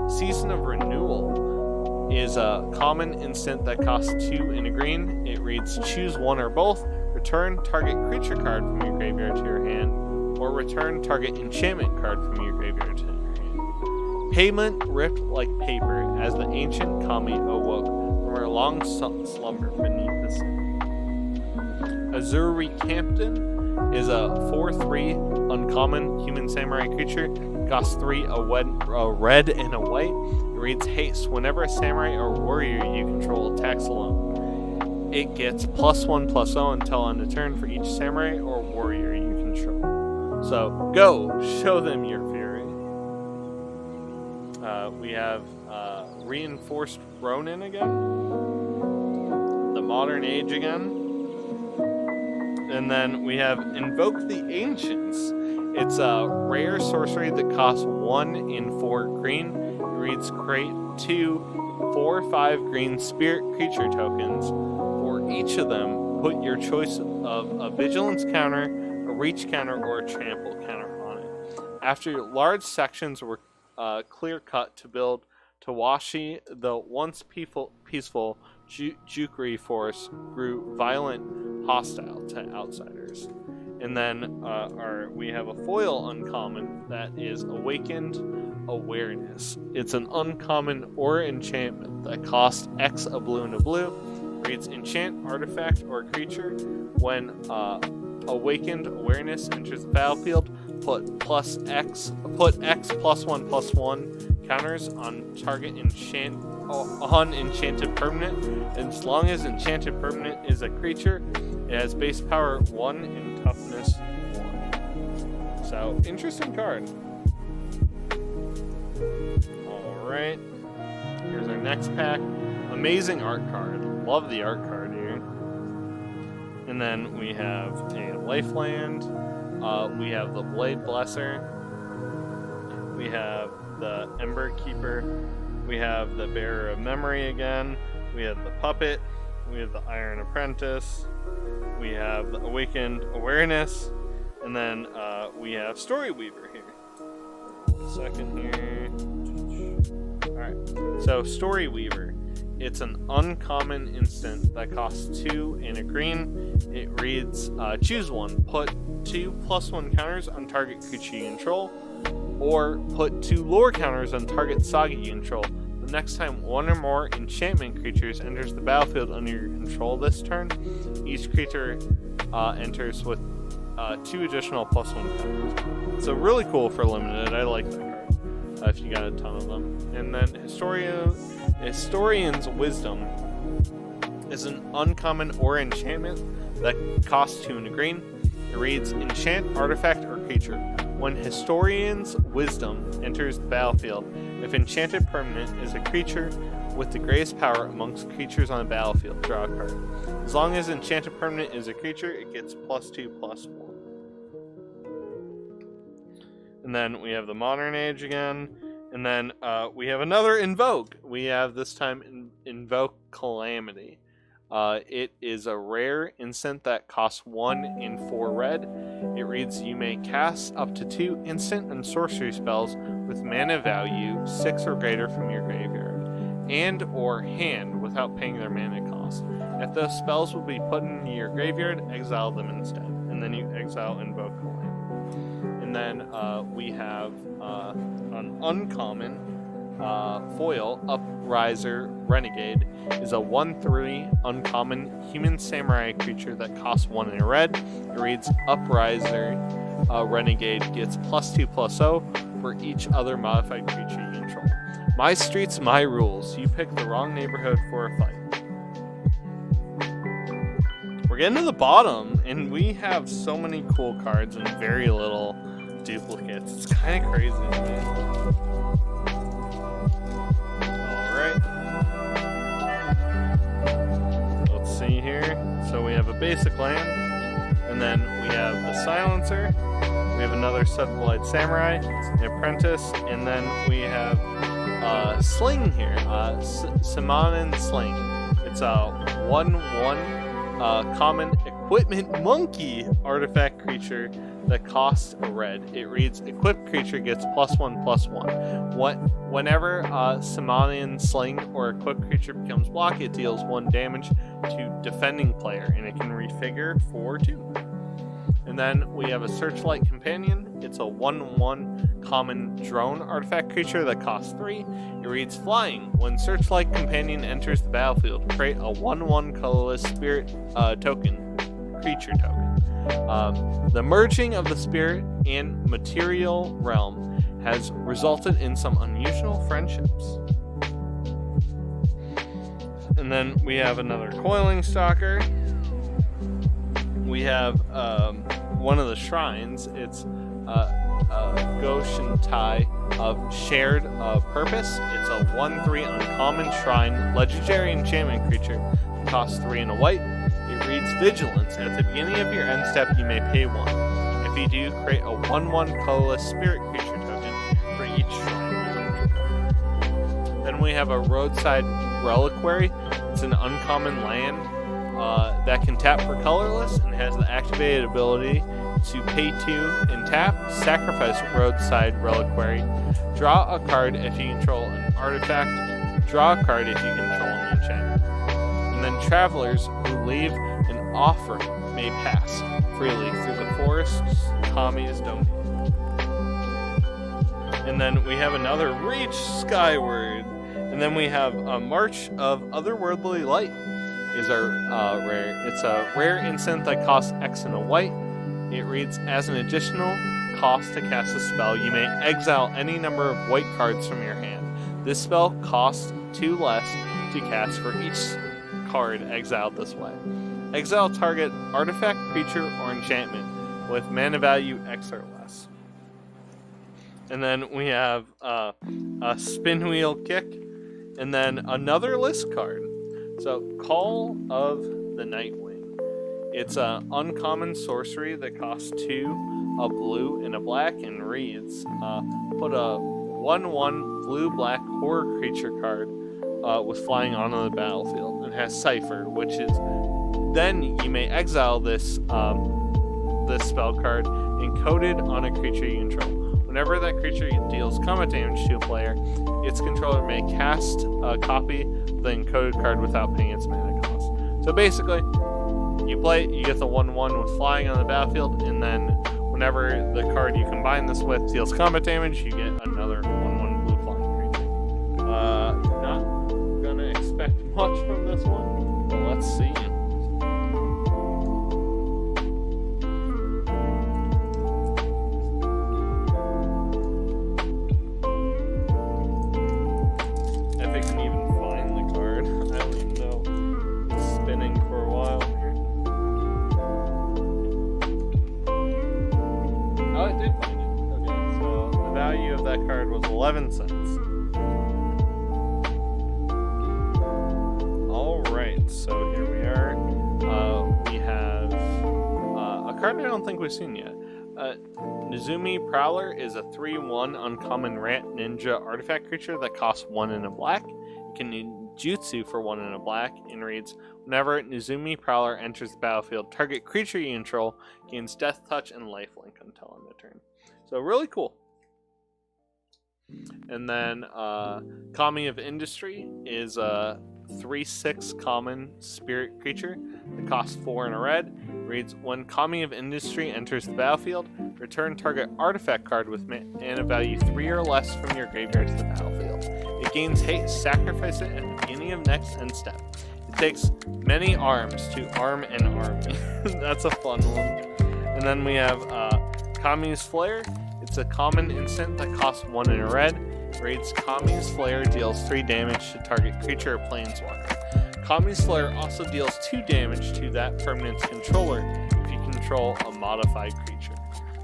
Season of Renewal is a common instant that costs 2 and a green. It reads, Choose 1 or both. Return target creature card from your graveyard to your hand, or return target enchantment card from your graveyard to your hand. Pavement ripped like paper as the ancient Kami awoke from her long slumber beneath the sea. Azuri Campton is a 4/3 uncommon human samurai creature. Costs 3, a red and a white. It reads Haste. Whenever a samurai or warrior you control attacks alone, it gets +1/+0 until end of turn for each samurai or warrior you control. So go, show them your fury. We have Reinforced Ronin again, the Modern Age again, and then we have Invoke the Ancients. It's a rare sorcery that costs 1 and 4 green. It reads, Create 2 4/5 green spirit creature tokens. For each of them, put your choice of a vigilance counter, a reach counter, or a trample counter on it. After large sections were clear cut to build Tawashi, the once peaceful Jukri force grew violent, hostile to outsiders. And then we have a foil uncommon that is Awakened Awareness. It's an uncommon or enchantment that costs X a blue and a blue. Reads Enchant, artifact, or creature. When Awakened Awareness enters the battlefield, put X +1/+1 counters on target enchanted permanent. And as long as enchanted permanent is a creature, it has base power 1 and toughness 1. So, interesting card. Alright. Here's our next pack. Amazing art card. Love the art card here. And then we have a Lifeland. We have the Blade Blesser. We have the Ember Keeper. We have the Bearer of Memory again. We have the Puppet. We have the Iron Apprentice. We have the Awakened Awareness. And then we have Story Weaver here. 1 second here. Alright, so Story Weaver. It's an uncommon instant that costs 2 and a green. It reads, choose 1. Put 2 +1 counters on target creature you control, or put 2 lore counters on target saga you control. The next time 1 or more enchantment creatures enters the battlefield under your control this turn, each creature enters with 2 additional +1 counters. So really cool for limited. I like that card. If you got a ton of them. And then Historian's Wisdom is an uncommon or enchantment that costs 2 and a green. It reads Enchant, artifact, or creature. When Historian's Wisdom enters the battlefield, if enchanted permanent is a creature with the greatest power amongst creatures on the battlefield, draw a card. As long as enchanted permanent is a creature, it gets +2/+1. And then we have the Modern Age again. And then we have another Invoke. We have this time Invoke Calamity. It is a rare instant that costs 1 and 4 red. It reads, you may cast up to 2 instant and sorcery spells with mana value 6 or greater from your graveyard and or hand without paying their mana cost. If those spells will be put into your graveyard, exile them instead. And then you exile Invoke Calamity. And then we have an uncommon foil, Upriser Renegade, is a 1/3 uncommon human samurai creature that costs 1 in a red. It reads Upriser Renegade gets +2/+0 for each other modified creature you control. My streets, my rules. You pick the wrong neighborhood for a fight. We're getting to the bottom, and we have so many cool cards and very little duplicates. It's kind of crazy. Alright. Let's see here. So we have a basic land, and then we have the Silencer. We have another Set-Blight Samurai, an Apprentice, and then we have Sling here. Simonin Sling. It's a 1/1 common Equipment Monkey artifact creature that costs a red. It reads equipped creature gets +1/+1. Whenever Simonin Sling or equipped creature becomes blocked, it deals 1 damage to defending player, and it can refigure for 2. And then we have a Searchlight Companion. It's a 1/1 common drone artifact creature that costs 3. It reads Flying. When Searchlight Companion enters the battlefield, create a 1/1 colorless spirit creature token. The merging of the spirit and material realm has resulted in some unusual friendships. And then we have another Coiling Stalker. We have one of the shrines. It's Goshentai of Shared Purpose. It's a 1/3 uncommon shrine legendary enchantment creature. It costs 3 and a white. It reads Vigilance. At the beginning of your end step, you may pay 1. If you do, create a 1/1 colorless spirit creature token for each shrine you control. Then we have a Roadside Reliquary. It's an uncommon land that can tap for colorless and has the activated ability to pay 2 and tap, sacrifice Roadside Reliquary, draw a card if you control an artifact, draw a card if you control an enchantment. And then travelers who leave an offering may pass freely through the forest's Kami's domain. And then we have another Reach Skyward. And then we have a March of Otherworldly Light. Is our rare. It's a rare instant that costs X and a white. It reads, as an additional cost to cast a spell, you may exile any number of white cards from your hand. This spell costs 2 less to cast for each card exiled this way. Exile target artifact, creature, or enchantment with mana value X or less. And then we have a Spin Wheel Kick, and then another list card. So, Call of the Nightwing. It's an uncommon sorcery that costs 2, a blue and a black, and reads, put a 1/1 blue-black horror creature card with flying onto the battlefield. It has Cipher, which is, then you may exile this spell card encoded on a creature you control. Whenever that creature deals combat damage to a player, its controller may cast a copy of the encoded card without paying its mana cost. So basically, you play it, you get the 1/1 with flying on the battlefield, and then whenever the card you combine this with deals combat damage, you get another 1/1 blue flying creature. Not gonna expect much from this one, but let's see. That card was 11 cents. Alright, so here we are. We have a card I don't think we've seen yet. Nezumi Prowler is a 3/1 uncommon Rat Ninja artifact creature that costs 1 and a black. It can ninjutsu for 1 and a black and reads, whenever Nezumi Prowler enters the battlefield, target creature you control gains Death Touch and Lifelink until end of turn. So really cool. And then Kami of Industry is a 3/6 common spirit creature that costs 4 and a red. Reads, when Kami of Industry enters the battlefield,
Return target artifact card with mana value 3 or less from your graveyard to the battlefield. It gains haste. Sacrifice it at the beginning of next end step. It takes many arms to arm an army. That's a fun one. And then we have Kami's Flare. It's a common instant that costs 1 in a red. Reads Kami's Flare deals 3 damage to target creature or planeswalker. Kami's Flare also deals 2 damage to that permanent's controller if you control a modified creature.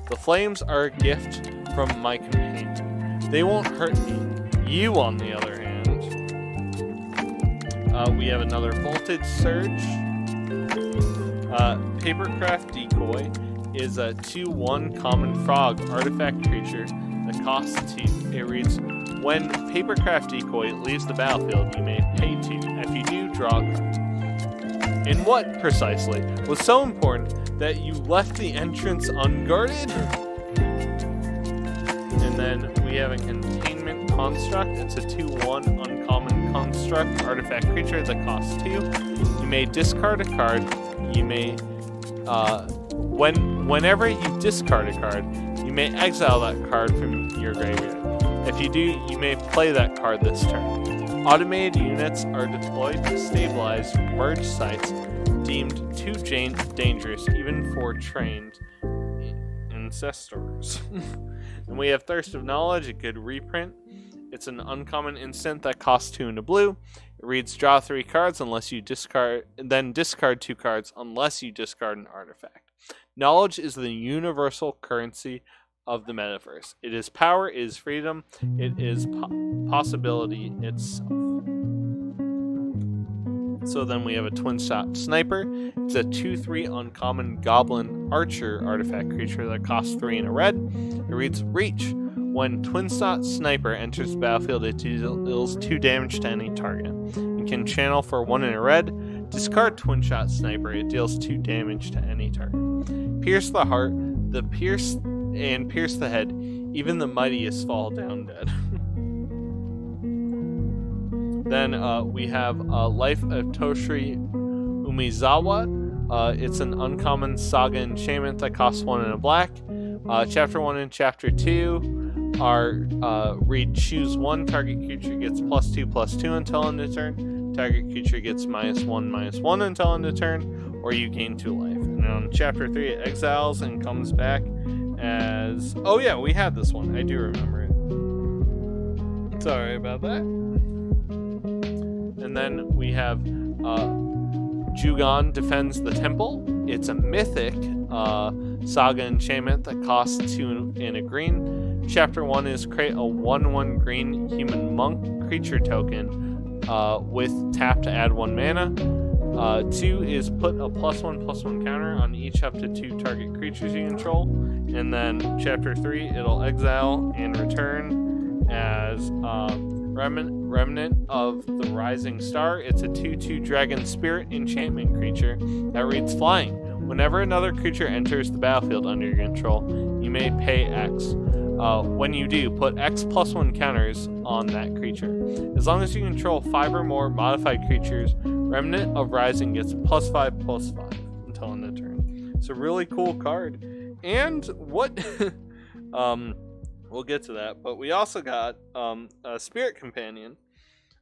The flames are a gift from my companion. They won't hurt me. You, on the other hand. We have another Voltage Surge. Papercraft Decoy is a 2/1 common frog artifact creature that costs 2. It reads, when Papercraft Decoy leaves the battlefield, you may pay 2. If you do, draw a card. And what, precisely, was so important that you left the entrance unguarded? And then we have a Containment Construct. It's a 2/1 uncommon construct artifact creature that costs 2. You may discard a card. You may, whenever you discard a card, you may exile that card from your graveyard. If you do, you may play that card this turn. Automated units are deployed to stabilize merge sites deemed too dangerous even for trained ancestors. And we have Thirst of Knowledge, a good reprint. It's an uncommon instant that costs 2 and a blue. It reads draw 3 cards unless you discard 2 cards unless you discard an artifact. Knowledge is the universal currency of the metaverse. It is power, it is freedom, it is possibility itself. So then we have a Twin Shot Sniper. It's a 2/3 uncommon Goblin Archer artifact creature that costs 3 and a red. It reads Reach. When Twin Shot Sniper enters the battlefield, it deals 2 damage to any target. You can channel for 1 in a red. Discard Twin Shot Sniper. It deals 2 damage to any target. Pierce the heart. Pierce the head. Even the mightiest fall down dead. Then we have Life of Toshiri Umizawa. It's an uncommon saga enchantment that costs 1 and a black. Chapter 1 and Chapter 2 are read choose 1. Target creature gets +2/+2 until end of turn. Target creature gets -1/-1 until end of turn, or you gain 2 life. And on Chapter 3, it exiles and comes back as... Oh yeah, we had this one. I do remember it. Sorry about that. And then we have Jugon Defends the Temple. It's a mythic saga enchantment that costs 2 and a green. Chapter 1 is create a 1/1 green human monk creature token with tap to add 1 mana. 2 is put a +1/+1 counter on each up to 2 target creatures you control. And then Chapter 3, it'll exile and return as Remnant of the Rising Star. It's a 2/2 Dragon Spirit enchantment creature that reads Flying. Whenever another creature enters the battlefield under your control, you may pay X. When you do, put X +1 counters on that creature. As long as you control 5 or more modified creatures, Remnant of Rising gets +5/+5 until end of turn. It's a really cool card. And what... we'll get to that, but we also got a Spirit Companion,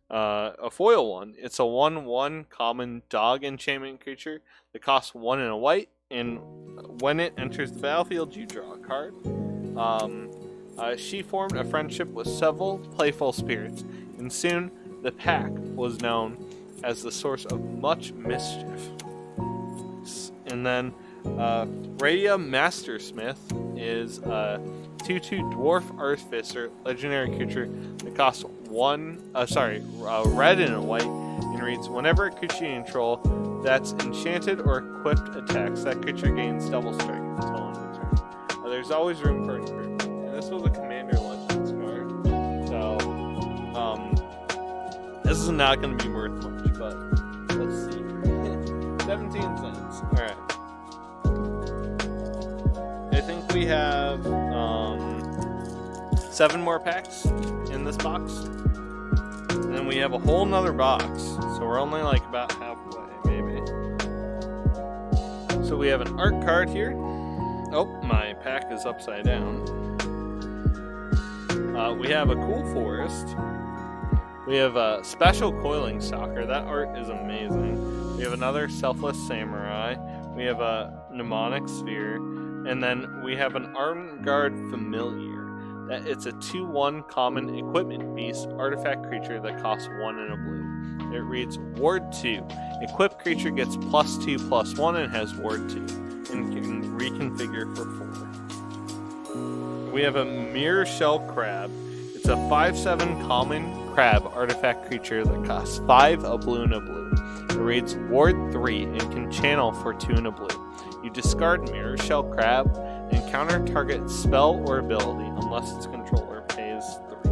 a foil one. It's a 1/1 common dog enchantment creature that costs 1 and a white, and when it enters the battlefield, you draw a card. She formed a friendship with several playful spirits, and soon the pack was known as the source of much mischief. And then Radia Mastersmith is a 2/2 Dwarf Artificer legendary creature that costs red and a white, and reads whenever a creature you control that's enchanted or equipped attacks, that creature gains double strike until end of turn. There's always room for improvement. And this was a Commander Legends card, so this is not going to be worth much, but let's see. 17 cents. Alright. I think we have 7 more packs in this box. And then we have a whole nother box. So we're only like about halfway, maybe. So we have an art card here. Oh, my
pack is upside down. We have a cool forest. We have a special coiling stalker. That art is amazing. We have another selfless samurai. We have a mnemonic sphere. And then we have an armed guard familiar. It's a 2/1 common equipment beast artifact creature that costs 1 and a blue. It reads Ward 2. Equipped creature gets +2/+1 and has Ward 2. And can reconfigure for 4. We have a mirror shell crab. It's a 5/7 common crab artifact creature that costs 5, a blue, and a blue. It reads Ward 3 and can channel for 2 and a blue. You discard mirror shell crab and counter target spell or ability unless its controller pays 3.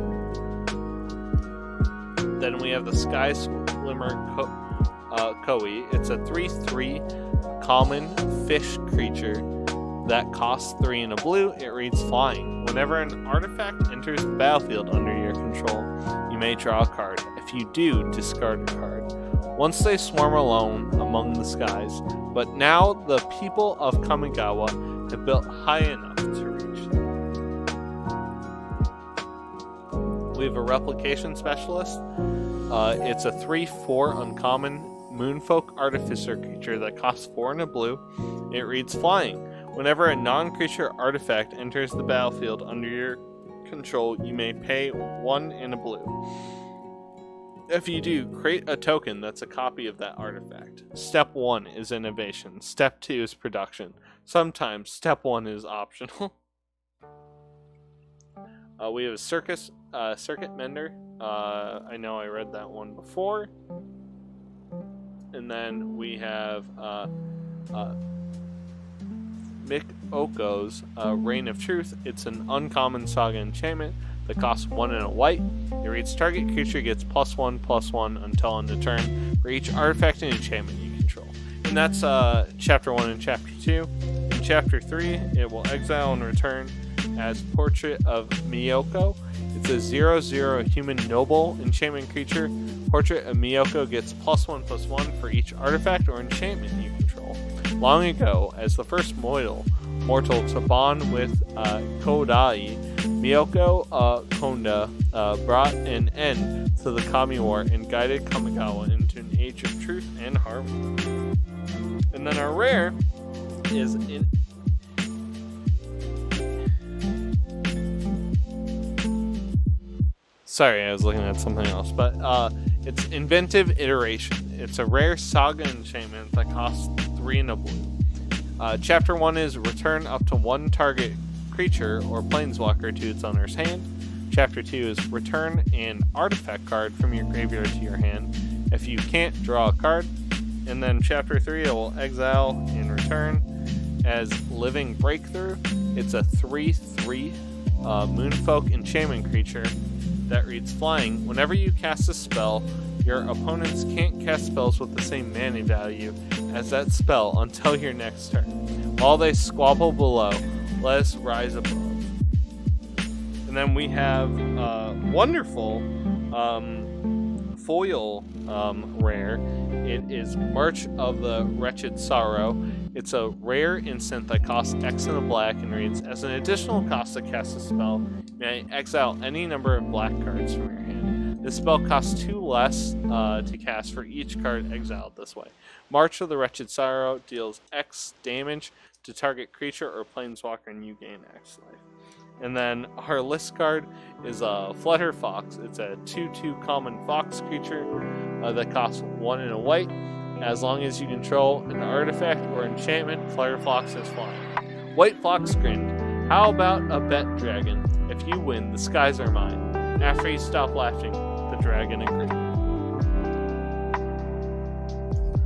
Then we have the Sky Swimmer Koi. It's a 3/3 common fish creature that costs 3 and a blue. It reads Flying. Whenever an artifact enters the battlefield under your control, you may draw a card. If you do, discard a card. Once they swarm alone among the skies, but now the people of Kamigawa have built high enough to reach them. We have a replication specialist. It's a 3/4 uncommon moonfolk artificer creature that costs 4 and a blue. It reads Flying. Whenever a non-creature artifact enters the battlefield under your control, you may pay 1 and a blue. If you do, create a token that's a copy of that artifact. Step 1 is innovation. Step 2 is production. Sometimes step 1 is optional. We have a circuit mender. I know I read that one before. And then we have Mick Oko's Reign of Truth. It's an uncommon saga enchantment that costs 1 and a white. It reads Target creature gets +1/+1 until end of turn for each artifact and enchantment you control. And that's Chapter 1 and Chapter 2. In Chapter 3, it will exile and return as Portrait of Miyoko. It's a 0/0 human noble enchantment creature. Portrait of Miyoko gets +1/+1 for each artifact or enchantment you control. Long ago, as the first mortal to bond with Kodai, Miyoko Konda brought an end to the Kami War and guided Kamigawa into an age of truth and harmony. And then our rare is Sorry, I was looking at something else, but it's Inventive Iteration. It's a rare saga enchantment that costs 3 and a blue. Chapter 1 is return up to 1 target creature or planeswalker to its owner's hand. Chapter 2 is return an artifact card from your graveyard to your hand. If you can't, draw a card. And then Chapter 3, it will exile and return as Living Breakthrough. It's a 3/3 Moonfolk enchantment creature that reads Flying. Whenever you cast a spell, your opponents can't cast spells with the same mana value as that spell until your next turn. While they squabble below, let us rise above. And then we have wonderful foil rare. It is March of the Wretched Sorrow. It's a rare instant that costs X and a black and reads, as an additional cost to cast a spell, you may exile any number of black cards from your hand. This spell costs 2 less to cast for each card exiled this way. March of the Wretched Sorrow deals X damage to target creature or planeswalker and you gain X life. And then our list card is a Flutter Fox. It's a 2/2 common fox creature that costs 1 and a white. As long as you control an artifact or enchantment, Flutter Fox is flying. White Fox grinned. How about a bet, dragon? If you win, the skies are mine. After you stop laughing, the dragon agreed.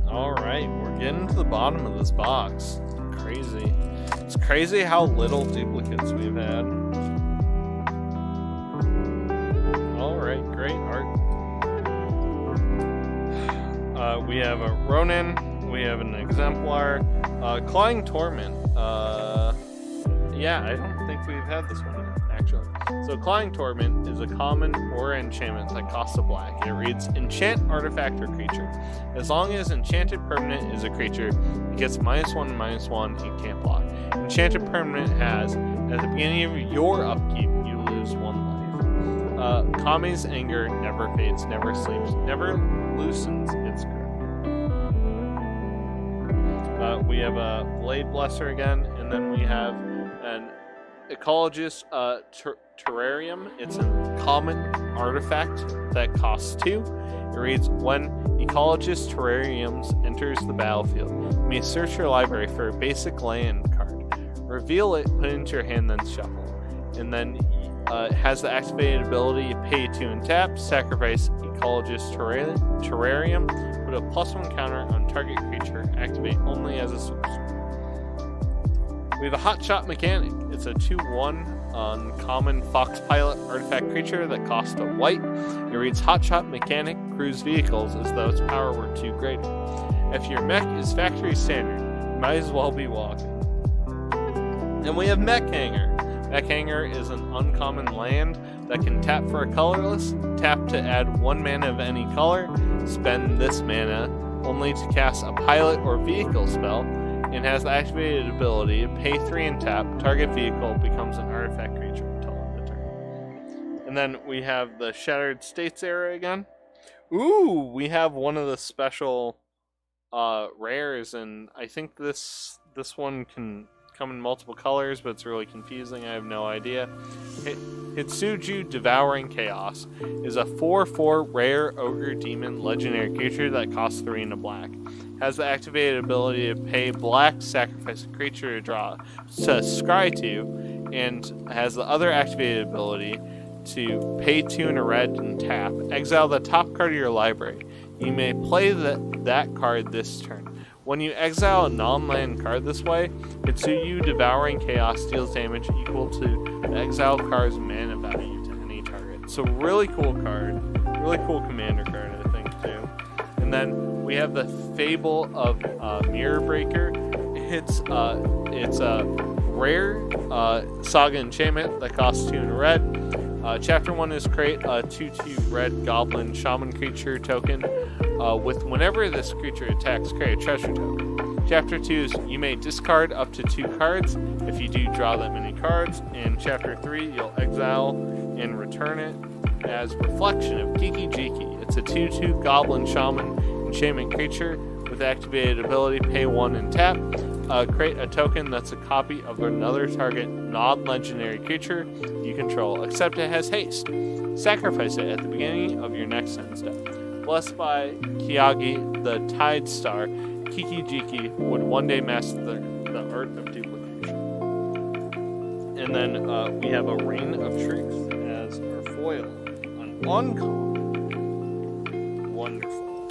Alright, we're getting to the bottom of this box. Crazy. It's crazy how little duplicates we've had. Alright, great art. We have a Ronin, we have an Exemplar, Clawing Torment. Yeah, I don't think we've had this one, actually.
actually. So Clawing Torment is a common or enchantment that costs a black. It reads, enchant artifact or creature. As long as enchanted permanent is a creature, it gets -1/-1 and can't block. Enchanted permanent has, at the beginning of your upkeep, you lose 1 life. Kami's anger never fades, never sleeps, never loosens its grip. We have a Blade Blesser again, and then we have an Ecologist Terrarium. It's a common artifact that costs 2. It reads, when Ecologist Terrariums enters the battlefield, you may search your library for a basic land card. Reveal it, put it into your hand, then shuffle. And then it has the activated ability, pay 2 and tap, sacrifice Ecologist Terrarium, put a +1 counter on target creature, activate only as a sorcerer. We have a Hotshot Mechanic. It's a 2/1 uncommon Fox Pilot artifact creature that costs a white. It reads, Hotshot Mechanic cruise vehicles as though its power were 2 greater. If your mech is factory standard, you might as well be walking. And we have Mech Hanger. Mech Hanger is an uncommon land that can tap for a colorless, tap to add 1 mana of any color, spend this mana only to cast a pilot or vehicle spell, and has the activated ability, pay 3 and tap, target vehicle becomes an artifact creature until end of turn. And then we have the Shattered States era again. Ooh, we have one of the special rares, and I think this one can come in multiple colors, but it's really confusing. I have no idea. Hitsuju Devouring Chaos is a 4/4 rare ogre demon legendary creature that costs 3 and a black. Has the activated ability to pay black, sacrifice a creature to scry to, and has the other activated ability to pay 2 and a red and tap. Exile the top card of your library. You may play that card this turn. When you exile a non-land card this way, Hitsuyu Devouring Chaos deals damage equal to the exiled card's mana value to any target. So really cool card. Really cool commander card, I think, too. And then we have the Fable of Mirror Breaker. It's a rare saga enchantment that costs 2 and a red. Chapter 1 is create a 2/2 red goblin shaman creature token. With whenever this creature attacks, create a treasure token. Chapter 2 is you may discard up to 2 cards. If you do, draw that many cards. And Chapter 3, you'll exile and return it as Reflection of Kiki Jiki. It's a 2/2 goblin shaman enchantment creature with activated ability, pay 1 and tap. Create a token that's a copy of another target non-legendary creature you control, except it has haste. Sacrifice it at the beginning of your next end step. Blessed by Kiagi, the Tide Star, Kiki Jiki would one day master the art of duplication. And then we have a Reign of Truth as our foil. An uncommon. Wonderful.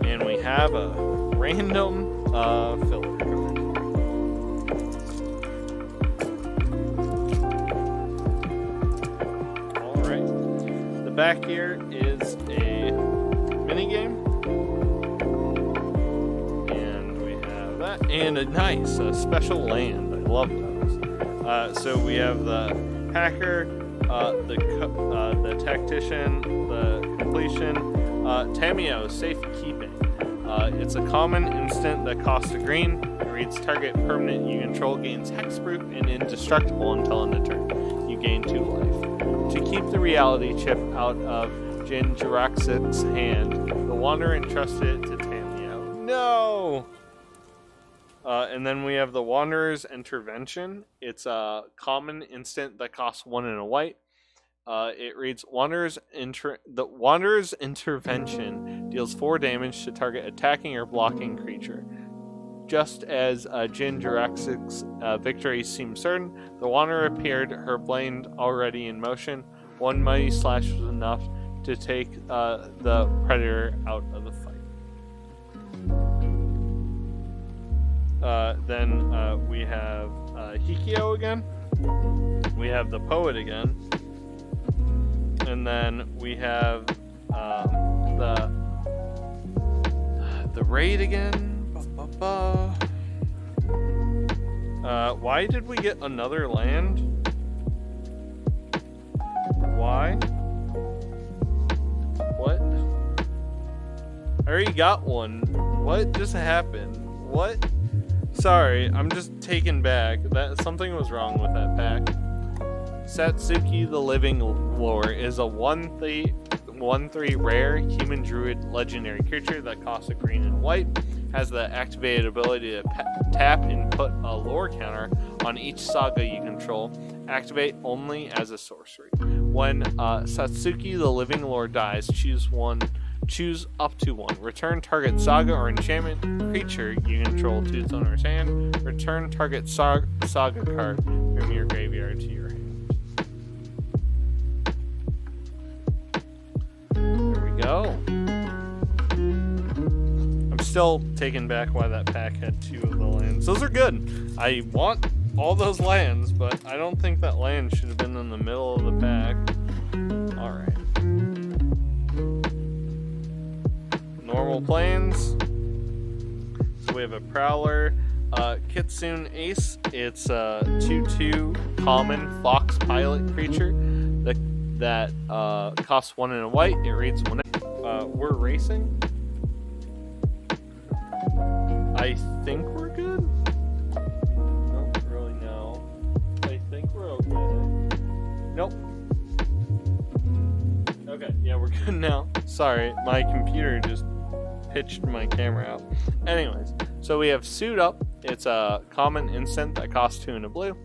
And we have a random filler card. Alright. The back here is a minigame. And we have that. And a nice special land. I love those. So we have the Hacker, the Tactician, the Completion, Tamio, Safekeeping. It's a common instant that costs a green. It reads target permanent you control gains hexproof and indestructible until end of turn. You gain 2 life. To keep the reality chip out of Jin Jiraxic's hand, the Wanderer entrusted it to Tamio. No! And then we have the Wanderer's Intervention. It's a common instant that costs 1 and a white. It reads, the Wanderer's Intervention deals 4 damage to target attacking or blocking creature. Just as Jin Jiraxic's victory seemed certain, the Wanderer appeared, her blade already in motion. 1 mighty slash was enough to take the Predator out of the fight. Then we have Hikio again. We have the Poet again. And then we have the Raid again.
Why did we get another land? Why? What? I already got one. What just happened? What? Sorry, I'm just taken back. That something was wrong with that pack. Satsuki the Living Lore is a 1/3 rare human druid legendary creature that costs a green and white. Has the activated ability to tap and put a lore counter on each saga you control. Activate only as a sorcery. When Satsuki the Living Lore dies, choose up to one. Return target saga or enchantment creature you control to its owner's hand. Return target saga card from your graveyard to your hand. There we go. I'm still taken back why that pack had 2 of the lands. Those are good. I want all those lands, but I don't think that land should have been in the middle of the pack. Alright. Normal planes. So we have a Prowler, Kitsune Ace. It's a 2/2 common fox pilot creature that costs 1 and a white. It reads 1. We're racing. I think we're good. Don't really know. I think we're okay. Nope. Okay, yeah, we're good now. Sorry, my computer just pitched my camera out. Anyways, so we have Suit Up. It's a common instant that costs 2 and a blue.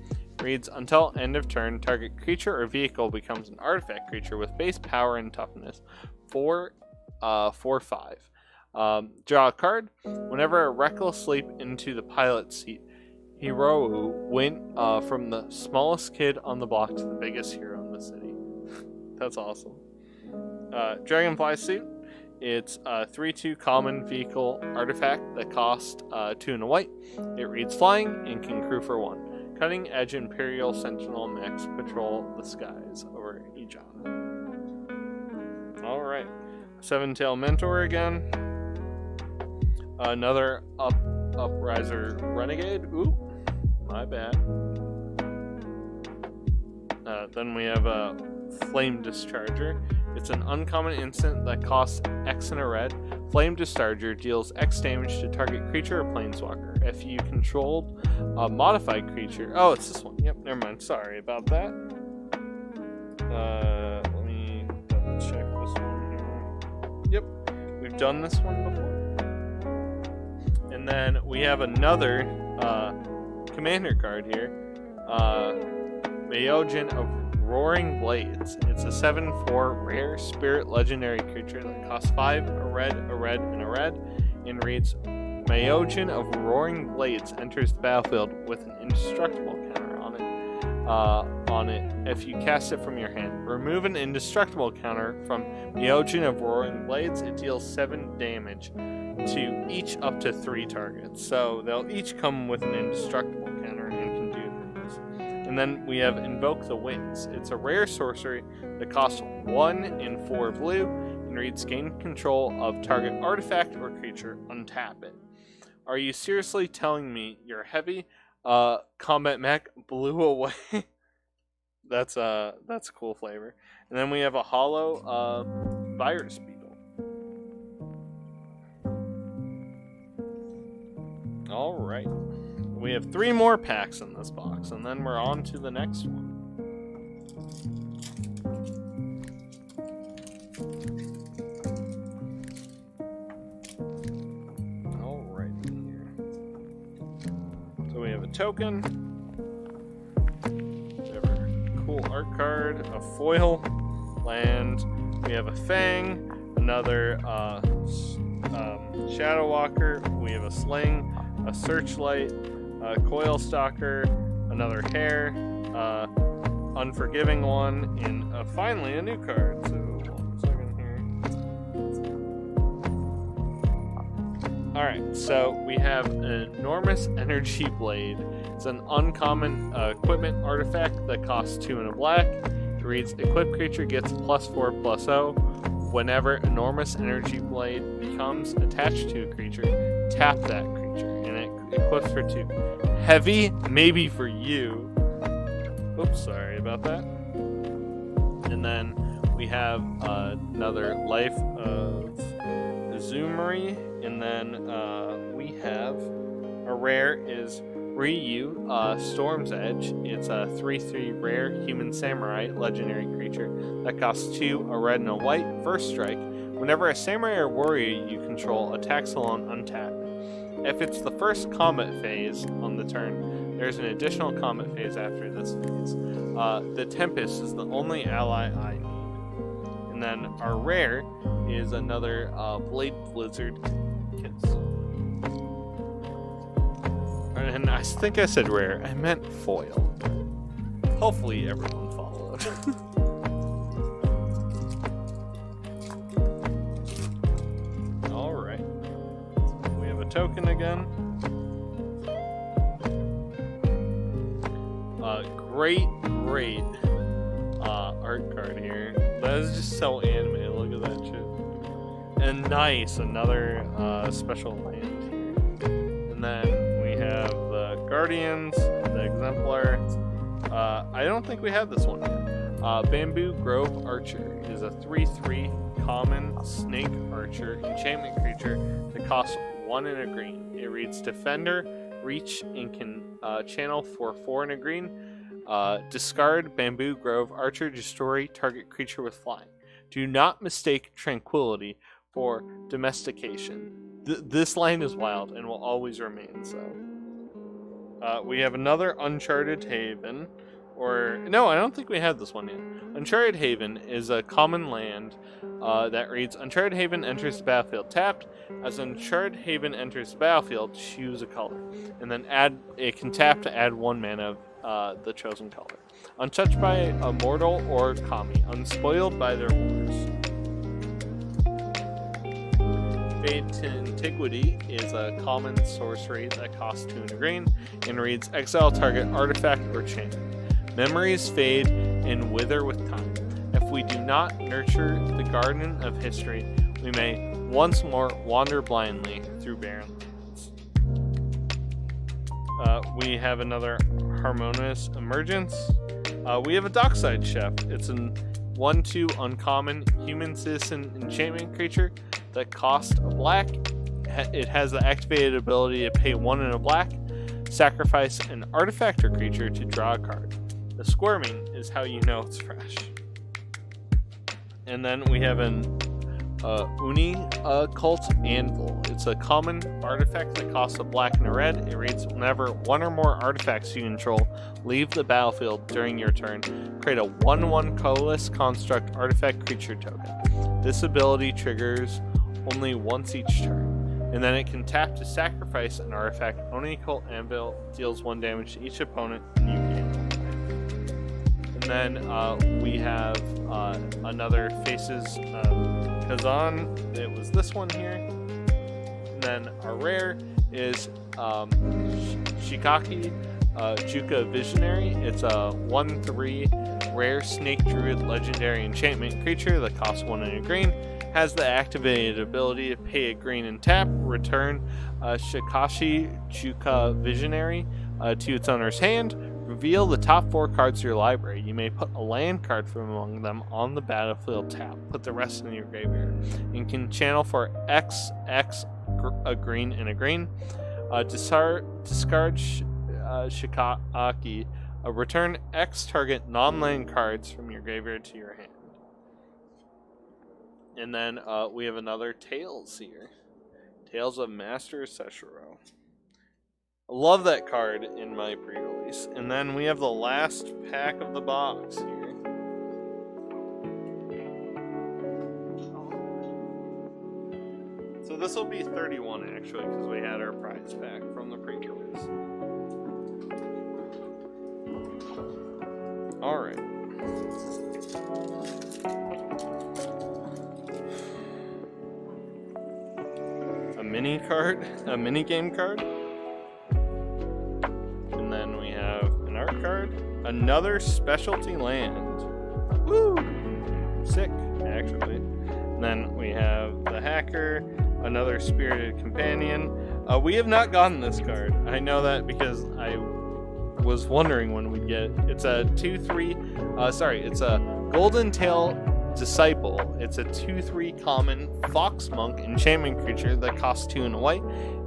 Reads, until end of turn, target creature or vehicle becomes an artifact creature with base power and toughness 4/5. Draw a card. Whenever a reckless leap into the pilot seat, Hirou went from the smallest kid on the block to the biggest hero in the city. That's awesome. Dragonfly Suit. It's a 3/2 common vehicle artifact that costs 2 and a white. It reads flying and can crew for 1. Cutting Edge Imperial Sentinel Max patrol the skies over Ijana. Alright. 7-Tail Mentor again. Another Upriser Renegade. Ooh, my bad. Then we have a Flame Discharger. It's an uncommon instant that costs X and a red. Flame Discharger deals X damage to target creature or planeswalker. If you controlled a modified creature... Oh, it's this one. Yep, never mind. Sorry about that. Let me double check this one here. Yep, we've done this one before. And then we have another commander card here. Myojin of Roaring Blades. It's a 7/4 rare spirit legendary creature that costs 5, a red, and a red, and reads, Myojin of Roaring Blades enters the battlefield with an indestructible counter on it if you cast it from your hand. Remove an indestructible counter from Myojin of Roaring Blades. It deals 7 damage to each up to 3 targets. So they'll each come with an indestructible counter and can do this. And then we have Invoke the Winds. It's a rare sorcery that costs 1 and 4 blue and reads gain control of target artifact or creature. Untap it. Are you seriously telling me your heavy combat mech blew away? That's a cool flavor. And then we have a hollow virus beetle. All right. We have 3 more packs in this box, and then we're on to the next one. All right, here. So we have a token. We have a cool art card, a foil land. We have a Fang, another Shadow Walker. We have a Sling, a Searchlight, a Coil Stalker, another Hare, Unforgiving one, and finally a new card. So, 1 second here. Alright, so we have an Enormous Energy Blade. It's an uncommon equipment artifact that costs 2 and a black. It reads, equipped creature gets +4/+0. Whenever Enormous Energy Blade becomes attached to a creature, tap that creature, and it
equips for 2. Heavy, maybe for you. Oops, sorry about that. And then we have another Life of Azumari, and then we have a rare is Ryu, Storm's Edge. It's a 3/3 rare human samurai legendary creature that costs 2, a red and a white. First strike. Whenever a samurai or warrior you control attacks alone, untap. If it's the first combat phase on the turn, there's an additional combat phase after this phase. The Tempest is the only ally I need. And then our rare is another Blade Blizzard Kiss. And I think I said rare. I meant foil. Hopefully everyone followed. Alright. We have a token again. Great art card here. That is just so animated. Look at that shit. And nice, another special land here. And then we have the Guardians, the Exemplar. I don't think we have this one yet. Bamboo Grove Archer is a 3/3 common snake archer enchantment creature that costs 1 and a green. It reads Defender, Reach, and can channel for 4 and a green. Discard Bamboo Grove Archer, destroy target creature with flying. Do not mistake Tranquility for Domestication. This land is wild and will always remain so. We have another Uncharted Haven. Or, no, I don't think we have this one yet. Uncharted Haven is a common land that reads, Uncharted Haven enters the battlefield tapped. As Uncharted Haven enters the battlefield, choose a color. And then it can tap to add 1 mana of the chosen color. Untouched by a mortal or kami. Unspoiled by their wars. Fade to Antiquity is a common sorcery that costs 2 and a green and reads, exile target artifact or chain. Memories fade and wither with time. If we do not nurture the garden of history, we may once more wander blindly through barren lands. We have another Harmonious Emergence. We have a Dockside Chef. It's an 1/2 uncommon human citizen enchantment creature that costs a black. It has the activated ability to pay 1 and a black, sacrifice an artifact or creature to draw a card. The squirming is how you know it's fresh. And then we have an Uni Cult Anvil. It's a common artifact that costs a black and a red. It reads, whenever 1 or more artifacts you control leave the battlefield during your turn, create a 1/1 colorless construct artifact creature token. This ability triggers only once each turn. And then it can tap to sacrifice an artifact. Uni Cult Anvil deals 1 damage to each opponent and you gain 1. And then we have another Faces of Kazan. It was this one here. And then our rare is Shikaki Juka Visionary. It's a 1/3 rare Snake Druid legendary enchantment creature that costs 1 and a green. Has the activated ability to pay a green and tap, return Shikashi Juka Visionary to its owner's hand. Reveal the top 4 cards of your library. You may put a land card from among them on the battlefield tap. Put the rest in your graveyard. You can channel for X, a green and a green. Discard Shikaki. Return X target non-land cards from your graveyard to your hand. And then we have another Tales here. Tales of Master Seshiro. I love that card in my pre-release. And then we have the last pack of the box here. So this will be 31 actually, because we had our prize pack from the pre-release. Alright. A mini card, a mini game card. And then we have an art card, another specialty land. Woo! Sick, actually. And then we have the Hacker, another Spirited Companion, We have not gotten this card. I know that because I was wondering when we'd get it. It's a 2/3. It's a Golden Tail Disciple. It's a 2/3 common Fox Monk enchantment creature that costs 2 and a white,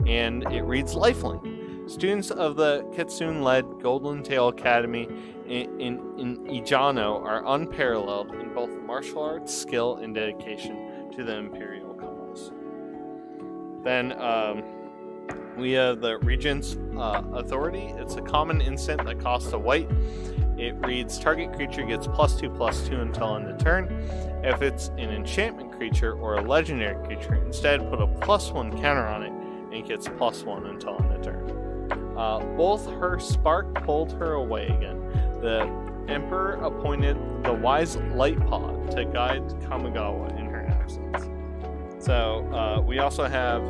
and it reads Lifelink. Students of the Kitsune-led Golden Tail Academy in Ijano are unparalleled in both martial arts skill and dedication to the Imperial cause. Then we have the Regent's Authority. It's a common instant that costs a white. It reads, target creature gets +2/+2 until end of turn. If it's an enchantment creature or a legendary creature, instead put a +1 counter on it and it gets +1 until end of turn. Both her spark pulled her away again. The Emperor appointed the wise Lightpaw to guide Kamigawa in her absence. So we also have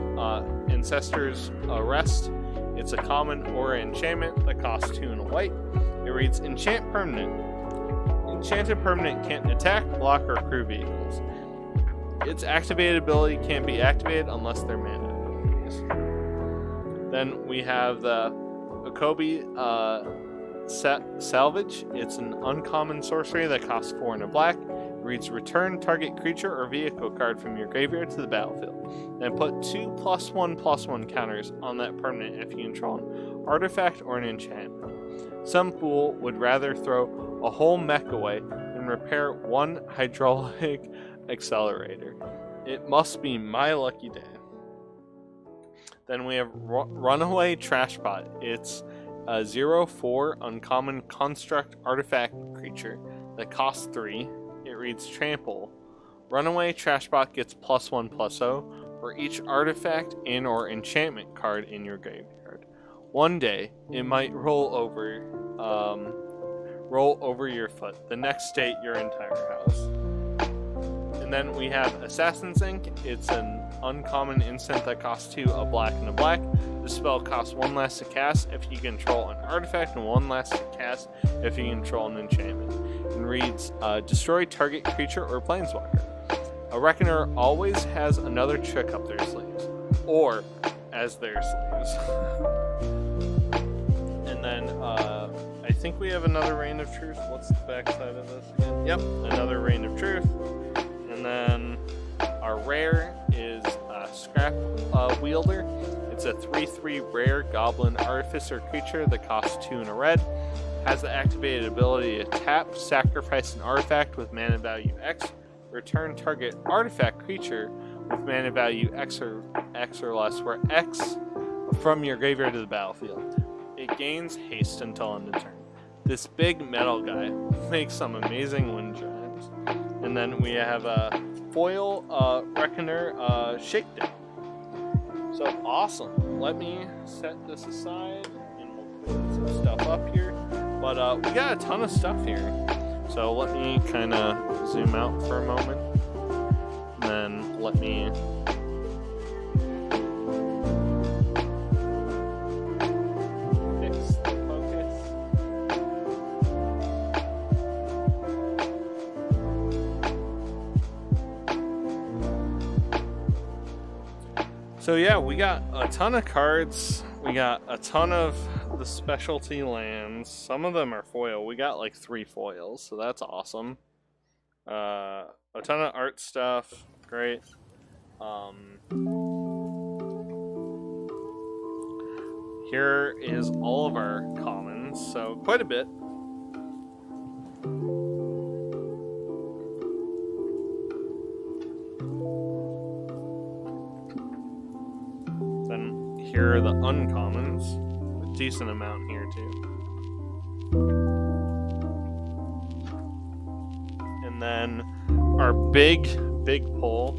Ancestor's Arrest. It's a common aura enchantment that costs 2 and a white. It reads Enchant Permanent. Enchanted permanent can't attack, block, or crew vehicles. Its activated ability can't be activated unless they're mana abilities. Then we have the Okobi Salvage. It's an uncommon sorcery that costs 4 and a black. It reads return target creature or vehicle card from your graveyard to the battlefield. Then put 2 +1/+1 counters on that permanent if you control an artifact or an enchantment. Some fool would rather throw a whole mech away than repair one hydraulic accelerator. It must be my lucky day. Then we have Runaway Trashbot. It's a 0/4 uncommon construct artifact creature that costs 3. It reads Trample. Runaway Trashbot gets +1/+0 for each artifact and or enchantment card in your graveyard. One day, it might roll over your foot. The next day, your entire house. And then we have Assassin's Ink. It's an uncommon instant that costs 2, a black and a black. The spell costs 1 less to cast if you control an artifact and 1 less to cast if you control an enchantment. And reads, destroy target creature or planeswalker. A Reckoner always has another trick up their sleeves. Or as their sleeves. And then, I think we have another Reign of Truth. What's the backside of this again? Yep, another Reign of Truth. And then our rare is Scrap Wielder. It's a 3/3 rare Goblin Artificer creature that costs 2 and a red. Has the activated ability to tap, sacrifice an artifact with mana value X, return target artifact creature with mana value X or less, where X from your graveyard to the battlefield. It gains haste until end of turn. This big metal guy makes some amazing wind chimes. And then we have a foil Reckoner Shakedown. So awesome. Let me set this aside and we'll clean some stuff up here. But we got a ton of stuff here. So let me kind of zoom out for a moment. And then let me fix the focus. So yeah, we got a ton of cards. We got a ton of the specialty lands. Some of them are foil. We got like 3 foils, so that's awesome. A ton of art stuff. Great. Here is all of our commons, so quite a bit. Then here are the uncommons. A decent amount here too. And then our big pull.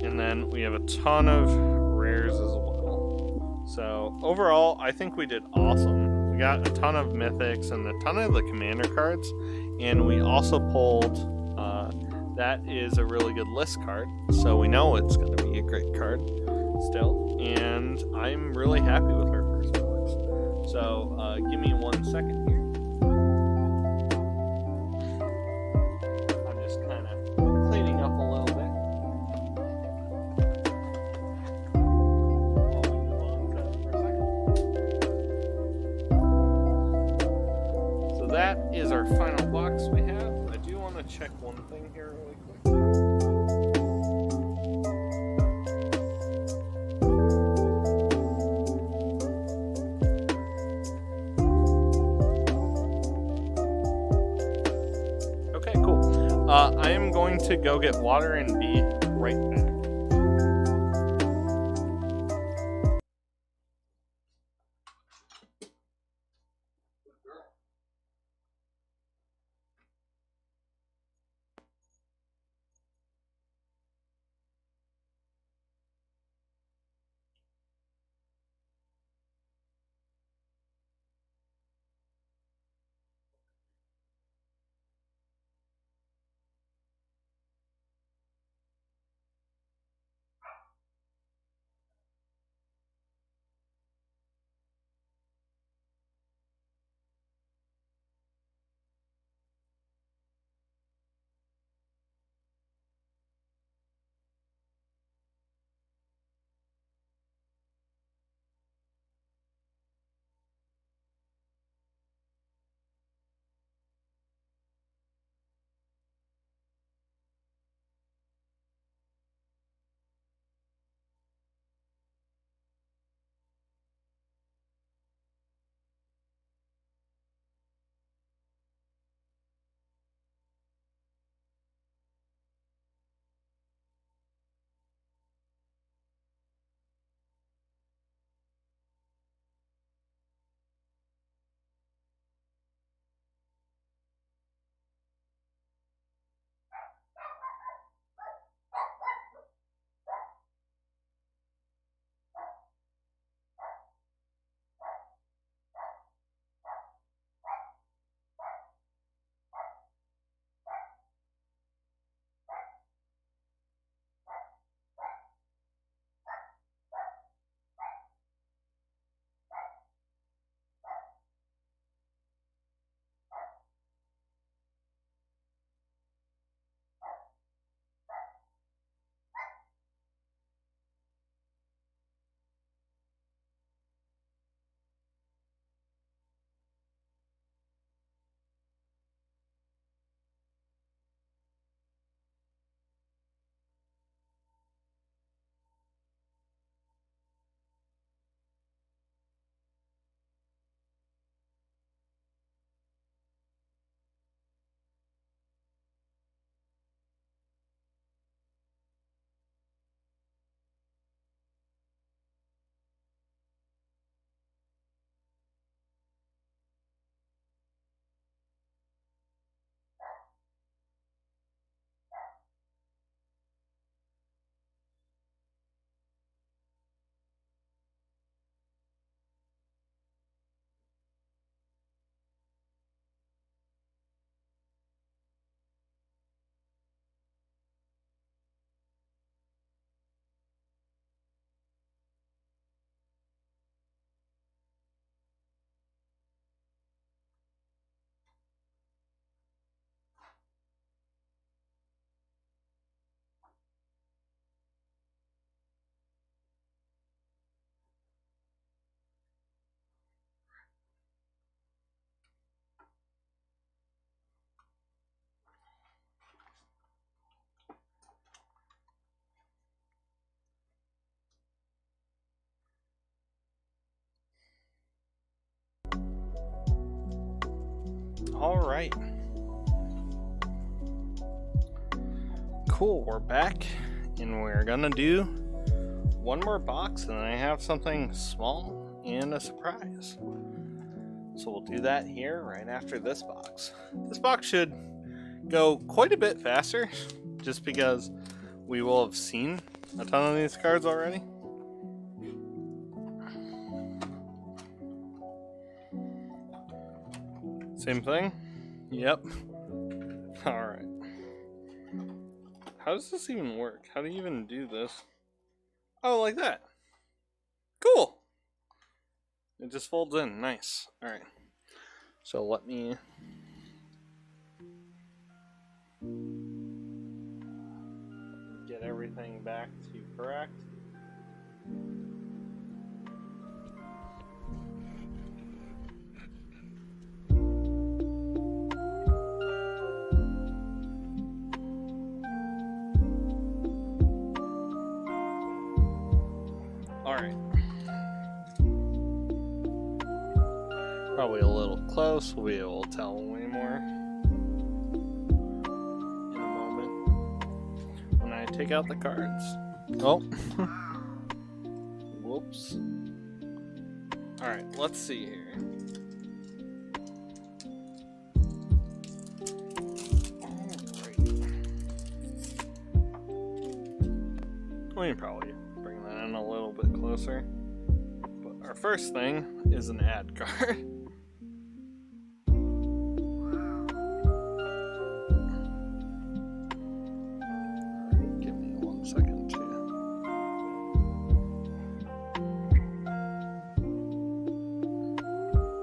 And then we have a ton of rares as well. So overall, I think we did awesome. We got a ton of mythics and a ton of the commander cards. And we also pulled, that is a really good list card. So we know it's going to be a great card still. And I'm really happy with our first box. So give me 1 second here. I'm just kind of cleaning up a little bit. While we move box we have, I do want to check one thing here really quick. Okay, cool. I am going to go get water and be right back. All right. Cool, we're back, and we're gonna do one more box, and then I have something small and a surprise. So we'll do that here right after this box. This box should go quite a bit faster, just because we will have seen a ton of these cards already. Same thing? Yep. Alright. How does this even work? How do you even do this? Oh, like that. Cool. It just folds in. Nice. Alright. So let me... get everything back to correct.
close, we will tell way more in a moment when I take out the cards. Oh. Whoops. Alright, let's see here. We can probably bring that in a little bit closer. But our first thing is an ad card. Give me 1 second to...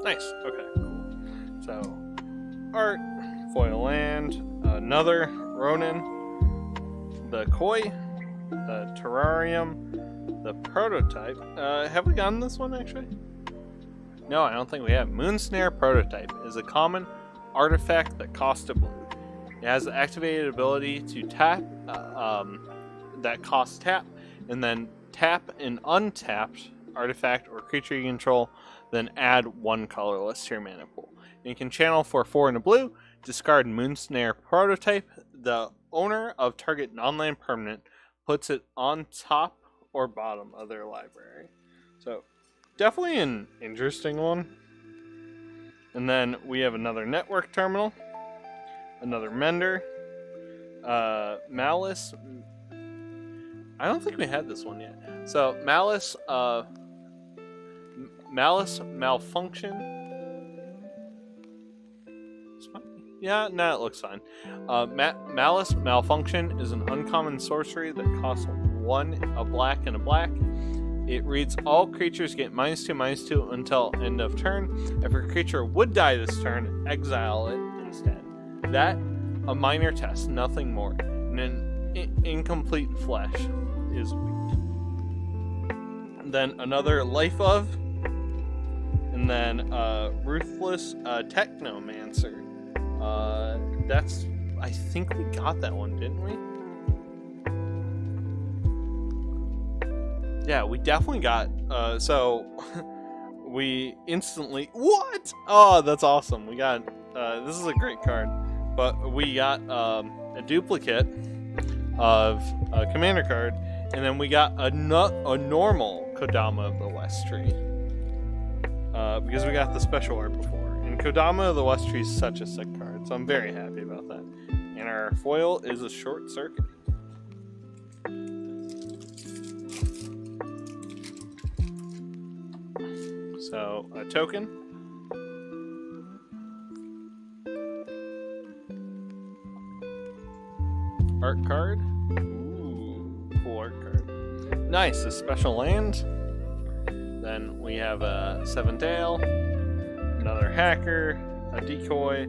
Nice, okay, cool. So, art, foil land, another Ronin, the Koi, the Terrarium, the Prototype. Have we gotten this one actually? No, I don't think we have. Moonsnare Prototype is a common artifact that costs a blue. It has the activated ability to tap, that costs tap, and then tap an untapped artifact or creature you control, then add 1 colorless to your mana pool. And you can channel for 4 in a blue, discard Moonsnare Prototype. The owner of target non-land permanent puts it on top or bottom of their library. So, definitely an interesting one. And then we have another network terminal, another Mender, Malice. I don't think we had this one yet. So, Malice Malfunction. Yeah, no, it looks fine. Malice Malfunction is an uncommon sorcery that costs 1, a black and a black. It reads, all creatures get -2/-2 until end of turn. If a creature would die this turn, exile it instead. That, a minor test, nothing more. And an incomplete flesh is weak. And then another Life of, and then Ruthless Technomancer. That's, I think we got that one, didn't we? Yeah, we definitely got, so we instantly, what? Oh, that's awesome. We got, this is a great card, but we got a duplicate of a commander card, and then we got a normal Kodama of the West Tree, because we got the special art before. And Kodama of the West Tree is such a sick card, so I'm very happy about that. And our foil is a Short Circuit. So, a token. Art card. Ooh, cool art card. Nice, a special land. Then we have a Seven Tail, another Hacker, a Decoy,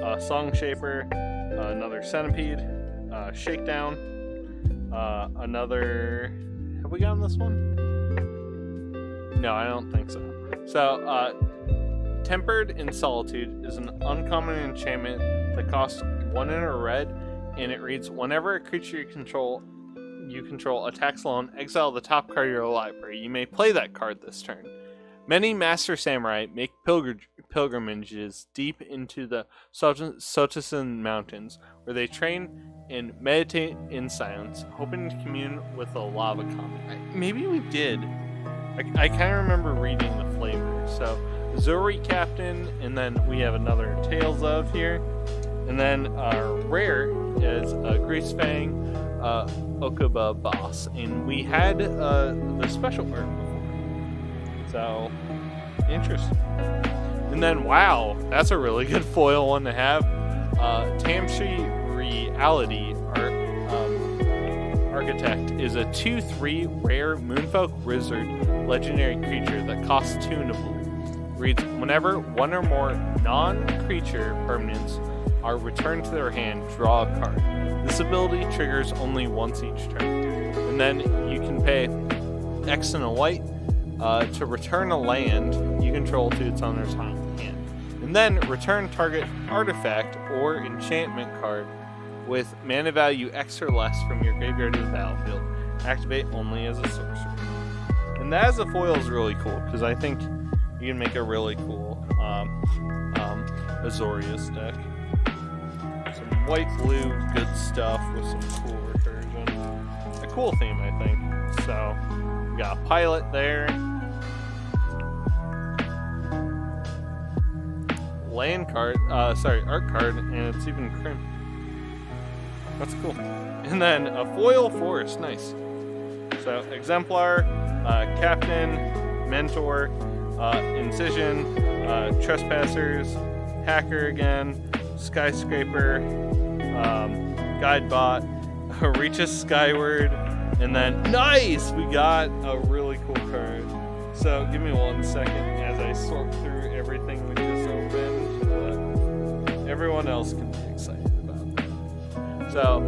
a Song Shaper, another Centipede, Shakedown, another... Have we gotten this one? No, I don't think so. So, Tempered in Solitude is an uncommon enchantment that costs 1 in a red, and it reads, whenever a creature you control attacks alone, exile the top card of your library. You may play that card this turn. Many Master Samurai make pilgrimages deep into the Sotosan Mountains, where they train and meditate in silence, hoping to commune with the lava kami. Maybe we did. I kind of remember reading the flavor. So, Zori Captain, and then we have another Tales of here. And then our rare is Greasefang Okuba Boss. And we had the special art before. So, interesting. And then, wow, that's a really good foil one to have. Tamshi Reality Architect is a 2/3 rare Moonfolk Wizard legendary creature that costs 2 in a blue. Reads, whenever 1 or more non-creature permanents are returned to their hand, draw a card. This ability triggers only once each turn. And then you can pay X and a white to return a land you control to its owner's hand. And then return target artifact or enchantment card with mana value X or less from your graveyard to the battlefield. Activate only as a sorcery. And that as a foil is really cool, because I think you can make a really cool Azorius deck. Some white-blue good stuff with some cool recursion. A cool theme, I think. So, we got a pilot there. Land card, art card, and it's even crimped. That's cool. And then a foil forest, nice. So, Exemplar, Captain, Mentor, Incision, Trespassers, Hacker again, Skyscraper, Guidebot, Reaches Skyward, and then, nice! We got a really cool card. So, give me 1 second as I sort through everything we just opened, but everyone else can be excited about that. So,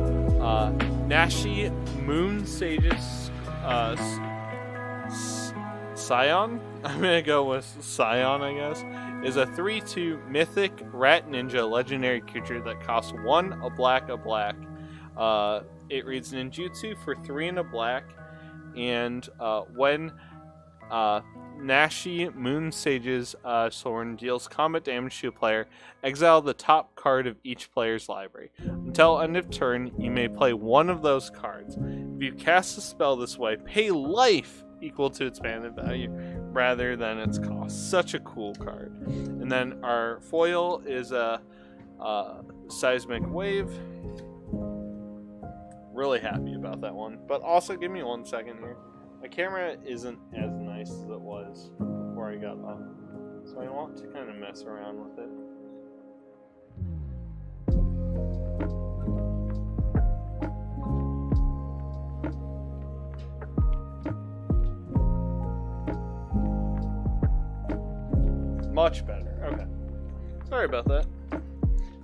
Nashi Moon Sage's Scion? I'm gonna go with Scion, I guess. Is a 3/2 mythic rat ninja legendary creature that costs 1 a black. It reads ninjutsu for 3 and a black, and when Nashi Moon Sage's Sword deals combat damage to a player, exile the top card of each player's library. Until end of turn, you may play one of those cards. If you cast a spell this way, pay life equal to its mana value rather than its cost. Such a cool card. And then our foil is a Seismic Wave. Really happy about that one. But also, give me 1 second here. My camera isn't as nice as it was before I got on, so I want to kind of mess around with it. Much better. Okay. Sorry about that.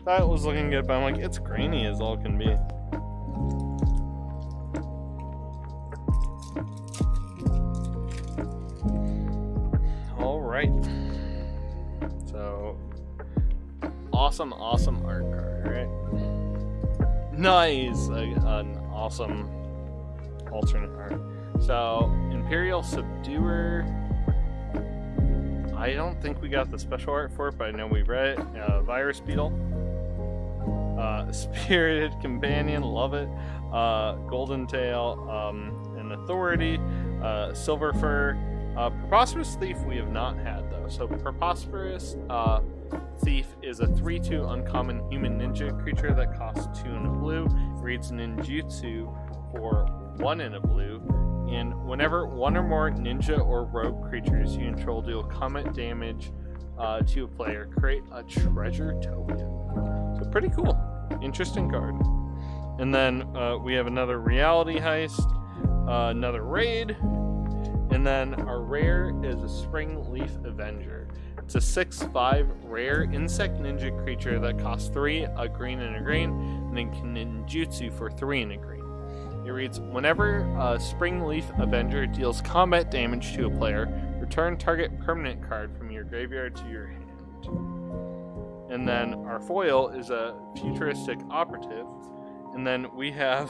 Thought it was looking good, but I'm like, it's grainy as all can be. Alright. So, awesome art card, right? Nice! An awesome alternate art. So, Imperial Subduer. I don't think we got the special art for it, but I know we read it. Virus Beetle. Spirited Companion, love it. Golden Tail, an Authority. Silver Fur. Preposterous Thief we have not had, though. So, Preposterous Thief is a 3/2 uncommon human ninja creature that costs 2 and a blue. Reads ninjutsu for 1 and a blue. And whenever one or more ninja or rogue creatures you control deal combat damage to a player, create a treasure token. So pretty cool. Interesting card. And then we have another Reality Heist, another Raid, and then our rare is a Spring Leaf Avenger. It's a 6/5 rare insect ninja creature that costs 3, a green and a green, and then can ninjutsu for 3 and a green. It reads, whenever a Spring Leaf Avenger deals combat damage to a player, return target permanent card from your graveyard to your hand. And then our foil is a Futuristic Operative. And then we have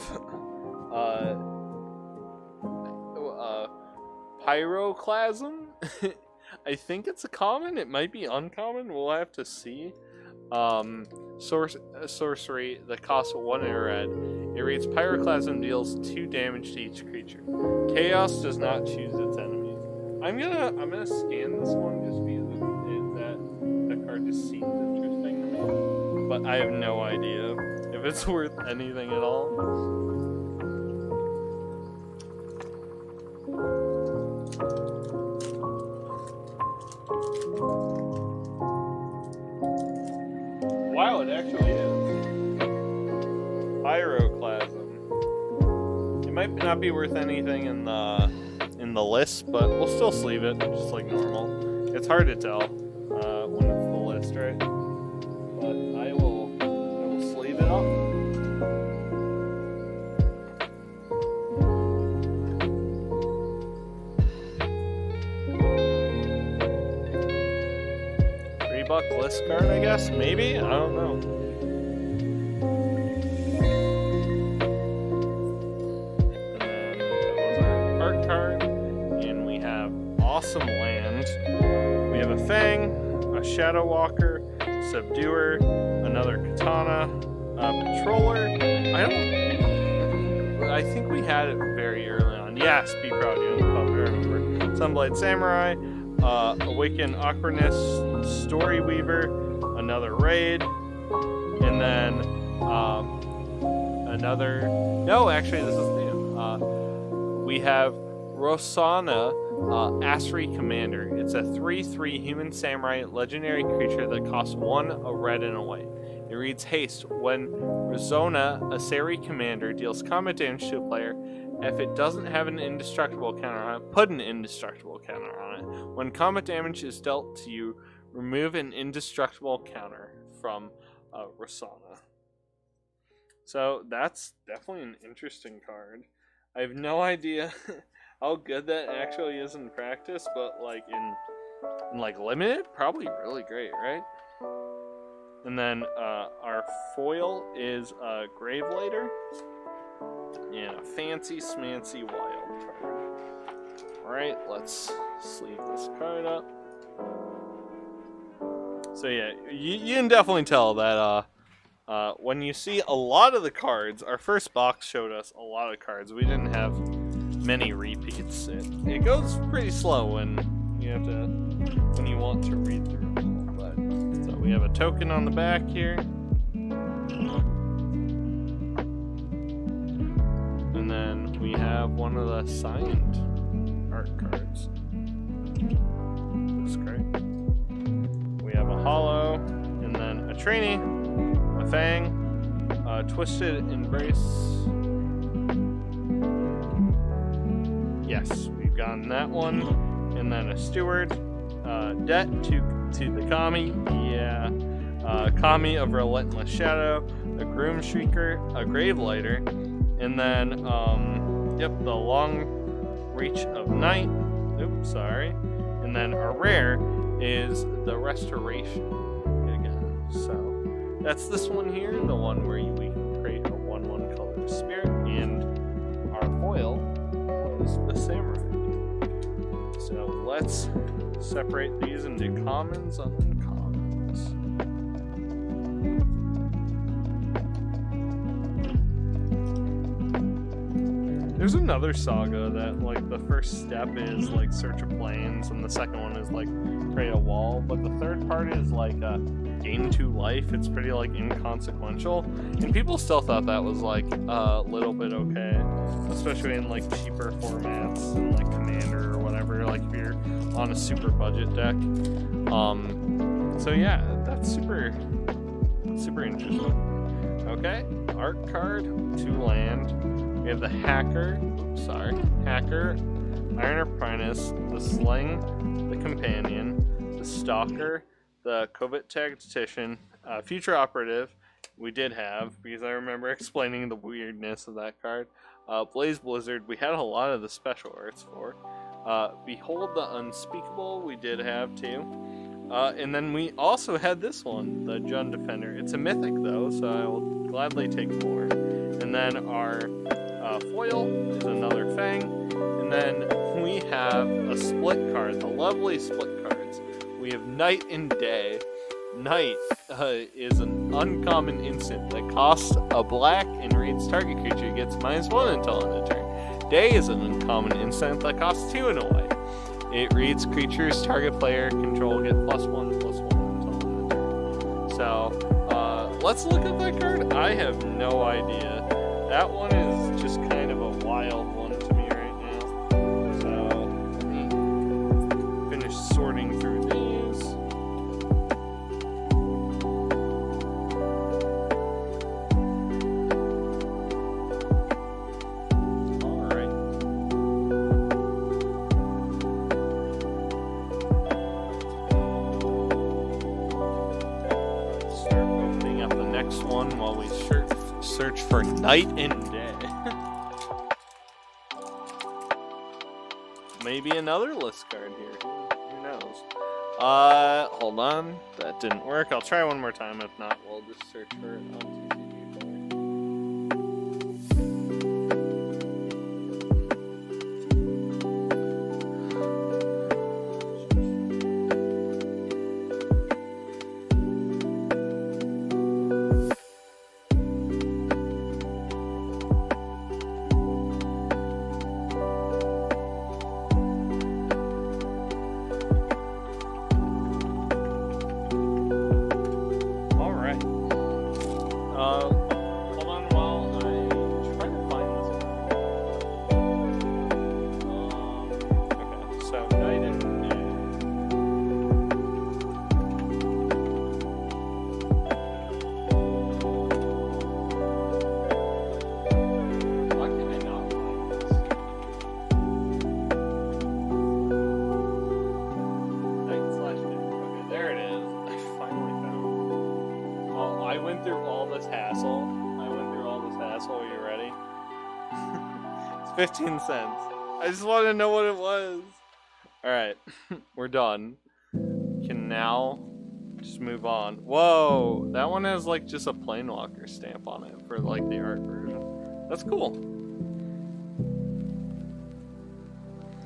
Pyroclasm. I think it's a common. It might be uncommon. We'll have to see. Sorcery that costs 1 and a red. It reads, Pyroclasm deals 2 damage to each creature. Chaos does not choose its enemies. I'm gonna scan this one just because that card just seems interesting to me. But I have no idea if it's worth anything at all. Wow, it actually is. Pyroclasm. It might not be worth anything in the list, but we'll still sleeve it, just like normal. It's hard to tell when it's the list, right? But I will sleeve it up. $3 list card, I guess? Maybe? I don't know. And then that was our art card. And we have awesome land. We have a Fang, a Shadow Walker. So Subduer, another Katana, Patroller. I think we had it very early on. Yes, be proud, you know, I remember. Sunblade Samurai, Awaken Awkwardness, Story Weaver, another Raid, and then another. No, actually, this is new. We have Rosana, Asri Commander. It's a 3/3 human samurai legendary creature that costs 1, a red, and a white. It reads Haste. When Rosana, a Asri Commander, deals combat damage to a player, if it doesn't have an indestructible counter on it, put an indestructible counter on it. When combat damage is dealt to you, remove an indestructible counter from Rosana. So that's definitely an interesting card. I have no idea how good that actually is in practice, but like in like limited, probably really great, right? And then our foil is Gravelader and a fancy smancy wild card. Alright, let's sleeve this card up. So yeah, you can definitely tell that when you see a lot of the cards, our first box showed us a lot of cards. We didn't have many repeats. It goes pretty slow when you want to read through them all. But so we have a token on the back here, and then we have one of the signed art cards. Looks great. We have a hollow, and then a trainee, a fang, a twisted embrace. Yes, we've gotten that one, and then a steward, debt to the Kami, yeah, Kami of Relentless Shadow, a groom shrieker, a gravelighter, and then the long reach of night. Oops, sorry. And then our rare is the restoration again. So that's this one here, the one where we can create a 1/1 color spirit, and our foil is the samurai. So let's separate these into commons and uncommons. There's another saga that like the first step is like search a plains, and the second one is like create a wall, but the third part is like gain 2 life. It's pretty like inconsequential, and people still thought that was like a little bit okay, especially in like cheaper formats and like Commander or whatever, like if you're on a super budget deck. So yeah, that's super interesting. Okay, art card, 2 land. We have the Hacker, Iron Apprentice, the Sling, the Companion, the Stalker, the Covert Tactician, Future Operative, we did have, because I remember explaining the weirdness of that card. Blaze Blizzard, we had a lot of the special arts for. Behold the Unspeakable, we did have too. And then we also had this one, the Jund Defender. It's a mythic though, so I will gladly take more. And then our foil is another Fang. And then we have a split card, the lovely split cards. We have Night and Day. Night is an uncommon instant that costs a black and reads target creature gets -1 until end of turn. Day is an uncommon instant that costs 2 and a white. It reads creatures target player control get +1/+1 until end of turn. So let's look at that card. I have no idea. That one is just kind of a wild one to me right now. So let me finish sorting through these. Alright. Start opening up the next one while we search for Night and Day. Maybe another list card here. Who knows? Hold on. That didn't work. I'll try one more time. If not, we'll just search for it on TCG. asshole. You ready? It's 15 cents. I just want to know what it was. Alright, we're done. Can now just move on. Whoa, that one has like just a Planewalker stamp on it for like the art version. That's cool.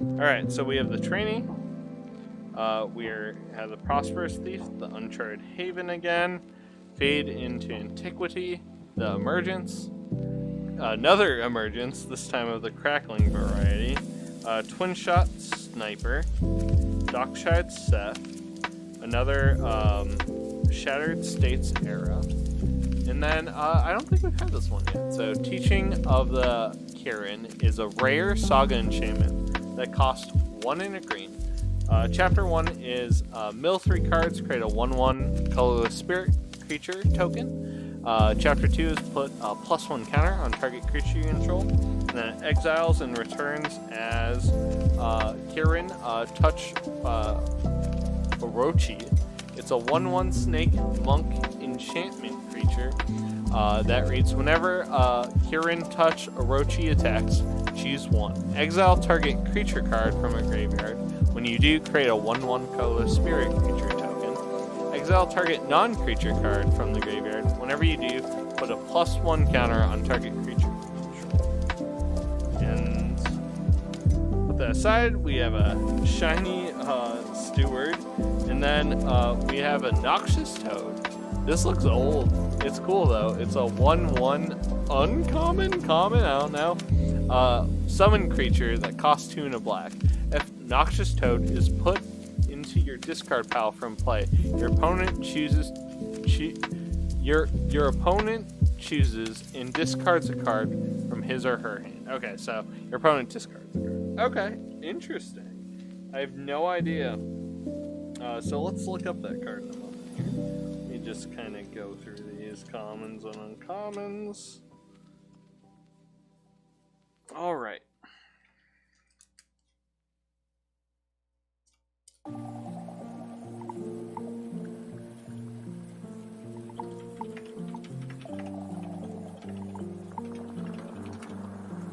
Alright, so we have the training. We have the Prosperous Thief, the Uncharted Haven again, Fade into Antiquity, the Emergence, another Emergence, this time of the Crackling variety, Twin Shot Sniper, Dockshide Seth, another Shattered States era, and then I don't think we've had this one yet. So Teaching of the Kirin is a rare Saga enchantment that costs 1 and a green. Chapter 1 is mill 3 cards, create a 1/1 colorless spirit creature token. Chapter 2 is put a +1 counter on target creature you control. And then it exiles and returns as Kirin Touch Orochi. It's a 1/1 snake monk enchantment creature that reads, whenever Kirin Touch Orochi attacks, choose 1. Exile target creature card from a graveyard. When you do, create a 1/1 colorless spirit creature token. Exile target non-creature card from the graveyard. Whenever you do, put a +1 counter on target creature control. And put that aside, we have a shiny Steward. And then we have a Noxious Toad. This looks old. It's cool though. It's a 1/1 uncommon? Common? I don't know. Summon creature that costs 2 and a black. If Noxious Toad is put into your discard pile from play, your opponent chooses your opponent chooses and discards a card from his or her hand. Okay, so your opponent discards a card. Okay, interesting. I have no idea. So let's look up that card in a moment here. Let me just kind of go through these commons and uncommons. All right.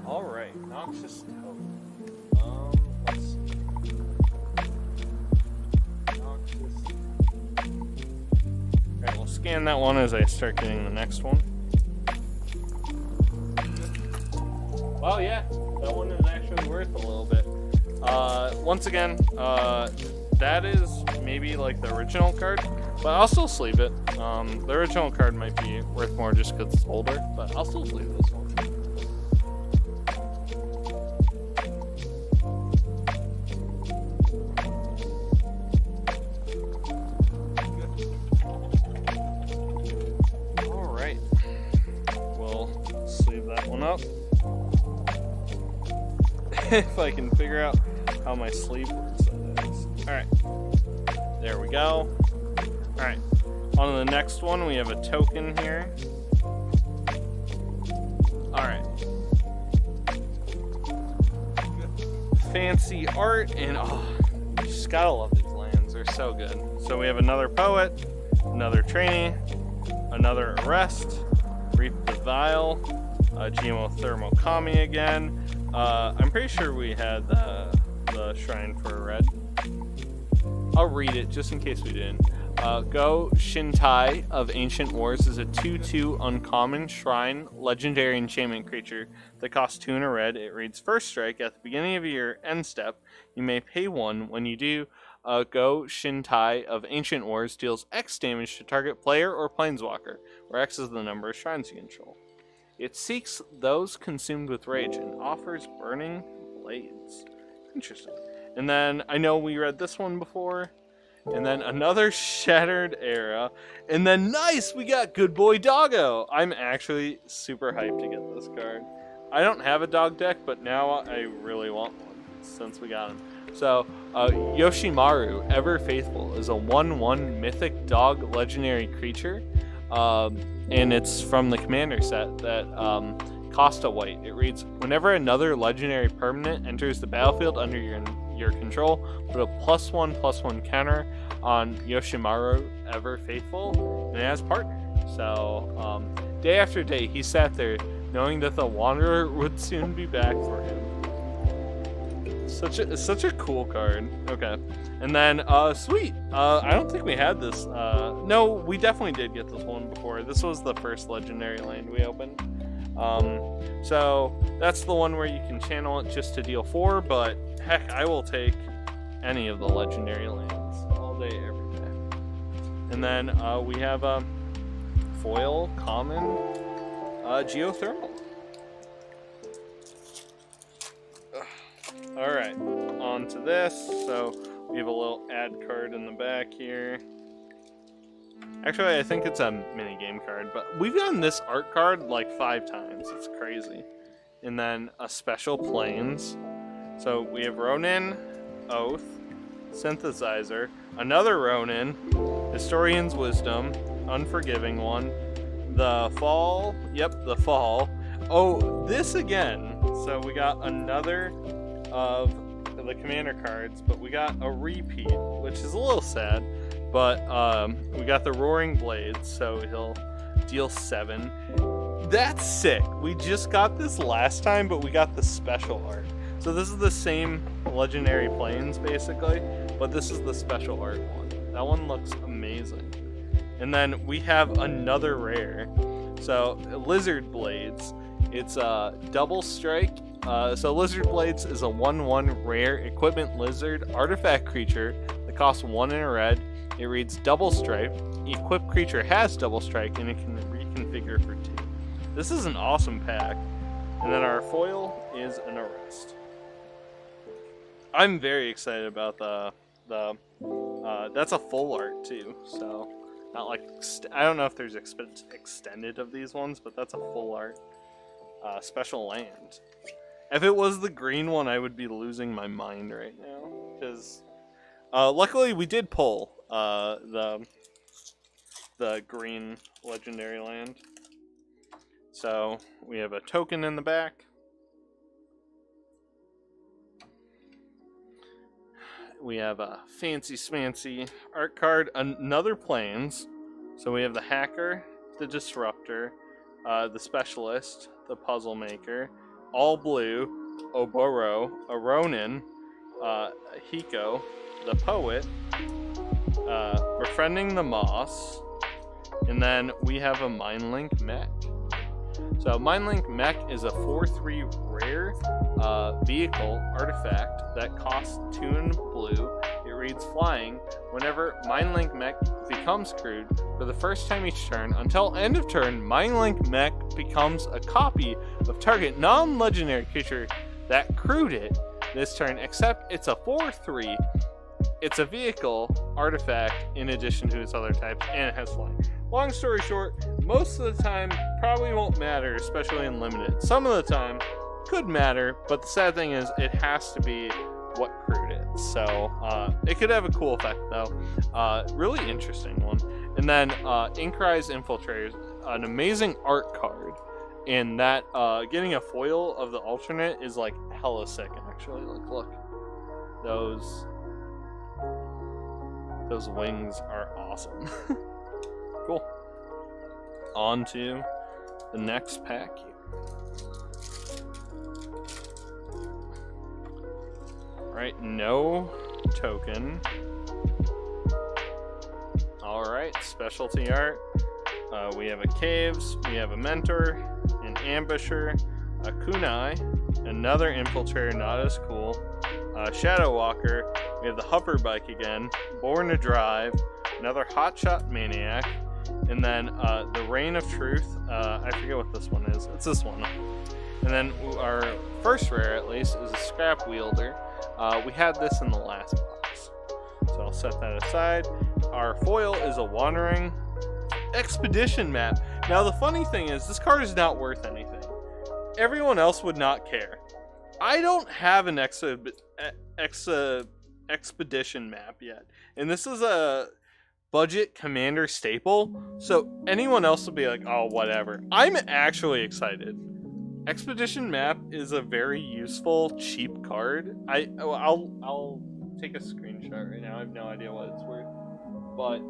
All right, Noxious Toad. Let's see. Noxious. All right, we'll scan that one as I start getting the next one. Well, yeah, that one is actually worth a little bit. Once again, that is maybe like the original card, but I'll still sleeve it. The original card might be worth more just because it's older, but I'll still sleeve this one. Alright, we'll sleeve that one up. If I can figure out how my sleeve works. Alright, there we go. Alright, on to the next one, we have a token here. Alright. Fancy art, and oh, you just gotta love these lands, they're so good. So we have another Poet, another Trainee, another Arrest, Reap the Vial, GMO Thermal Kami again. I'm pretty sure we had the Shrine for a red. I'll read it just in case we didn't. Go Shintai of Ancient Wars is a 2/2 uncommon shrine legendary enchantment creature that costs 2 and a red. It reads, first strike at the beginning of your end step. You may pay 1. When you do, Go Shintai of Ancient Wars deals X damage to target player or planeswalker, where X is the number of shrines you control. It seeks those consumed with rage and offers burning blades. Interesting. And then I know we read this one before. And then another Shattered Era. And then nice, we got Good Boy Doggo. I'm actually super hyped to get this card. I don't have a dog deck, but now I really want one since we got him. So Yoshimaru, Ever Faithful, is a 1/1 mythic dog legendary creature. And it's from the commander set that cost a white. It reads, whenever another legendary permanent enters the battlefield under your control, put a +1/+1 counter on Yoshimaru, Ever Faithful, and it has partner. So day after day, he sat there
knowing that the Wanderer would soon be back for him. Such a cool card. Okay. And then, sweet. I don't think we had this. No, we definitely did get this one before. This was the first legendary land we opened. So that's the one where you can channel it just to deal 4, but heck, I will take any of the legendary lands all day, every day. And then we have a foil, common, geothermal. All right, on to this. So we have a little ad card in the back here. Actually, I think it's a mini game card, but we've gotten this art card like 5 times. It's crazy. And then a special planes. So we have Ronin, Oath, Synthesizer, another Ronin, Historian's Wisdom, Unforgiving one, the Fall. Yep, the Fall. Oh, this again. So we got another of the commander cards, but we got a repeat, which is a little sad. But we got the Roaring Blades, so he'll deal 7. That's sick. We just got this last time, but we got the special art. So this is the same legendary planes, basically, but this is the special art one. That one looks amazing. And then we have another rare. So Lizard Blades. It's a double strike. So Lizard Blades is a 1/1 rare equipment lizard artifact creature that costs 1 in a red. It reads double strike. Equipped creature has double strike and it can reconfigure for 2. This is an awesome pack. And then our foil is an arrest. I'm very excited about the that's a full art too. So not like I don't know if there's extended of these ones, but that's a full art special land. If it was the green one, I would be losing my mind right now because luckily we did pull the green legendary land. So we have a token in the back. We have a fancy smancy art card, another planes. So we have the Hacker, the Disruptor, the Specialist, the Puzzle Maker, all blue, Oboro, a Ronin, Hiko, the Poet, Befriending the Moss, and then we have a Mindlink Mech. So Mindlink Mech is a 4/3 rare vehicle artifact that costs 2 in blue. It reads flying. Whenever Mindlink Mech becomes crewed for the first time each turn, until end of turn, Mindlink Mech becomes a copy of target non-legendary creature that crewed it this turn, except it's a 4/3. It's a vehicle artifact in addition to its other types, and it has flying. Long story short, most of the time probably won't matter, especially in limited. Some of the time could matter, but the sad thing is it has to be what crewed it. So it could have a cool effect though. Really interesting one. And then Inkrise Infiltrators, an amazing art card. And that getting a foil of the alternate is like hella sick actually. Like look, those wings are awesome. Cool. On to the next pack here. Alright, no token. Alright, specialty art. We have a Caves, we have a Mentor, an Ambusher, a Kunai, another Infiltrator, not as cool, Shadow Walker, we have the Hopper Bike again, Born to Drive, another Hotshot Maniac, and then the Reign of Truth. I forget what this one is. It's this one. And then our first rare, at least, is a Scrap Wielder. We had this in the last box, so I'll set that aside. Our foil is a Wandering Expedition map. Now the funny thing is, this card is not worth anything. Everyone else would not care. I don't have an expedition map yet, and this is a budget commander staple, so anyone else will be like, oh, whatever. I'm actually excited. Expedition map is a very useful, cheap card. I'll take a screenshot right now. I have no idea what it's worth, but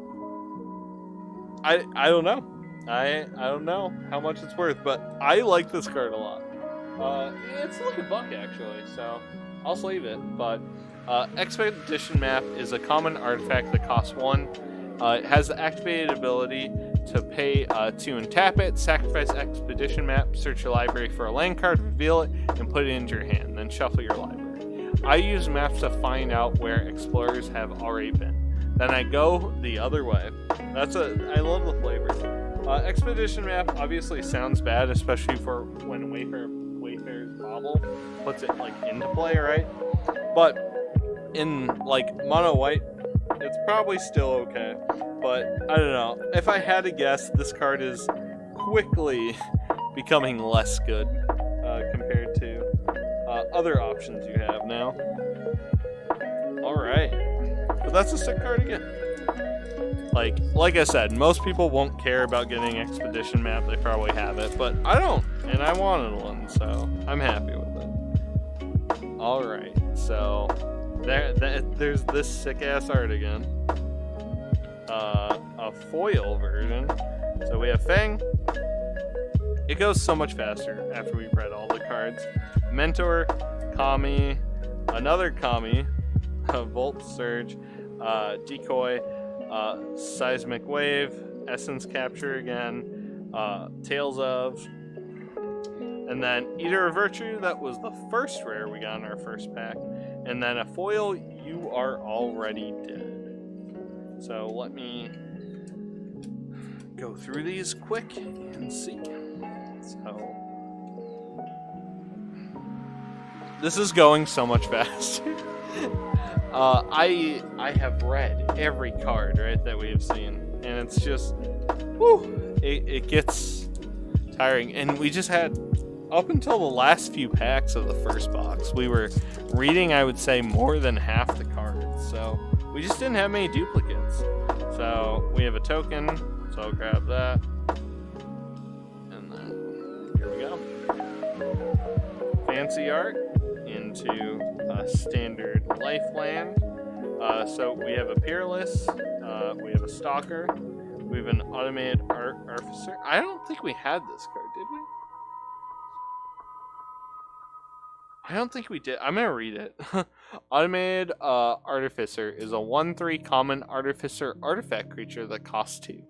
I don't know. I don't know how much it's worth, but I like this card a lot. It's like a buck actually, so I'll save it. But Expedition Map is a common artifact that costs 1. It has the activated ability to pay 2 and tap it, sacrifice Expedition Map, search your library for a land card, reveal it, and put it into your hand, then shuffle your library. I use maps to find out where explorers have already been. Then I go the other way. I love the flavor. Expedition Map obviously sounds bad, especially for when Wayfarer's Bauble puts it like into play, right? But in like mono white, it's probably still okay. But I don't know. If I had to guess, this card is quickly becoming less good compared to other options you have now. Alright. But that's a sick card again. Like I said, most people won't care about getting Expedition Map. They probably have it, but I don't, and I wanted one, so I'm happy with it. Alright, so there's this sick-ass art again. A foil version. So we have Fang. It goes so much faster after we've read all the cards. Mentor, Kami, another Kami, Volt Surge, Decoy, Seismic Wave, Essence Capture again, Tales of, and then Eater of Virtue. That was the first rare we got in our first pack. And then a foil, You Are Already Dead. So let me go through these quick and see. So this is going so much faster. I have read every card, right, that we've seen, and it's just, whew, it gets tiring. And we just had, up until the last few packs of the first box, we were reading, I would say, more than half the cards, so we just didn't have many duplicates. So we have a token, so I'll grab that, and then here we go. Fancy art into a standard lifeland. So we have a Peerless, we have a Stalker, we have an Automated Artificer. I don't think we had this card, did we? I don't think we did. I'm going to read it. Automated Artificer is a 1/3 common Artificer artifact creature that costs 2.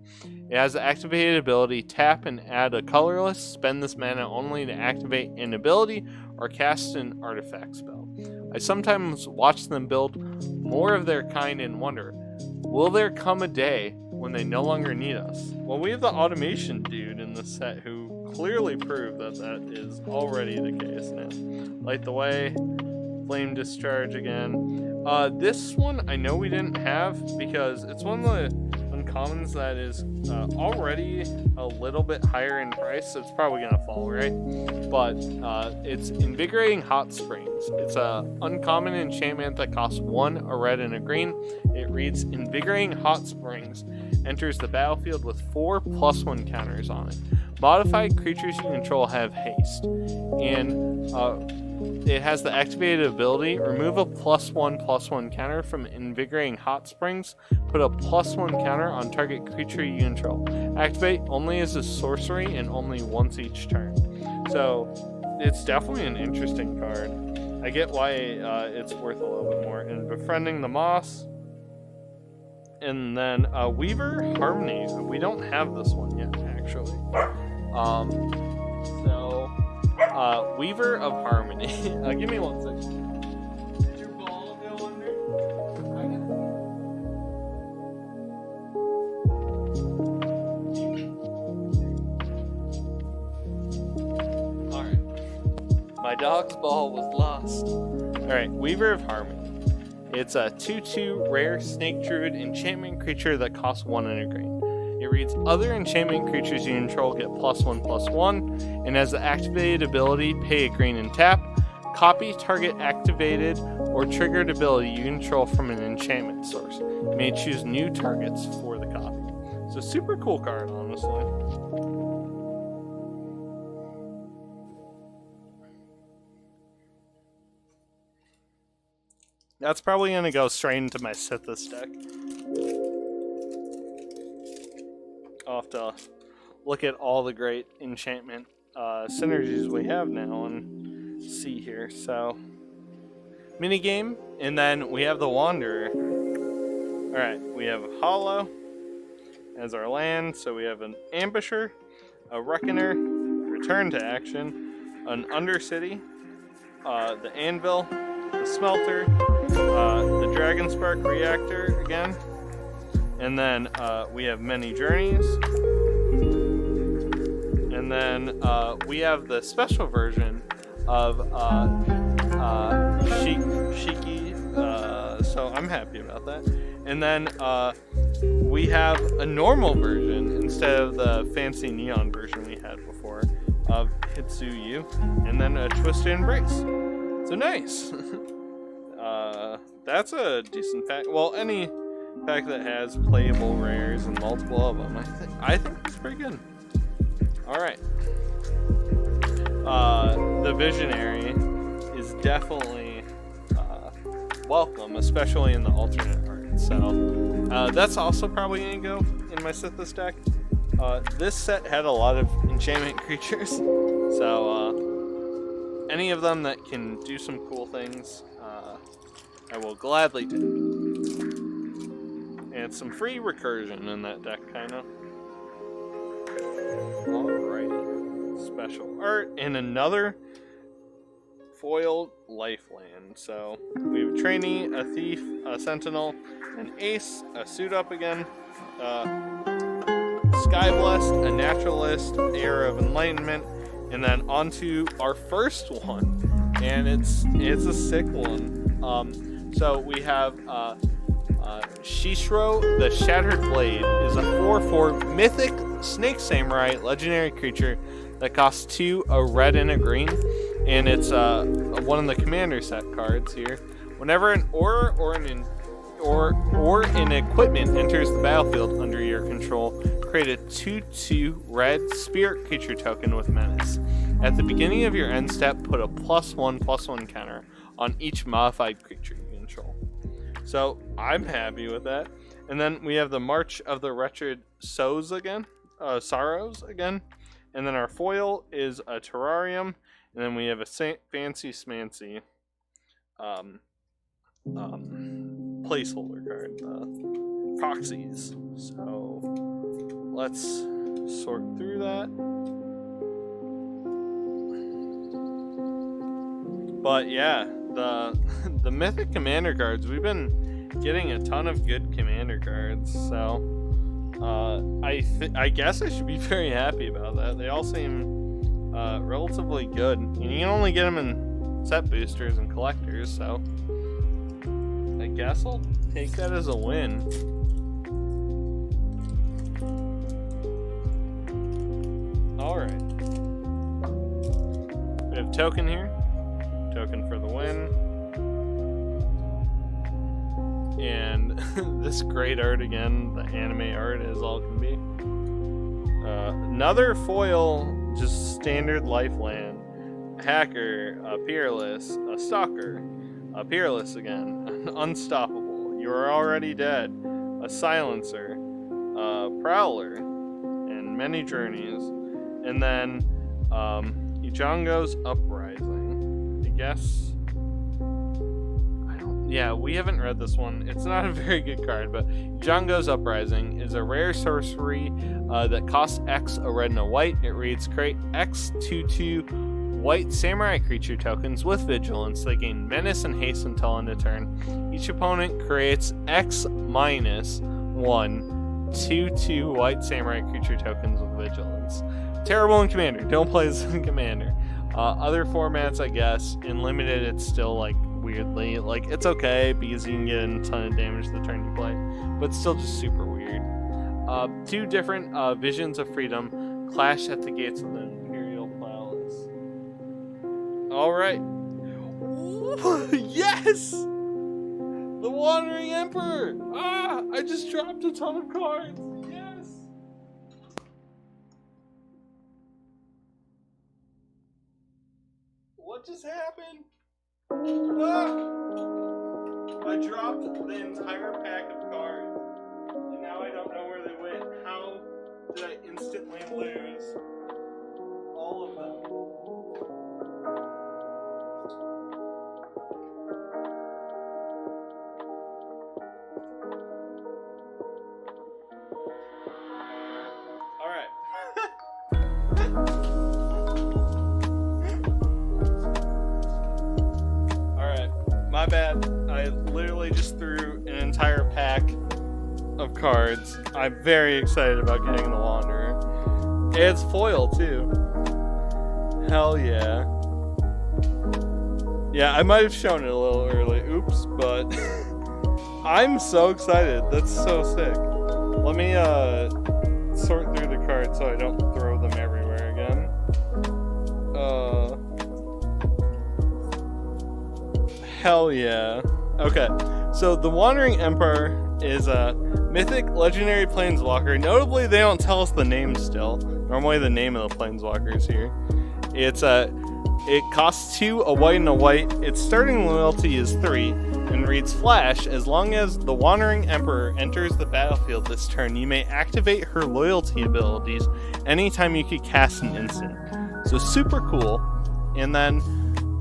It has the activated ability tap and add a colorless. Spend this mana only to activate an ability or cast an artifact spell. I sometimes watch them build more of their kind and wonder, will there come a day when they no longer need us? Well, we have the automation dude in the set who clearly proved that that is already the case now. Light the Way, Flame Discharge again. This one I know we didn't have because it's one of the uncommons that is already a little bit higher in price, so it's probably gonna fall, right? But it's Invigorating Hot Springs. It's a uncommon enchantment that costs 1, a red and a green. It reads Invigorating Hot Springs. Enters the battlefield with 4+1 counters on it. Modified creatures you control have haste, and it has the activated ability, remove a +1/+1 counter from Invigorating Hot Springs, put a +1 counter on target creature you control. Activate only as a sorcery and only once each turn. So it's definitely an interesting card. I get why it's worth a little bit more. And Befriending the Moss, and then Weaver Harmony. We don't have this one yet, actually. Weaver of Harmony. Give me 1 second. Did your ball go under? Alright. My dog's ball was lost. Alright, Weaver of Harmony. It's a 2/2 rare Snake Druid enchantment creature that costs 1 and a green. It reads, other enchantment creatures you control get +1/+1, and has the activated ability, pay a green and tap. Copy target activated or triggered ability you control from an enchantment source. You may choose new targets for the copy. So super cool card, honestly. That's probably going to go straight into my Sithis deck. I'll have to look at all the great enchantment synergies we have now and see here. So, minigame, and then we have the Wanderer. Alright, we have Hollow as our land, so we have an Ambusher, a Reckoner, Return to Action, an Undercity, the Anvil, the Smelter, the Dragon Spark Reactor again, and then we have Many Journeys, and then we have the special version of Shiki, so I'm happy about that. And then we have a normal version instead of the fancy neon version we had before of Hitsuyu, and then a Twisted Embrace. So nice. That's a decent pack. Well, any pack that has playable rares and multiple of them, I think it's pretty good. All right. The Visionary is definitely welcome, especially in the alternate art. So that's also probably going to go in my Sithis deck. This set had a lot of enchantment creatures, so any of them that can do some cool things, I will gladly do. And some free recursion in that deck, kind of. Alright. Special art and another foiled Lifeland. So we have a Trainee, a Thief, a Sentinel, an Ace, a Suit Up again, Sky Blessed, a Naturalist, Era of Enlightenment, and then onto our first one, and it's a sick one. So we have Shishro, the Shattered Blade, is a 4/4 mythic Snake Samurai legendary creature that costs 2, a red and a green, and it's one of the commander set cards here. Whenever an aura or an equipment enters the battlefield under your control, create a 2/2 red spirit creature token with menace. At the beginning of your end step, put a +1/+1 counter on each modified creature you control. So I'm happy with that. And then we have the March of the Wretched Sorrows again. And then our foil is a Terrarium. And then we have a fancy smancy placeholder card, proxies. So let's sort through that. But yeah, the mythic commander cards, we've been getting a ton of good commander cards, so I guess I should be very happy about that. They all seem relatively good, and you can only get them in set boosters and collectors, so I guess I'll take that as a win. Alright. We have token here. Token for the win. And this great art again, the anime art is all it can be. Another foil, just standard Lifeland. A Hacker, a Peerless, a Stalker, a Peerless again, an Unstoppable, You Are Already Dead, a Silencer, a Prowler, and Many Journeys. And then Ijango's Uprising. I guess. Yeah, we haven't read this one. It's not a very good card, but Ijango's Uprising is a rare sorcery that costs X, a red and a white. It reads, create X 2/2 white samurai creature tokens with vigilance. They gain menace and haste until end of turn. Each opponent creates X minus 1 2/2 white samurai creature tokens with vigilance. Terrible in Commander. Don't play this in Commander. Other formats, I guess. In Limited, it's still like weirdly, like it's okay because you can get a ton of damage the turn you play, but still just super weird. Two different Visions of Freedom clash at the gates of the Imperial Palace. All right. Yes! The Wandering Emperor! Ah! I just dropped a ton of cards! Yes! What just happened? Ah! I dropped the entire pack of cards, and now I don't know where they went. How did I instantly lose?
cards. I'm very excited about getting the Wanderer. It's foil too. Hell yeah. Yeah, I might have shown it a little early. Oops, but I'm so excited. That's so sick. Let me sort through the cards so I don't throw them everywhere again. Hell yeah. Okay, so the Wandering Emperor is a mythic legendary planeswalker. Notably, they don't tell us the name still. Normally the name of the planeswalkers here. It costs 2, a white and a white. Its starting loyalty is 3 and reads Flash. As long as the Wandering Emperor enters the battlefield this turn, you may activate her loyalty abilities anytime you can cast an instant. So super cool. And then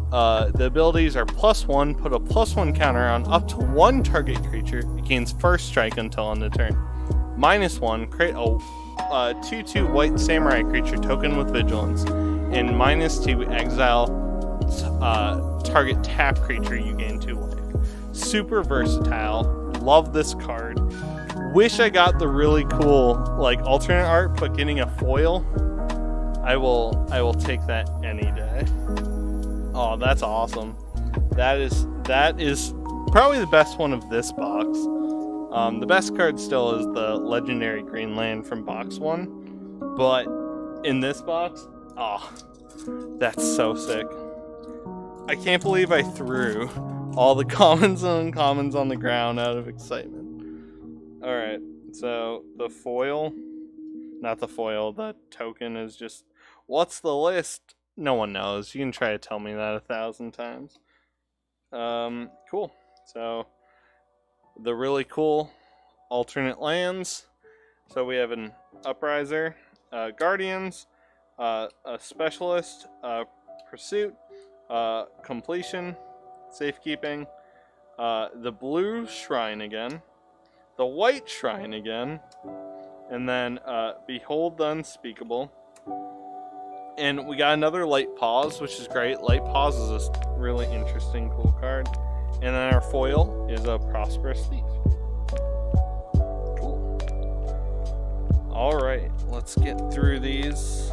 the abilities are +1, put a +1 counter on up to 1 target creature. It gains first strike until end of turn. -1, create a 2/2 white samurai creature token with vigilance. And -2, exile target tap creature, you gain 2 life. Super versatile. Love this card. Wish I got the really cool like alternate art, but getting a foil, I will take that any day. Oh, that's awesome. That is probably the best one of this box. The best card still is the legendary green land from box 1, but in this box, oh, that's so sick. I can't believe I threw all the commons and uncommons on the ground out of excitement. Alright, so the foil, not the foil, the token is just, what's the list? No one knows. You can try to tell me that 1,000 times. Cool. So, the really cool alternate lands. So we have an Upriser, Guardians, a Specialist, Pursuit, Completion, Safekeeping, the Blue Shrine again, the White Shrine again, and then Behold the Unspeakable. And we got another Light Pause, which is great. Light Pause is a really interesting, cool card. And then our foil is a Prosperous Thief. Cool. Alright, let's get through these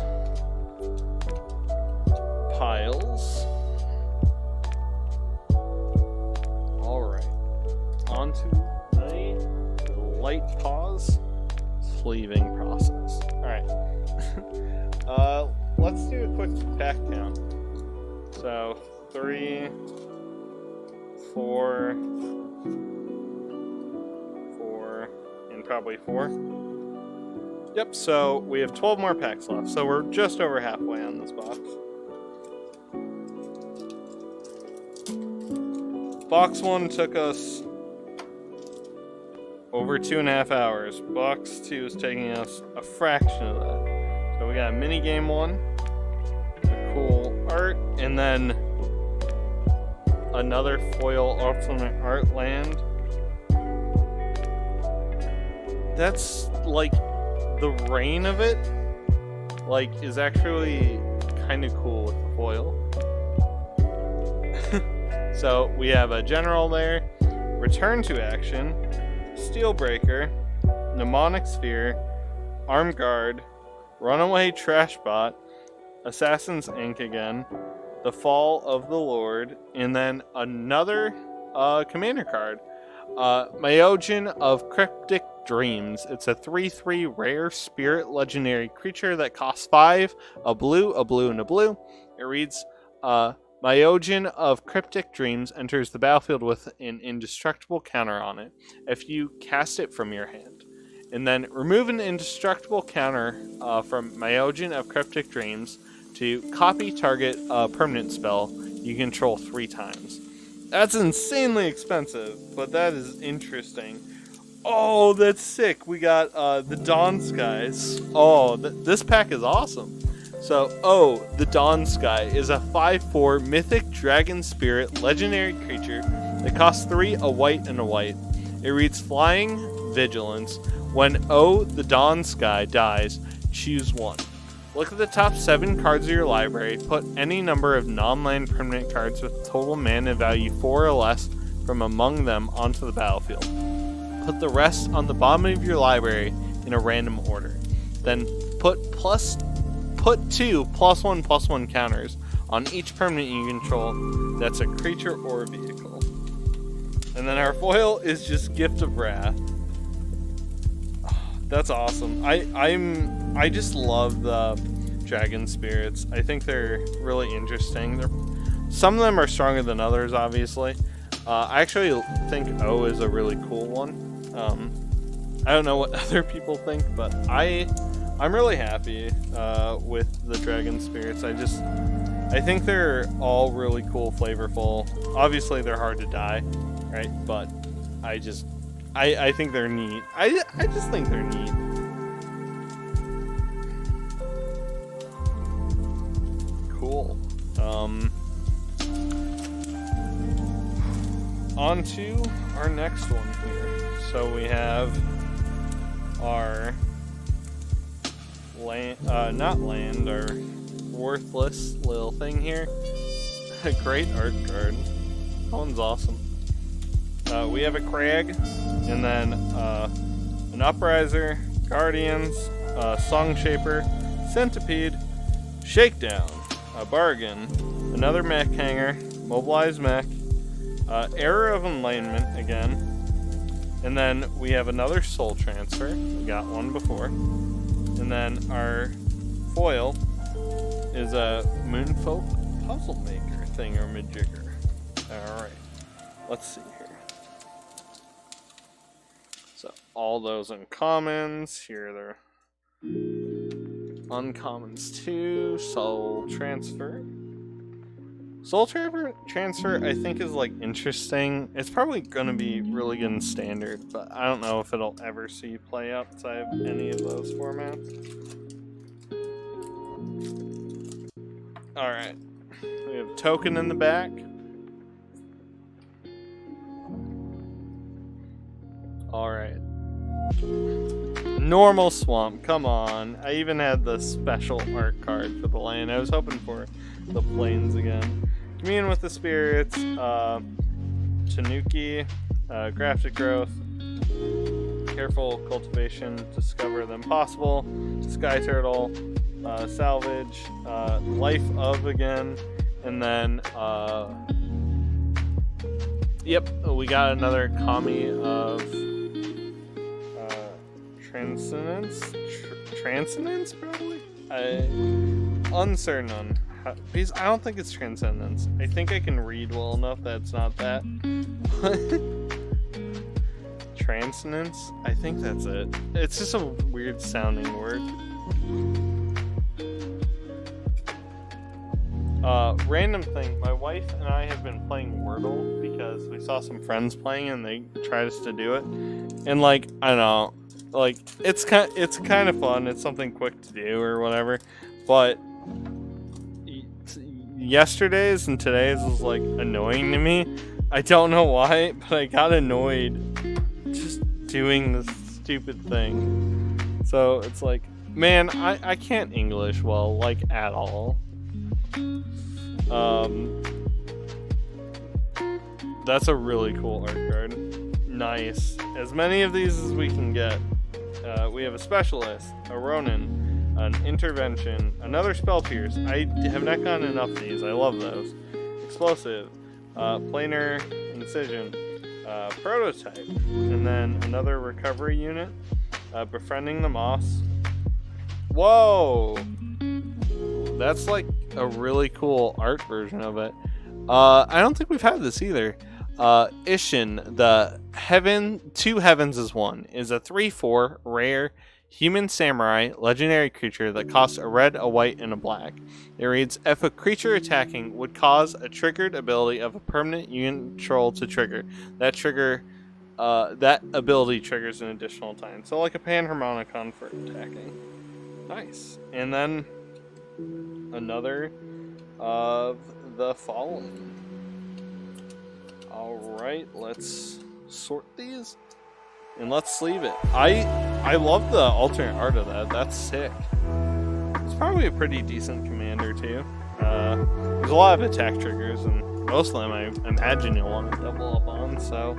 piles. Alright, on to the Light Pause sleeving process. Alright. Let's do a quick pack count. So, 3, 4, and probably 4. Yep, so we have 12 more packs left, so we're just over halfway on this box. Box 1 took us over 2.5 hours. Box 2 is taking us a fraction of that. So we got mini game 1, the cool art, and then another foil alternate art land. That's like the rain of it, like, is actually kind of cool with the foil. So we have a general there, Return to Action, Steelbreaker, Mnemonic Sphere, Armed Guard, Runaway Trashbot, Assassin's Ink again, The Fall of the Lord, and then another commander card, Myojin of Cryptic Dreams. It's a 3/3 rare spirit legendary creature that costs 5, a blue, and a blue. It reads, Myojin of Cryptic Dreams enters the battlefield with an indestructible counter on it if you cast it from your hand. And then remove an indestructible counter from Myojin of Cryptic Dreams to copy target permanent spell you control 3 times. That's insanely expensive, but that is interesting. Oh, that's sick. We got the Dawn Skies. Oh, this pack is awesome. So, the Dawn Sky is a 5/4 mythic dragon spirit legendary creature that costs 3, a white and a white. It reads Flying Vigilance. When the Dawn Sky dies, choose 1. Look at the top 7 cards of your library. Put any number of non-land permanent cards with total mana value 4 or less from among them onto the battlefield.
Put the rest on the bottom of your library in a random order. Then put 2 +1/+1 counters on each permanent you control that's a creature or a vehicle. And then our foil is just Gift of Wrath. Oh, that's awesome. I just love the dragon spirits. I think they're really interesting. Some of them are stronger than others, obviously. I actually think O is a really cool one. I don't know what other people think, but I'm really happy with the dragon spirits. I think they're all really cool, flavorful. Obviously, they're hard to die, right? But I think they're neat. I just think they're neat. Cool. On to our next one here. So we have our our worthless little thing here. A great art card. That one's awesome. We have a Crag, and then an Upriser, Guardians, Song Shaper, Centipede, Shakedown, a Bargain, another Mech Hanger, Mobilized Mech, Error of Enlightenment again, and then we have another Soul Transfer. We got one before. And then our foil is a Moonfolk Puzzle Maker thingamajigger. Alright, let's see here. So, all those uncommons. Here are the uncommons too. Soul Transfer. Soul Transfer, I think, is like interesting. It's probably going to be really good in Standard, but I don't know if it'll ever see play outside of any of those formats. Alright. We have Token in the back. Alright. Normal Swamp, come on. I even had the special art card for the land. I was hoping for the plains again. Commune with the Spirits, Tanuki, Grafted Growth, Careful Cultivation, Discover the Impossible, Sky Turtle, Salvage, Life of again, and then, yep, we got another Kami of Transcendence, probably? Uncertain on. Because I don't think it's Transcendence. I think I can read well enough that it's not that. Transcendence? I think that's it. It's just a weird sounding word. Random thing. My wife and I have been playing Wordle because we saw some friends playing and they tried us to do it. And like, I don't know. Like, it's kind of fun. It's something quick to do or whatever. But yesterday's and today's was like annoying to me. I don't know why, but I got annoyed just doing this stupid thing. So it's like, man, I can't English well, like, at all. That's a really cool art card. Nice. As many of these as we can get. We have a Specialist, a Ronin, an Intervention, another Spell Pierce. I have not gotten enough of these. I love those. Explosive, Planar Incision, Prototype, and then another Recovery Unit, Befriending the Moss. Whoa! That's like a really cool art version of it. I don't think we've had this either. Ishin, the Two Heavens is One, is a 3/4 rare human samurai legendary creature that costs a red, a white, and a black. It reads, if a creature attacking would cause a triggered ability of a permanent you control to trigger, that ability triggers an additional time. So like a Panharmonicon for attacking. Nice. And then another of the following. Alright, let's sort these and let's sleeve it. I love the alternate art of that. That's sick. It's probably a pretty decent commander too. There's a lot of attack triggers and most of them I imagine you'll want to double up on, so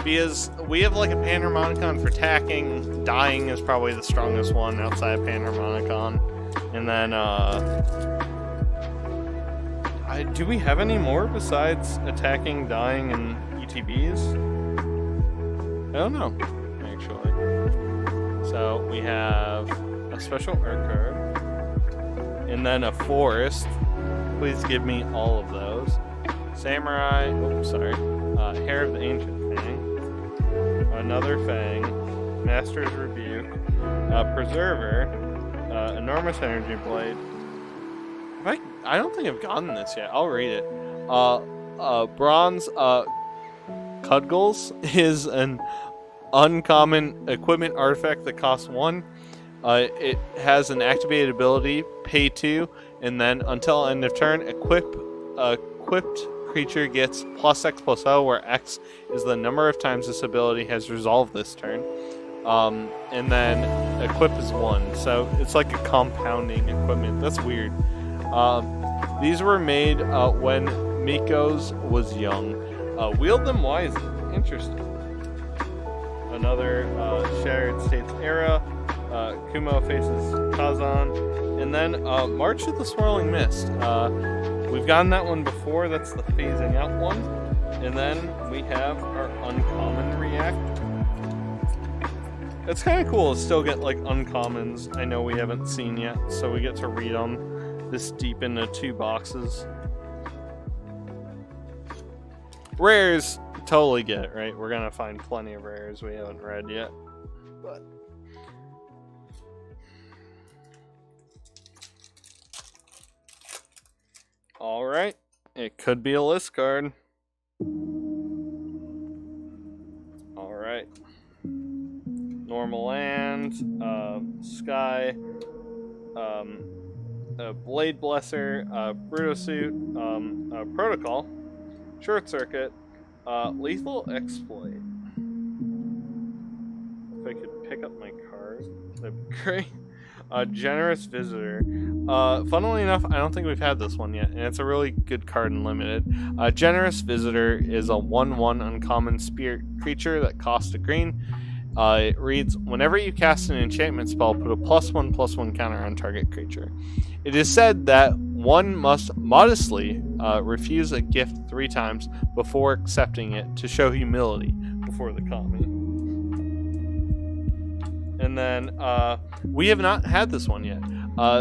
because we have like a Panharmonicon for attacking. Dying is probably the strongest one outside of Panharmonicon. And then, do we have any more besides attacking, dying, and ETBs? I don't know, actually. So we have a special art card, and then a forest. Please give me all of those. Samurai, oops, sorry. Hair of the Ancient Fang. Another Fang. Master's Rebuke. Preserver. Enormous Energy Blade. I don't think I've gotten this yet. I'll read it. Bronze Cudgels is an uncommon equipment artifact that costs 1. It has an activated ability, pay 2, and then until end of turn, equipped creature gets +X+O, where X is the number of times this ability has resolved this turn. And then equip is 1, so it's like a compounding equipment. That's weird. These were made when Mikos was young. Wield them wisely. Interesting. Another Shattered States era. Kumo faces Kazan. And then March of the Swirling Mist. We've gotten that one before. That's the phasing out one. And then we have our uncommon react. It's kind of cool to still get like uncommons I know we haven't seen yet, so we get to read them this deep into 2 boxes. Rares, totally get it, right? We're gonna find plenty of rares we haven't read yet. But alright, it could be a list card. Alright. Normal land, Sky, Blade Blesser, Brutosuit, Protocol, Short Circuit, Lethal Exploit. If I could pick up my card, that'd be great. Generous Visitor. Funnily enough, I don't think we've had this one yet, and it's a really good card in Limited. Generous Visitor is a 1/1 uncommon spirit creature that costs a green. It reads, whenever you cast an enchantment spell, put a +1/+1 counter on target creature. It is said that one must modestly refuse a gift 3 times before accepting it to show humility before the kami. And then we have not had this one yet.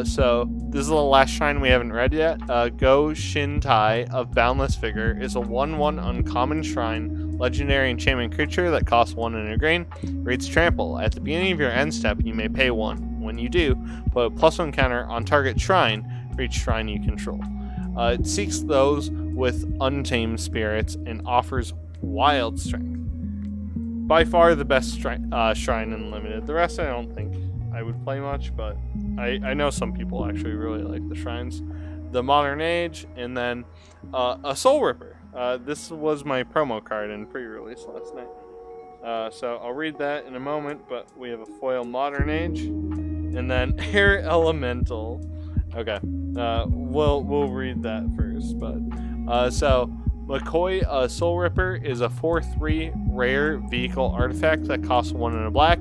So this is the last shrine we haven't read yet. Go Shintai of Boundless Vigor is a 1/1 uncommon shrine legendary enchantment creature that costs 1 and a green. Reads Trample. At the beginning of your end step, you may pay 1. When you do, put a +1 counter on target shrine for each shrine you control. It seeks those with untamed spirits and offers wild strength. By far the best shrine in Limited. The rest I don't think I would play much, but I know some people actually really like the shrines. The Modern Age, and then a Soul Ripper. This was my promo card in pre-release last night. So I'll read that in a moment, but we have a foil Modern Age, and then Air Elemental. Okay, we'll read that first, but so McCoy Soul Ripper is a 4/3 rare vehicle artifact that costs 1 and a black.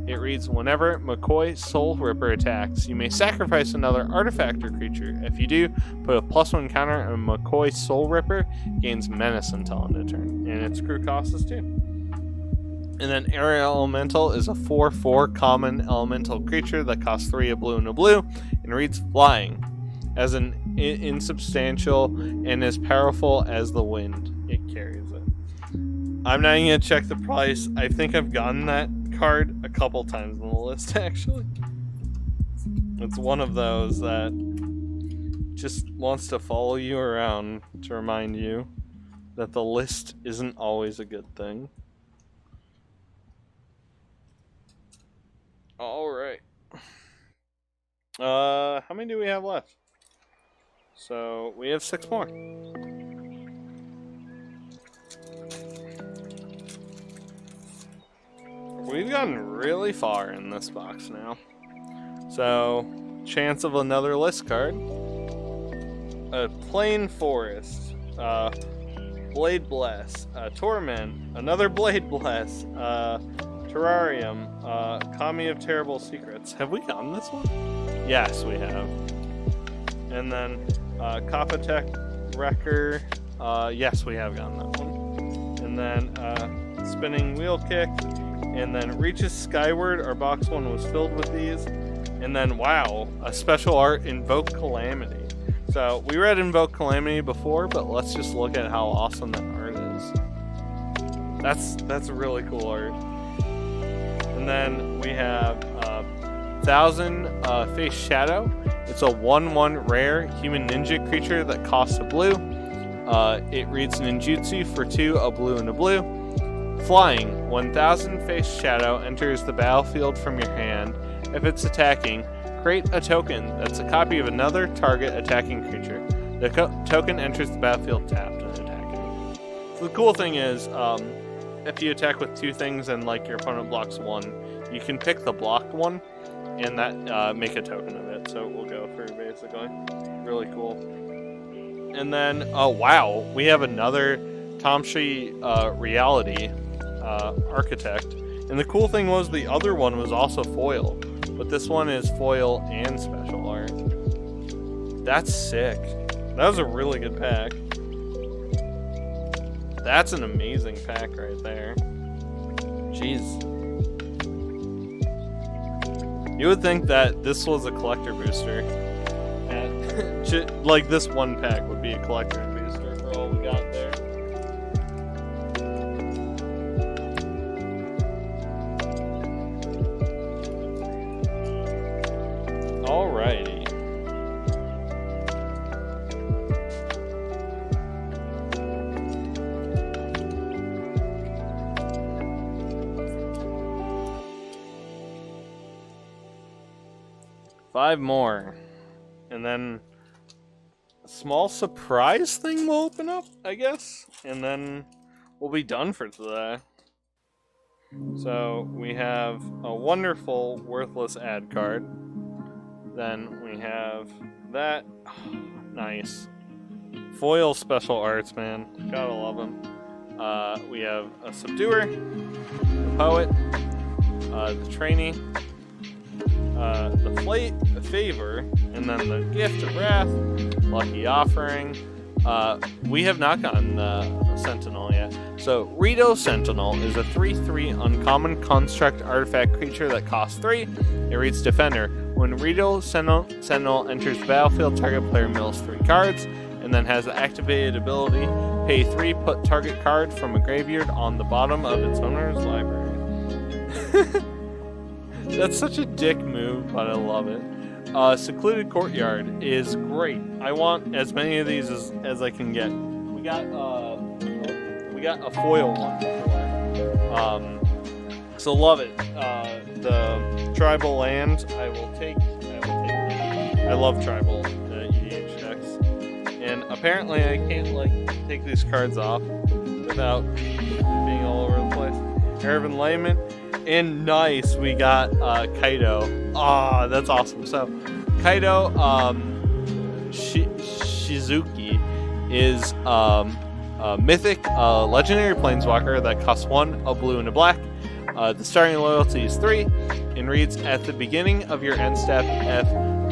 It reads, whenever McCoy Soul Ripper attacks, you may sacrifice another artifact or creature. If you do, put a +1 counter on McCoy Soul Ripper, gains menace until end of turn, and its crew cost is 2. And then Air Elemental is a 4/4 common elemental creature that costs 3 a blue and a blue, and reads Flying. As an insubstantial and as powerful as the wind, it carries it. I'm not even gonna check the price. I think I've gotten that card a couple times on the list, actually. It's one of those that just wants to follow you around to remind you that the list isn't always a good thing. Alright. How many do we have left? So, we have 6 more. We've gotten really far in this box now. So, chance of another list card. A Plain Forest. Blade Blast, Torment, another Blade Blast, Terrarium, Kami of Terrible Secrets. Have we gotten this one? Yes, we have. And then Kopatech Wrecker. Yes, we have gotten that one. And then Spinning Wheel Kick. And then Reaches Skyward. Our box one was filled with these. And then, wow, a special art, Invoke Calamity. So we read Invoke Calamity before, but let's just look at how awesome that art is. That's really cool art. And then we have 1000 Face Shadow. It's a 1/1 rare human ninja creature that costs a blue. It reads Ninjutsu for 2, a blue and a blue. Flying, 1000 Face Shadow enters the battlefield from your hand. If it's attacking, create a token that's a copy of another target attacking creature. The token enters the battlefield tapped and attacking. So the cool thing is, if you attack with 2 things and like your opponent blocks 1, you can pick the blocked one and that make a token of it. So we'll go through basically. Really cool. And then, oh wow, we have another Tamshi Reality Architect. And the cool thing was the other one was also foil. But this one is foil and special art. That's sick. That was a really good pack. That's an amazing pack right there. Jeez. You would think that this was a collector booster. And like this one pack would be a collector booster for all we got there. Alrighty. Five more. And then a small surprise thing will open up, I guess. And then we'll be done for today. So we have a wonderful worthless ad card. Then we have that. Oh, nice. Foil special arts, man. Gotta love them. We have a Subduer, the Poet, the Trainee, the Favor, and then the Gift of Wrath, Lucky Offering. We have not gotten the Sentinel yet. So, Rito Sentinel is a 3/3 uncommon construct artifact creature that costs 3. It reads Defender. When Rito Sentinel enters the battlefield, target player mills 3 cards, and then has the activated ability, pay 3, put target card from a graveyard on the bottom of its owner's library. That's such a dick move, but I love it. Secluded Courtyard is great. I want as many of these as I can get. We got a foil one before. So love it. The tribal land, I will take. I love tribal EDH decks, and apparently I can't take these cards off without being all over the place. Arab Enlightenment, and nice, we got Kaido. Ah, that's awesome. So Kaido Shizuki is a mythic legendary planeswalker that costs 1, a blue and a black. The starting loyalty is 3 and reads, at the beginning of your end step, if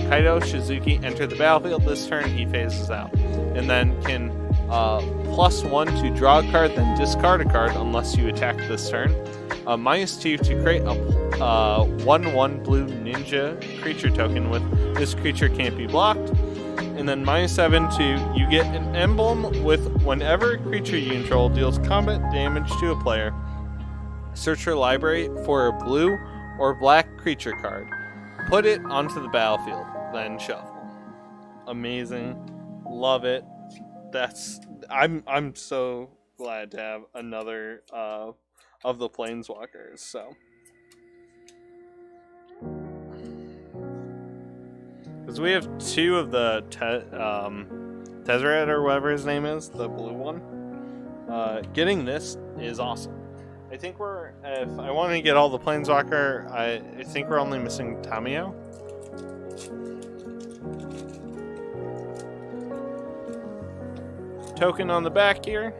Kaido Shizuki enter the battlefield this turn, he phases out. And then can +1 to draw a card, then discard a card unless you attack this turn. -2 to create a 1/1 blue ninja creature token with this creature can't be blocked. And then -7 to you get an emblem with whenever a creature you control deals combat damage to a player. Search your library for a blue or black creature card. Put it onto the battlefield, then shuffle. Amazing. Love it. I'm so glad to have another of the Planeswalkers, so. Because we have 2 of the Tezzeret or whatever his name is, the blue one. Getting this is awesome. I think if I want to get all the Planeswalker, I think we're only missing Tamiyo. Token on the back here.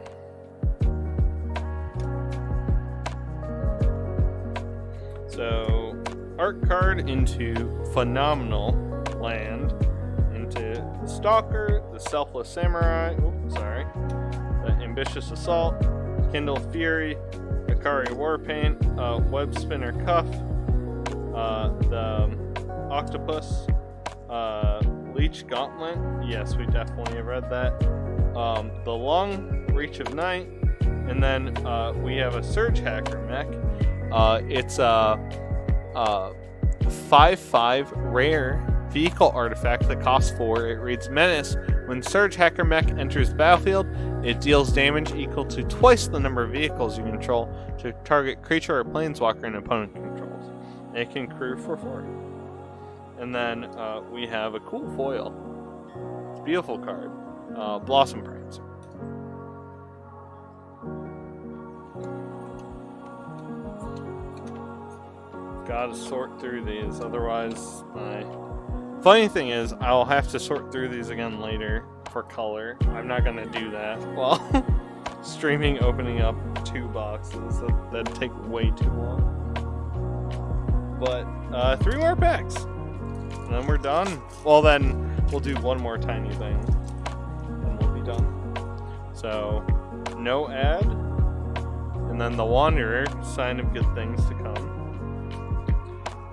art card into Phenomenal Land, into Stalker, the Selfless Samurai, the Ambitious Assault, Kindle Fury, Akari Warpaint, Web Spinner Cuff, the Octopus, Leech Gauntlet. Yes, we definitely have read that. The Long Reach of Night, and then we have a Surge Hacker mech. It's a 5/5 rare vehicle artifact that costs 4. It reads Menace. When Surge Hacker mech enters the battlefield, it deals damage equal to twice the number of vehicles you control to target creature or planeswalker an opponent controls. It can crew for 4. And then we have a cool foil. It's a beautiful card. Blossom Prancer. Gotta sort through these, otherwise my... Funny thing is, I'll have to sort through these again later for color. I'm not gonna do that while streaming opening up 2 boxes. That'd take way too long. But 3 more packs. And then we're done. Well, then we'll do one more tiny thing. And we'll be done. So, no ad. And then the Wanderer, sign of good things to come.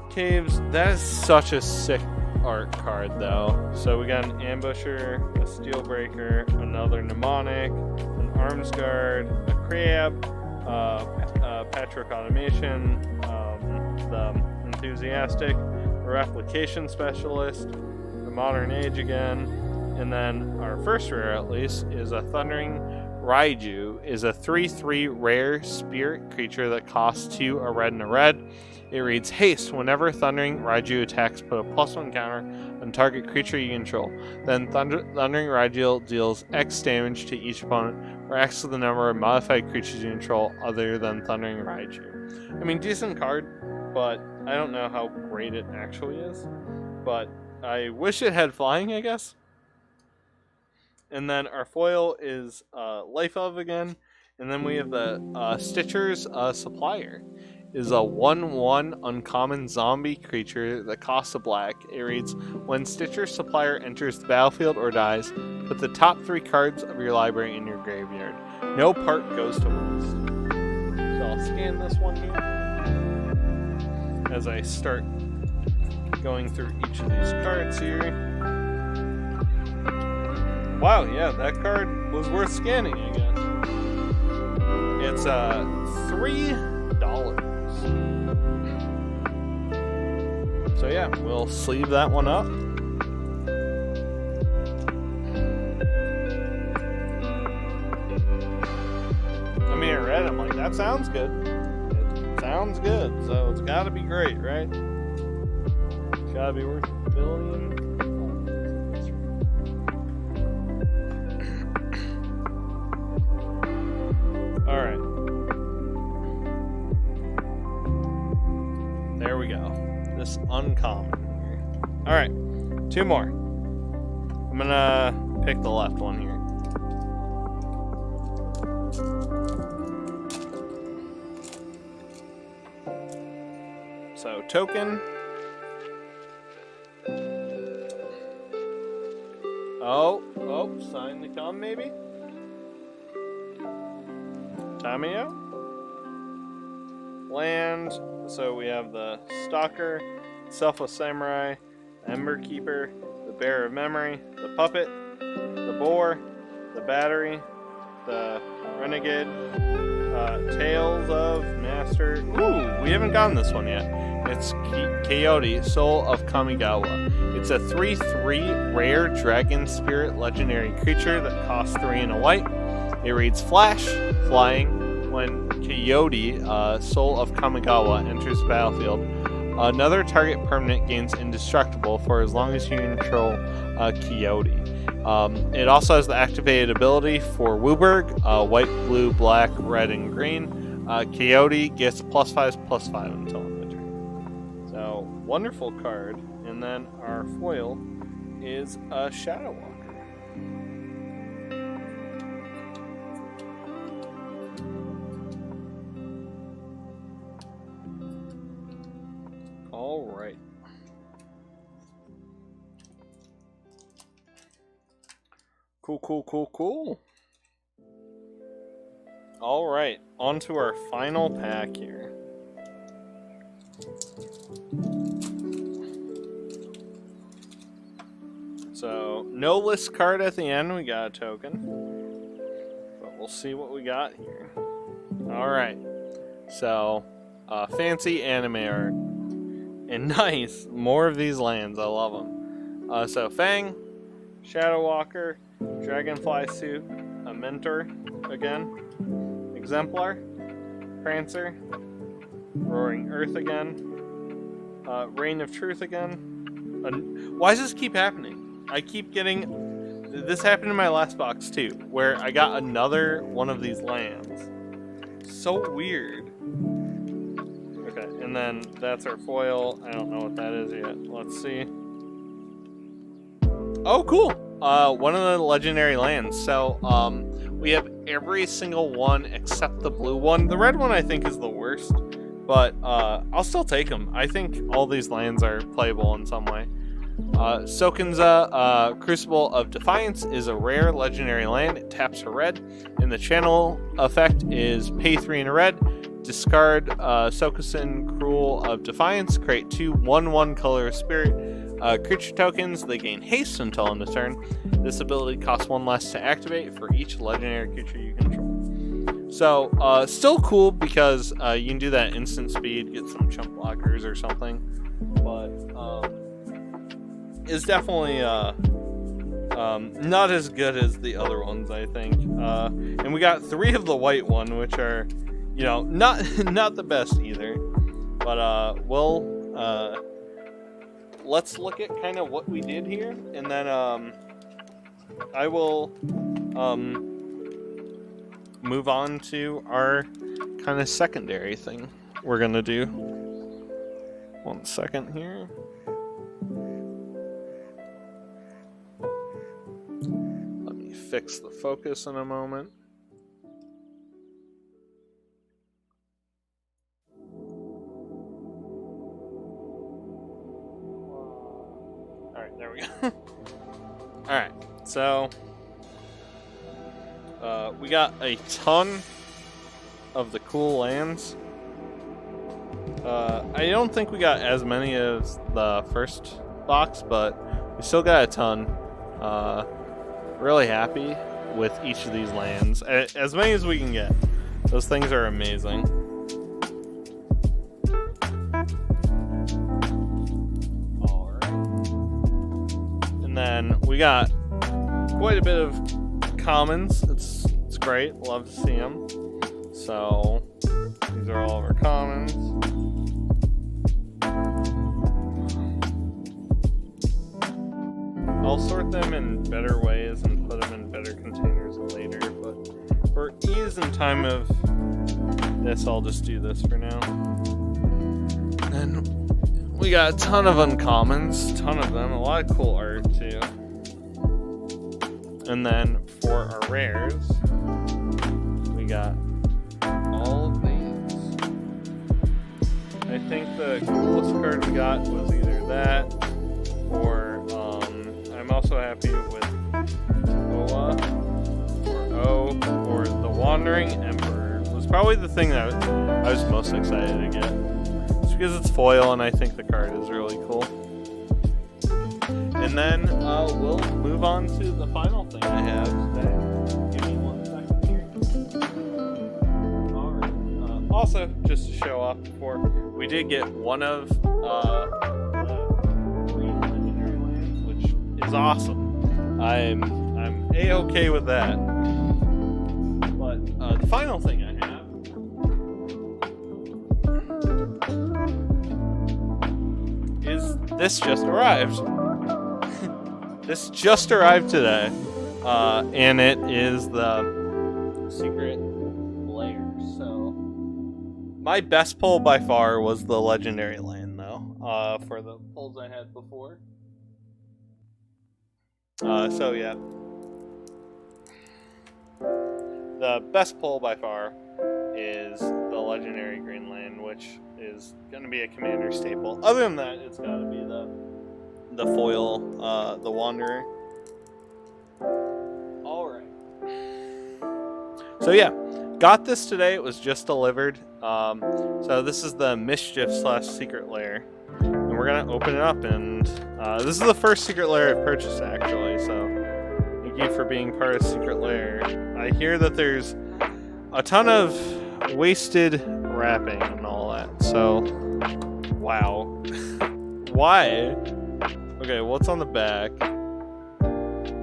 Caves, that is such a sick art card though. So we got an Ambusher, a Steelbreaker, another Mnemonic, an Arms Guard, a Crab, Patchwork Automation, the Enthusiastic, a Replication Specialist, the Modern Age again, and then our first rare at least is a Thundering Raiju. Is a 3/3 rare spirit creature that costs 2, a red and a red. It reads Haste. Whenever Thundering Raiju attacks, put a +1 counter on target creature you control. Then Thundering Raiju deals X damage to each opponent, or X to the number of modified creatures you control other than Thundering Raiju. I mean, decent card, but I don't know how great it actually is. But I wish it had flying, I guess. And then our foil is Life of again. And then we have the Stitcher's Supplier. Is a 1/1 uncommon zombie creature that costs a black. It reads, when Stitcher's Supplier enters the battlefield or dies, put the top 3 cards of your library in your graveyard. No part goes to waste. So I'll scan this one here as I start going through each of these cards here. Wow, yeah, that card was worth scanning, I guess. It's $3. So yeah, we'll sleeve that one up. I mean, I read it, I'm like, that sounds good. It sounds good, so it's gotta be great, right? It's gotta be worth $1 billion. Alright. There we go. This uncommon here. Alright, 2 more. I'm gonna pick the left one here. So, token. Oh, sign to come maybe? Tamio? Land. So we have the Stalker, Selfless Samurai, Ember Keeper, the Bearer of Memory, the Puppet, the Boar, the Battery, the Renegade, Tales of Master. Ooh, we haven't gotten this one yet. It's Coyote, Soul of Kamigawa. It's a 3/3 rare Dragon Spirit legendary creature that costs 3 and a white. It reads Flash, Flying. When Coyote, Soul of Kamigawa, enters the battlefield, another target permanent gains indestructible for as long as you control Coyote. It also has the activated ability for Wooburg, white, blue, black, red, and green. Coyote gets +5/+5 until end of turn. So, wonderful card. And then our foil is a Shadow Walker. All Cool, cool, cool, cool. All right, on to our final pack here. So, no list card at the end, we got a token. But we'll see what we got here. Alright, so, fancy anime art. And nice, more of these lands, I love them. So, Fang, Shadow Walker, Dragonfly Suit, a Mentor again, Exemplar, Prancer, Roaring Earth again, Reign of Truth again. Why does this keep happening? I keep getting... This happened in my last box too, where I got another one of these lands. So weird. Okay, and then that's our foil. I don't know what that is yet. Let's see. Oh, cool! One of the legendary lands. So, we have every single one except the blue one. The red one I think is the worst, but I'll still take them. I think all these lands are playable in some way. Sokenza, Crucible of Defiance is a rare legendary land. It taps for red, and the channel effect is pay 3 in a red. Discard Sokusen Cruel of Defiance. Create 2 1/1 color spirit creature tokens. They gain haste until end of turn. This ability costs 1 less to activate for each legendary creature you control. So, still cool because you can do that instant speed, get some chump blockers or something. But, is definitely not as good as the other ones, I think. And we got 3 of the white one, which are, you know, not the best either. But we'll let's look at kind of what we did here, and then I will move on to our kind of secondary thing we're gonna do. 1 second here. Fix the focus in a moment. Alright, there we go. Alright, so we got a ton of the cool lands. I don't think we got as many as the first box, but we still got a ton. Really happy with each of these lands. As many as we can get. Those things are amazing. Alright. And then we got quite a bit of commons. It's great. Love to see them. So, these are all of our commons. I'll sort them in better ways and put them in better containers later, but for ease and time of this, I'll just do this for now. And we got a ton of uncommons, ton of them, a lot of cool art too. And then for our rares, we got all of these. I think the coolest card we got was either that or I'm also happy with Oa or the Wandering Emperor. It was probably the thing that I was most excited to get. Just because it's foil and I think the card is really cool. And then we'll move on to the final thing I have today. Give me 1 second here. Alright. Also, just to show off before, we did get one of is awesome. I'm A-okay with that. But the final thing I have is this just arrived. This just arrived today. And it is the Secret Lair. So my best pull by far was the Legendary Land though. For the pulls I had before. So yeah, the best pull by far is the Legendary Green Land, which is going to be a commander staple. Other than that, it's got to be the foil, the Wanderer. So yeah, got this today. It was just delivered. So this is the Mischief / Secret Lair. And we're going to open it up. And this is the first Secret Lair I've purchased, actually. So thank you for being part of Secret Lair. I hear that there's a ton of wasted wrapping and all that. So, wow. Why? Okay, what's on the back?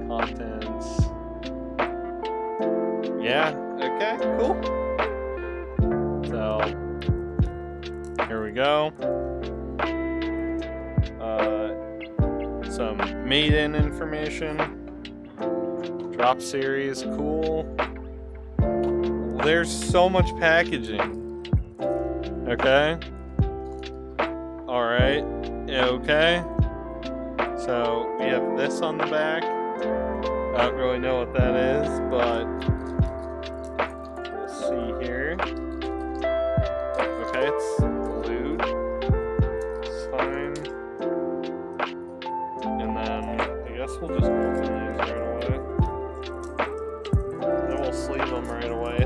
Contents. Yeah, okay, cool. So, here we go. Some maiden information. Drop series, cool. There's so much packaging. Okay. Alright. Okay. So, we have this on the back. I don't really know what that is, but we'll see here. Okay, it's glued. Sign. And then, I guess we'll just open these right away. Then we'll sleeve them right away.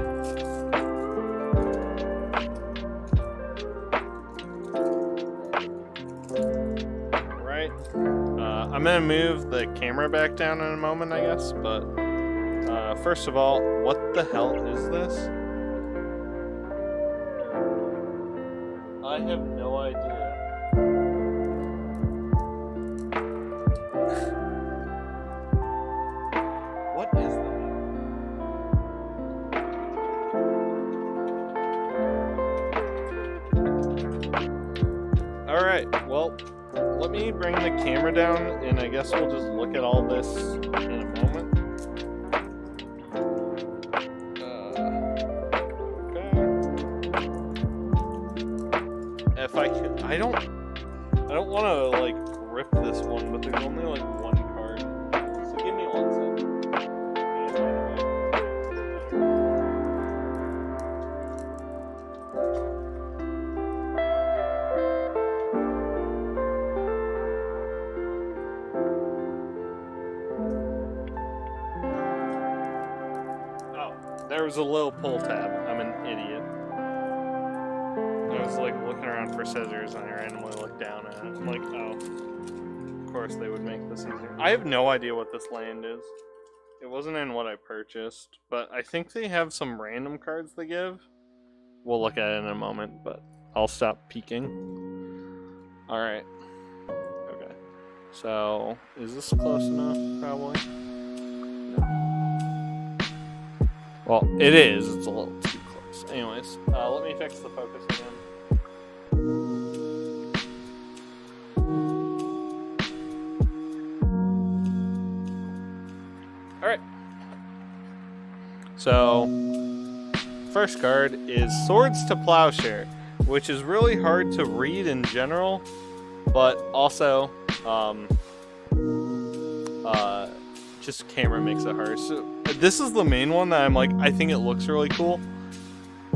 I'm gonna move the camera back down in a moment, I guess, but first of all, what the hell is this? I have no idea. What is that? Alright, well, let me bring the camera down, and I guess we'll just look at all this in a moment. Okay. If I can, I don't want to like rip this one, but there's only like one card. So give me 1 second. There was a little pull tab. I'm an idiot. I was like looking around for scissors and I randomly looked down at it. I'm like, oh. Of course they would make this easier. I have no idea what this land is. It wasn't in what I purchased, but I think they have some random cards they give. We'll look at it in a moment, but I'll stop peeking. Alright. Okay. So, is this close enough? Probably. Well, it is. It's a little too close. Anyways, let me fix the focus again. Alright. So, first card is Swords to Plowshare, which is really hard to read in general, but also, just camera makes it hard. So, this is the main one that I'm like, I think it looks really cool.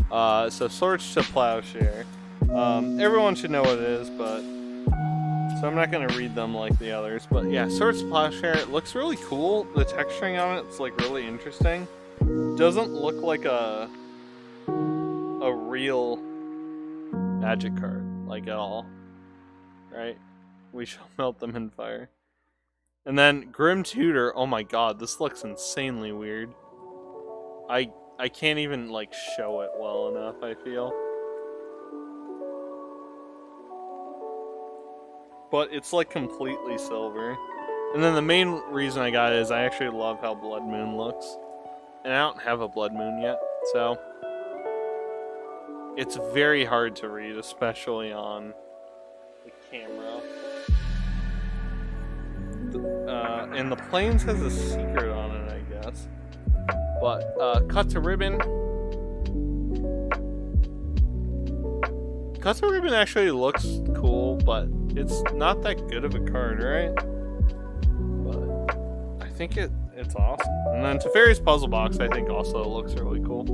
So Swords to Plowshare. Everyone should know what it is, but so I'm not going to read them like the others. But yeah, Swords to Plowshare, it looks really cool. The texturing on it's like really interesting. Doesn't look like a real Magic card, like at all. Right? We shall melt them in fire. And then Grim Tutor, oh my god, this looks insanely weird. I can't even like show it well enough, I feel. But it's like completely silver. And then the main reason I got it is I actually love how Blood Moon looks. And I don't have a Blood Moon yet, so it's very hard to read, especially on the camera. And the Plains has a secret on it, I guess. But, Cut to Ribbon. Cut to Ribbon actually looks cool, but it's not that good of a card, right? But I think it's awesome. And then Teferi's Puzzle Box, I think, also looks really cool.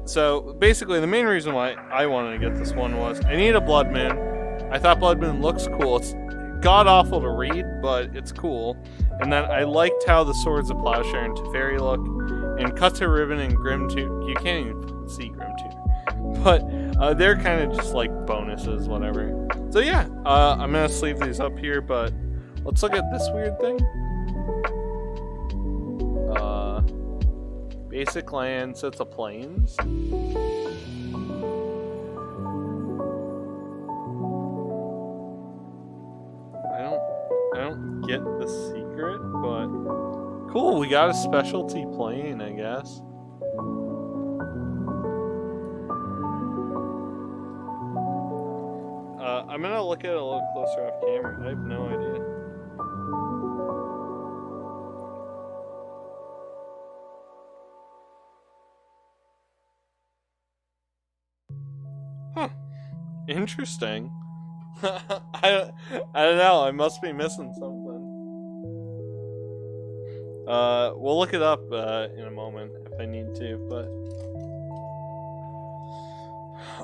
So, basically, the main reason why I wanted to get this one was I need a Blood Moon. I thought Blood Moon looks cool. It's god awful to read, but it's cool. And then I liked how the Swords of Plowshare and Teferi look. And Cut to Ribbon and Grim Tutor, you can't even see Grim Tutor. But they're kind of just like bonuses, whatever. So yeah, I'm going to sleeve these up here, but let's look at this weird thing. Basic land sets of plains. I don't get the secret, but cool, we got a specialty plane, I guess. I'm gonna look at it a little closer off camera. I have no idea. Huh. Interesting. I don't know. I must be missing something. We'll look it up in a moment if I need to, but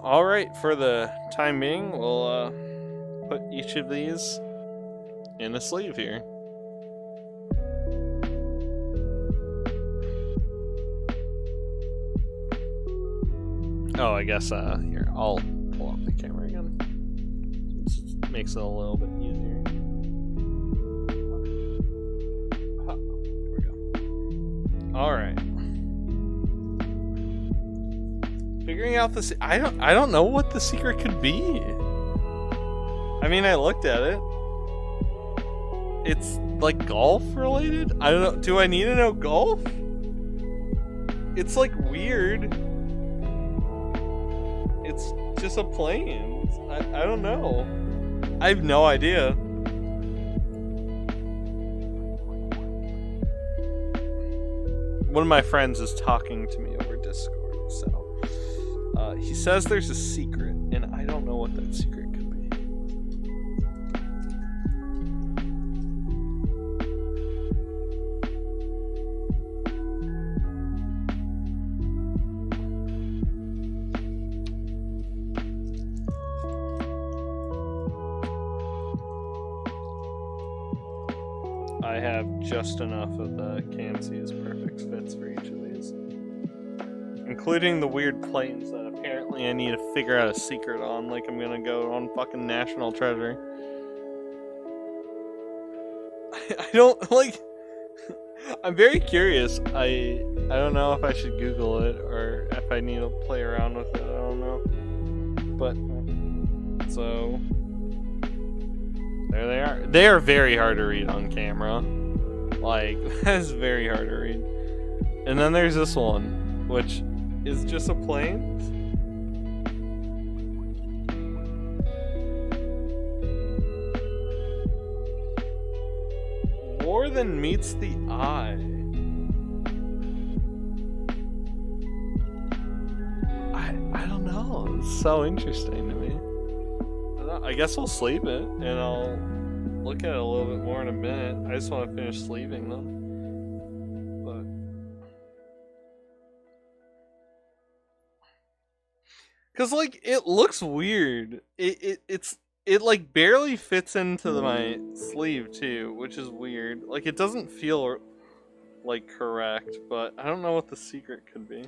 all right. For the time being, we'll put each of these in a sleeve here. Oh, I guess here I'll pull up the camera again. It makes it a little bit easier. There we go. All right. Figuring out this, I don't know what the secret could be. I mean, I looked at it. It's like golf related. I don't know. Do I need to know golf? It's like weird. It's just a plane. I don't know. I have no idea. One of my friends is talking to me over Discord, so he says there's a secret, and I don't know what that secret could be. I have just enough of the can't see as perfect fits for each of these. Including the weird planes that apparently I need to figure out a secret on, like I'm gonna go on fucking National Treasure. I don't, like... I'm very curious. I don't know if I should Google it, or if I need to play around with it, I don't know. But, so... there they are. They are very hard to read on camera. Like, that is very hard to read. And then there's this one, which is just a plane. More than meets the eye. I don't know. It's so interesting to me. I guess we'll sleeve it, and I'll look at it a little bit more in a minute. I just want to finish sleeving them. But because like it looks weird. It like barely fits into my sleeve too, which is weird. Like it doesn't feel like correct, but I don't know what the secret could be.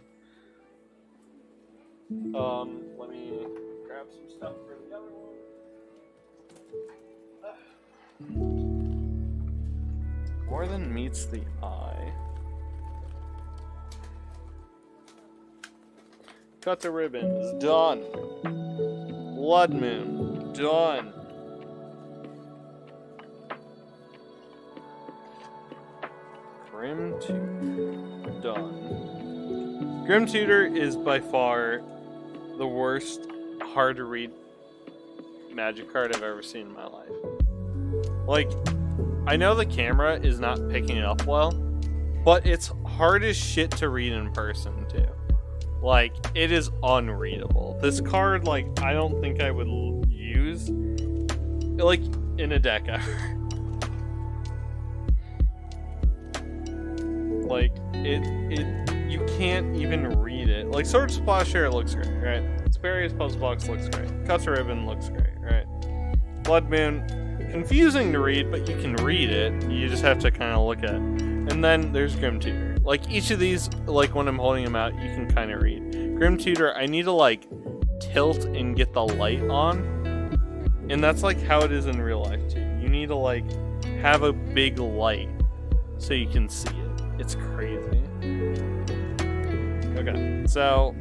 Let me grab some stuff for the other one. More than meets the eye. Cut the ribbon is done. Blood Moon, done. Grim Tutor, done. Grim Tutor is by far the worst, hard to read Magic card I've ever seen in my life. Like, I know the camera is not picking it up well, but it's hard as shit to read in person too. Like, it is unreadable. This card, like, I don't think I would use, like, in a deck ever. Like, you can't even read it. Like, Swords of Plowshare looks great, right? Sparious Puzzle Box looks great. Cuts a Ribbon looks great, right? Blood Moon, confusing to read, but you can read it. You just have to kind of look at it. And then there's Grim Tutor. Like, each of these, like, when I'm holding them out, you can kind of read. Grim Tutor, I need to, like, tilt and get the light on. And that's, like, how it is in real life, too. You need to, like, have a big light so you can see it. It's crazy. Okay, so...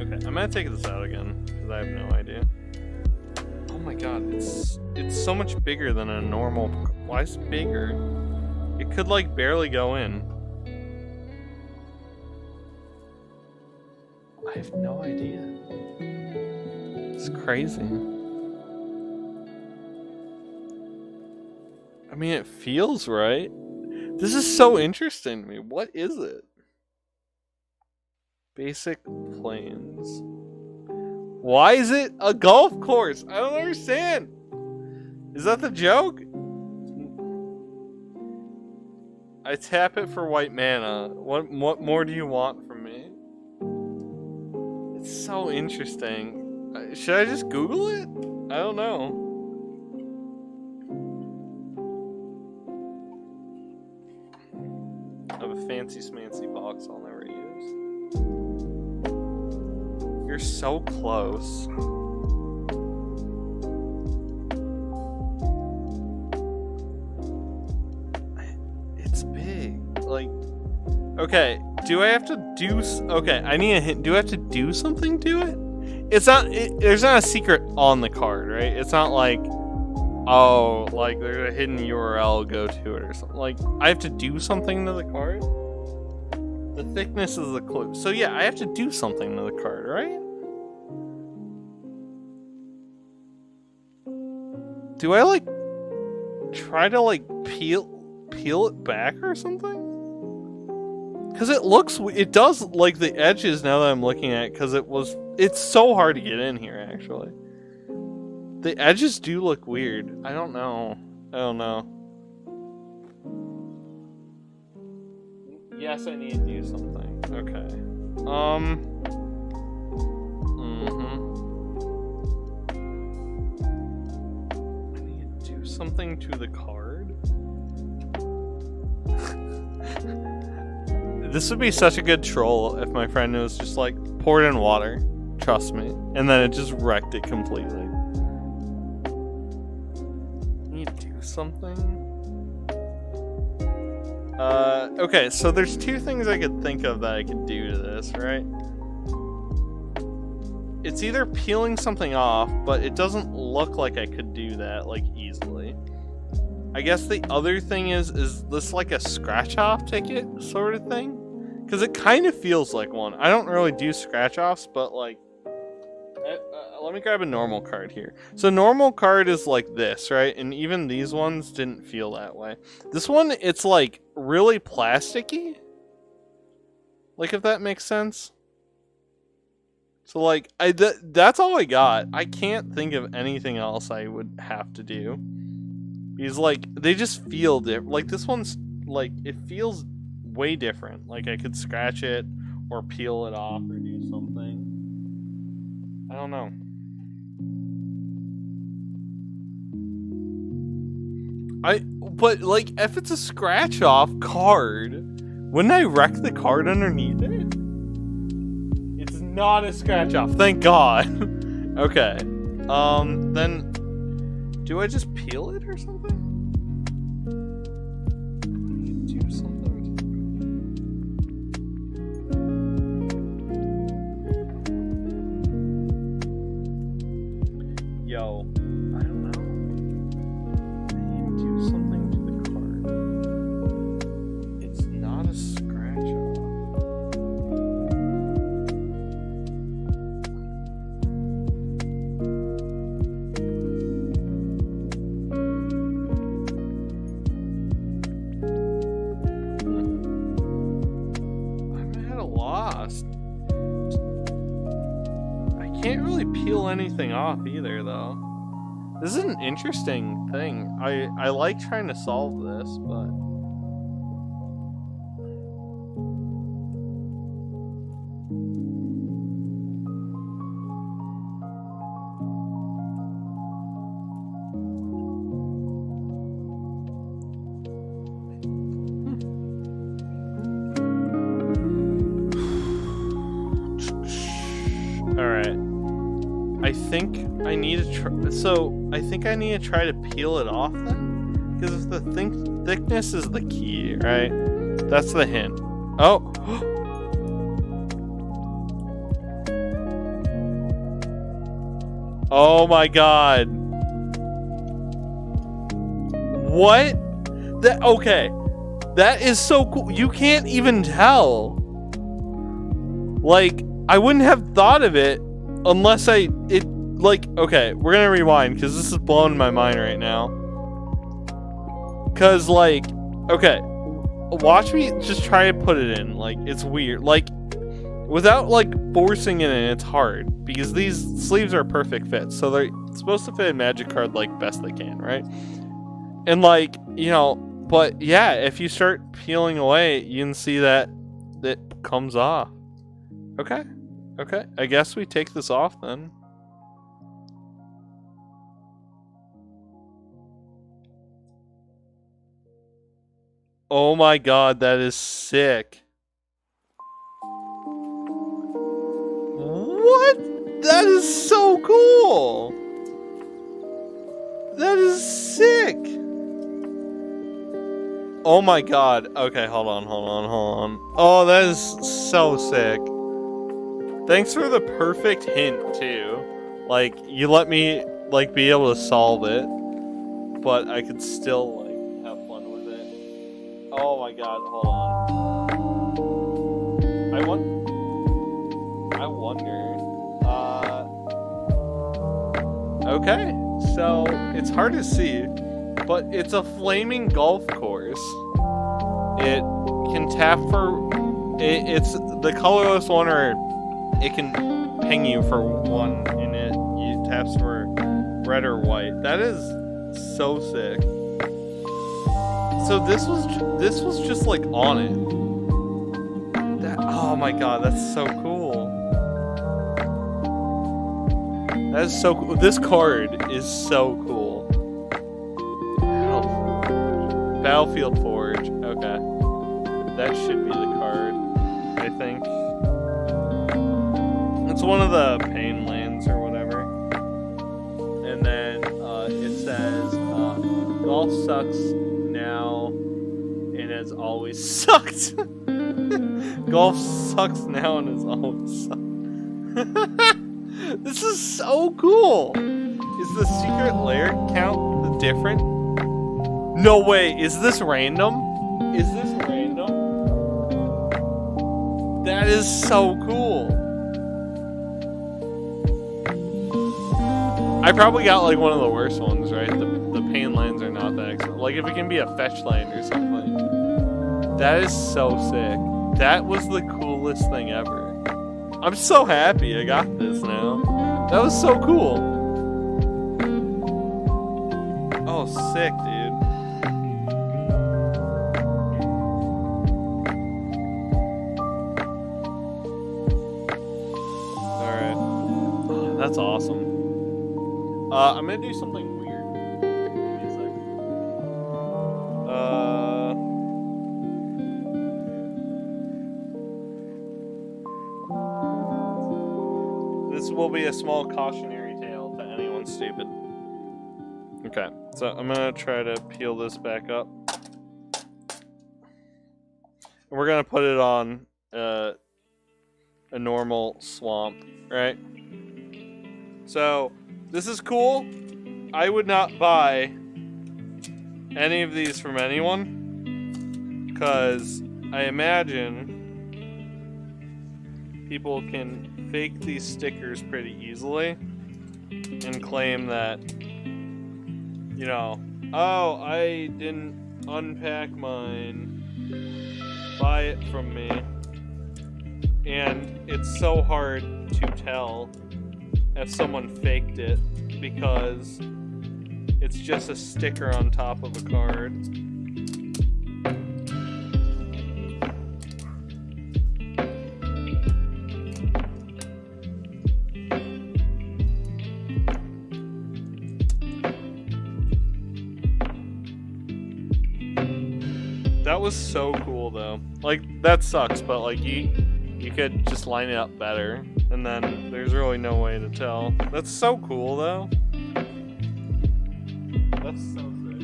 Okay, I'm gonna take this out again, because I have no idea. Oh my god, it's so much bigger than a normal... Why is it bigger? It could, like, barely go in. I have no idea. It's crazy. I mean, it feels right. This is so interesting to me. What is it? Basic planes. Why is it a golf course? I don't understand. Is that the joke? I tap it for white mana. What more do you want from me? It's so interesting. Should I just Google it? I don't know. I have a fancy smancy box I'll never use. You're so close. It's big. Like, okay, do I have to do... Okay, I need a hint. Do I have to do something to it? It's not... there's not a secret on the card, right? It's not like... Oh, like, there's a hidden URL, go to it or something. Like, I have to do something to the card? The thickness is the clue. So yeah, I have to do something to the card, right? Do I, like, try to, like, peel it back or something? Because it does, like, the edges now that I'm looking at it, because it's so hard to get in here, actually. The edges do look weird. I don't know. Yes, I need to do something. Okay. I need to do something to the card? This would be such a good troll if my friend was just like, pour it in water. Trust me. And then it just wrecked it completely. Something. Okay, so there's two things I could think of that I could do to this, right? It's either peeling something off, but it doesn't look like I could do that, like, easily. I guess the other thing is this like a scratch-off ticket sort of thing? Because it kind of feels like one. I don't really do scratch-offs, but, like, let me grab a normal card here. So normal card is like this, right? And even these ones didn't feel that way. This one, it's like really plasticky. Like, if that makes sense. So like, that's all I got. I can't think of anything else I would have to do. Because like, they just feel different. Like this one's like, it feels way different. Like I could scratch it or peel it off or do something. I don't know. But like, if it's a scratch off card, wouldn't I wreck the card underneath it? It's not a scratch off, thank God. Okay. Then do I just peel it or something? Do something. Yo, I don't know. I need to do something to the card. It's not a scratch off. I'm at a loss. I can't really peel anything off either, though. This is an interesting thing. I like trying to solve this, but... think I need to try. So I think I need to try to peel it off then, because the thickness is the key, right? That's the hint. Oh. Oh my god. What? That okay. That is so cool. You can't even tell. Like, I wouldn't have thought of it unless okay, we're gonna rewind because this is blowing my mind right now. Cause like, okay, watch me just try to put it in. Like, it's weird. Like, without like forcing it in, it's hard because these sleeves are a perfect fit. So they're supposed to fit a magic card like best they can, right? And like, you know, but yeah, if you start peeling away, you can see that it comes off. Okay. Okay. I guess we take this off then. Oh my god, that is sick. What? That is so cool. That is sick. Oh my god. Okay, hold on. Oh, that is so sick. Thanks for the perfect hint, too. Like, you let me, like, be able to solve it, but I could still, like, have fun with it. Oh my god, hold on. I wonder. Okay, so it's hard to see, but it's a flaming golf course. It can tap for... It's the colorless one, or it can ping you for one, and you taps for red or white. That is so sick. So this was just like on it. Oh my god, that's so cool. That is so cool. This card is so cool. Battlefield Forge. Okay. That should be the card, I think. It's one of the pain lands or whatever. And then it says, golf sucks now and has always sucked. Golf sucks now and has always sucked. This is so cool. Is the secret lair count different? No way. Is this random? Is this random? That is so cool. I probably got like one of the worst ones, right? The pain lands are not that excellent. Like if it can be a fetch land or something. That is so sick. That was the coolest thing ever. I'm so happy I got this now. That was so cool. Oh, sick, dude. Alright. Oh, that's awesome. I'm gonna do something weird. Give me a second. This will be a small cautionary tale to anyone stupid. Okay, so I'm gonna try to peel this back up. We're gonna put it on a normal swamp, right? So, this is cool. I would not buy any of these from anyone, because I imagine people can fake these stickers pretty easily and claim that, you know, oh, I didn't unpack mine, buy it from me. And it's so hard to tell if someone faked it because it's just a sticker on top of a card. That was so cool though. Like, that sucks, but like
You could just line it up better, and then there's really no way to tell. That's so cool, though. That's so sick.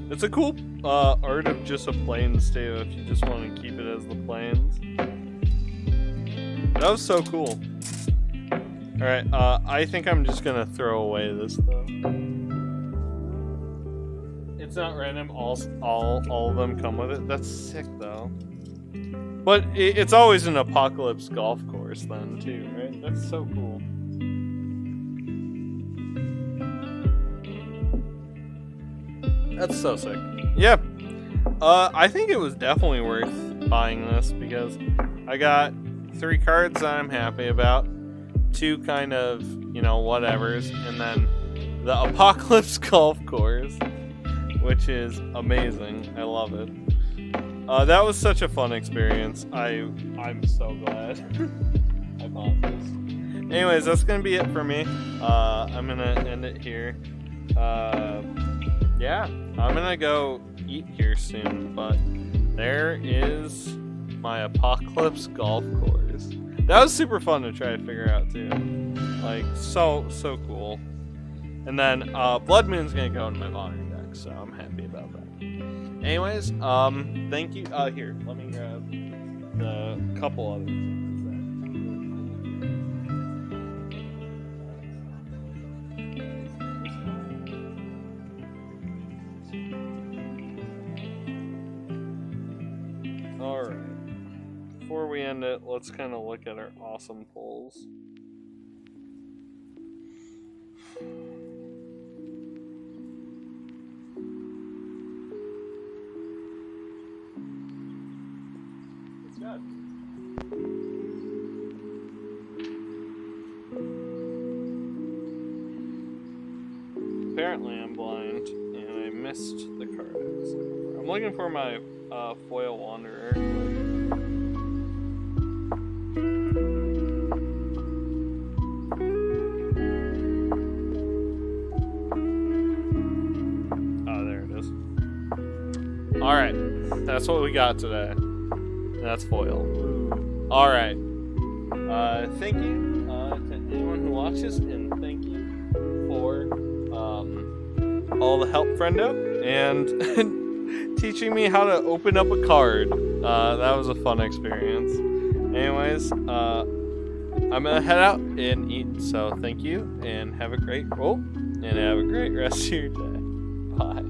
It's a cool art of just a plains too, if you just want to keep it as the plains. That was so cool. Alright, I think I'm just gonna throw away this though. It's not random, all of them come with it. That's sick though. But it's always an apocalypse golf course then too, right? That's so cool. That's so sick. Yeah. I think it was definitely worth buying this because I got 3 cards that I'm happy about, 2 kind of, you know, whatevers, and then the Apocalypse Golf Course, which is amazing. I love it. That was such a fun experience. I'm so glad I bought this. Anyways, that's gonna be it for me. I'm gonna end it here. Yeah, I'm gonna go eat here soon, but there is my Apocalypse Golf Course. That was super fun to try to figure out too. Like, so cool. And then Blood Moon's gonna go into my modern deck, so I'm happy about that. Anyways, thank you. Here, let me grab the couple other things. Alright. Before we end it, let's kind of look at our awesome pulls. It's good. Apparently I'm blind, and I missed the card I was looking for. I'm looking for my Foil Wanderer. Oh, there it is. Alright, that's what we got today. And that's foil. Alright. Thank you to anyone who watches, and thank you for all the help, friendo, and teaching me how to open up a card. That was a fun experience. Anyways, I'm gonna head out and eat. So thank you, and have a great rest of your day. Bye.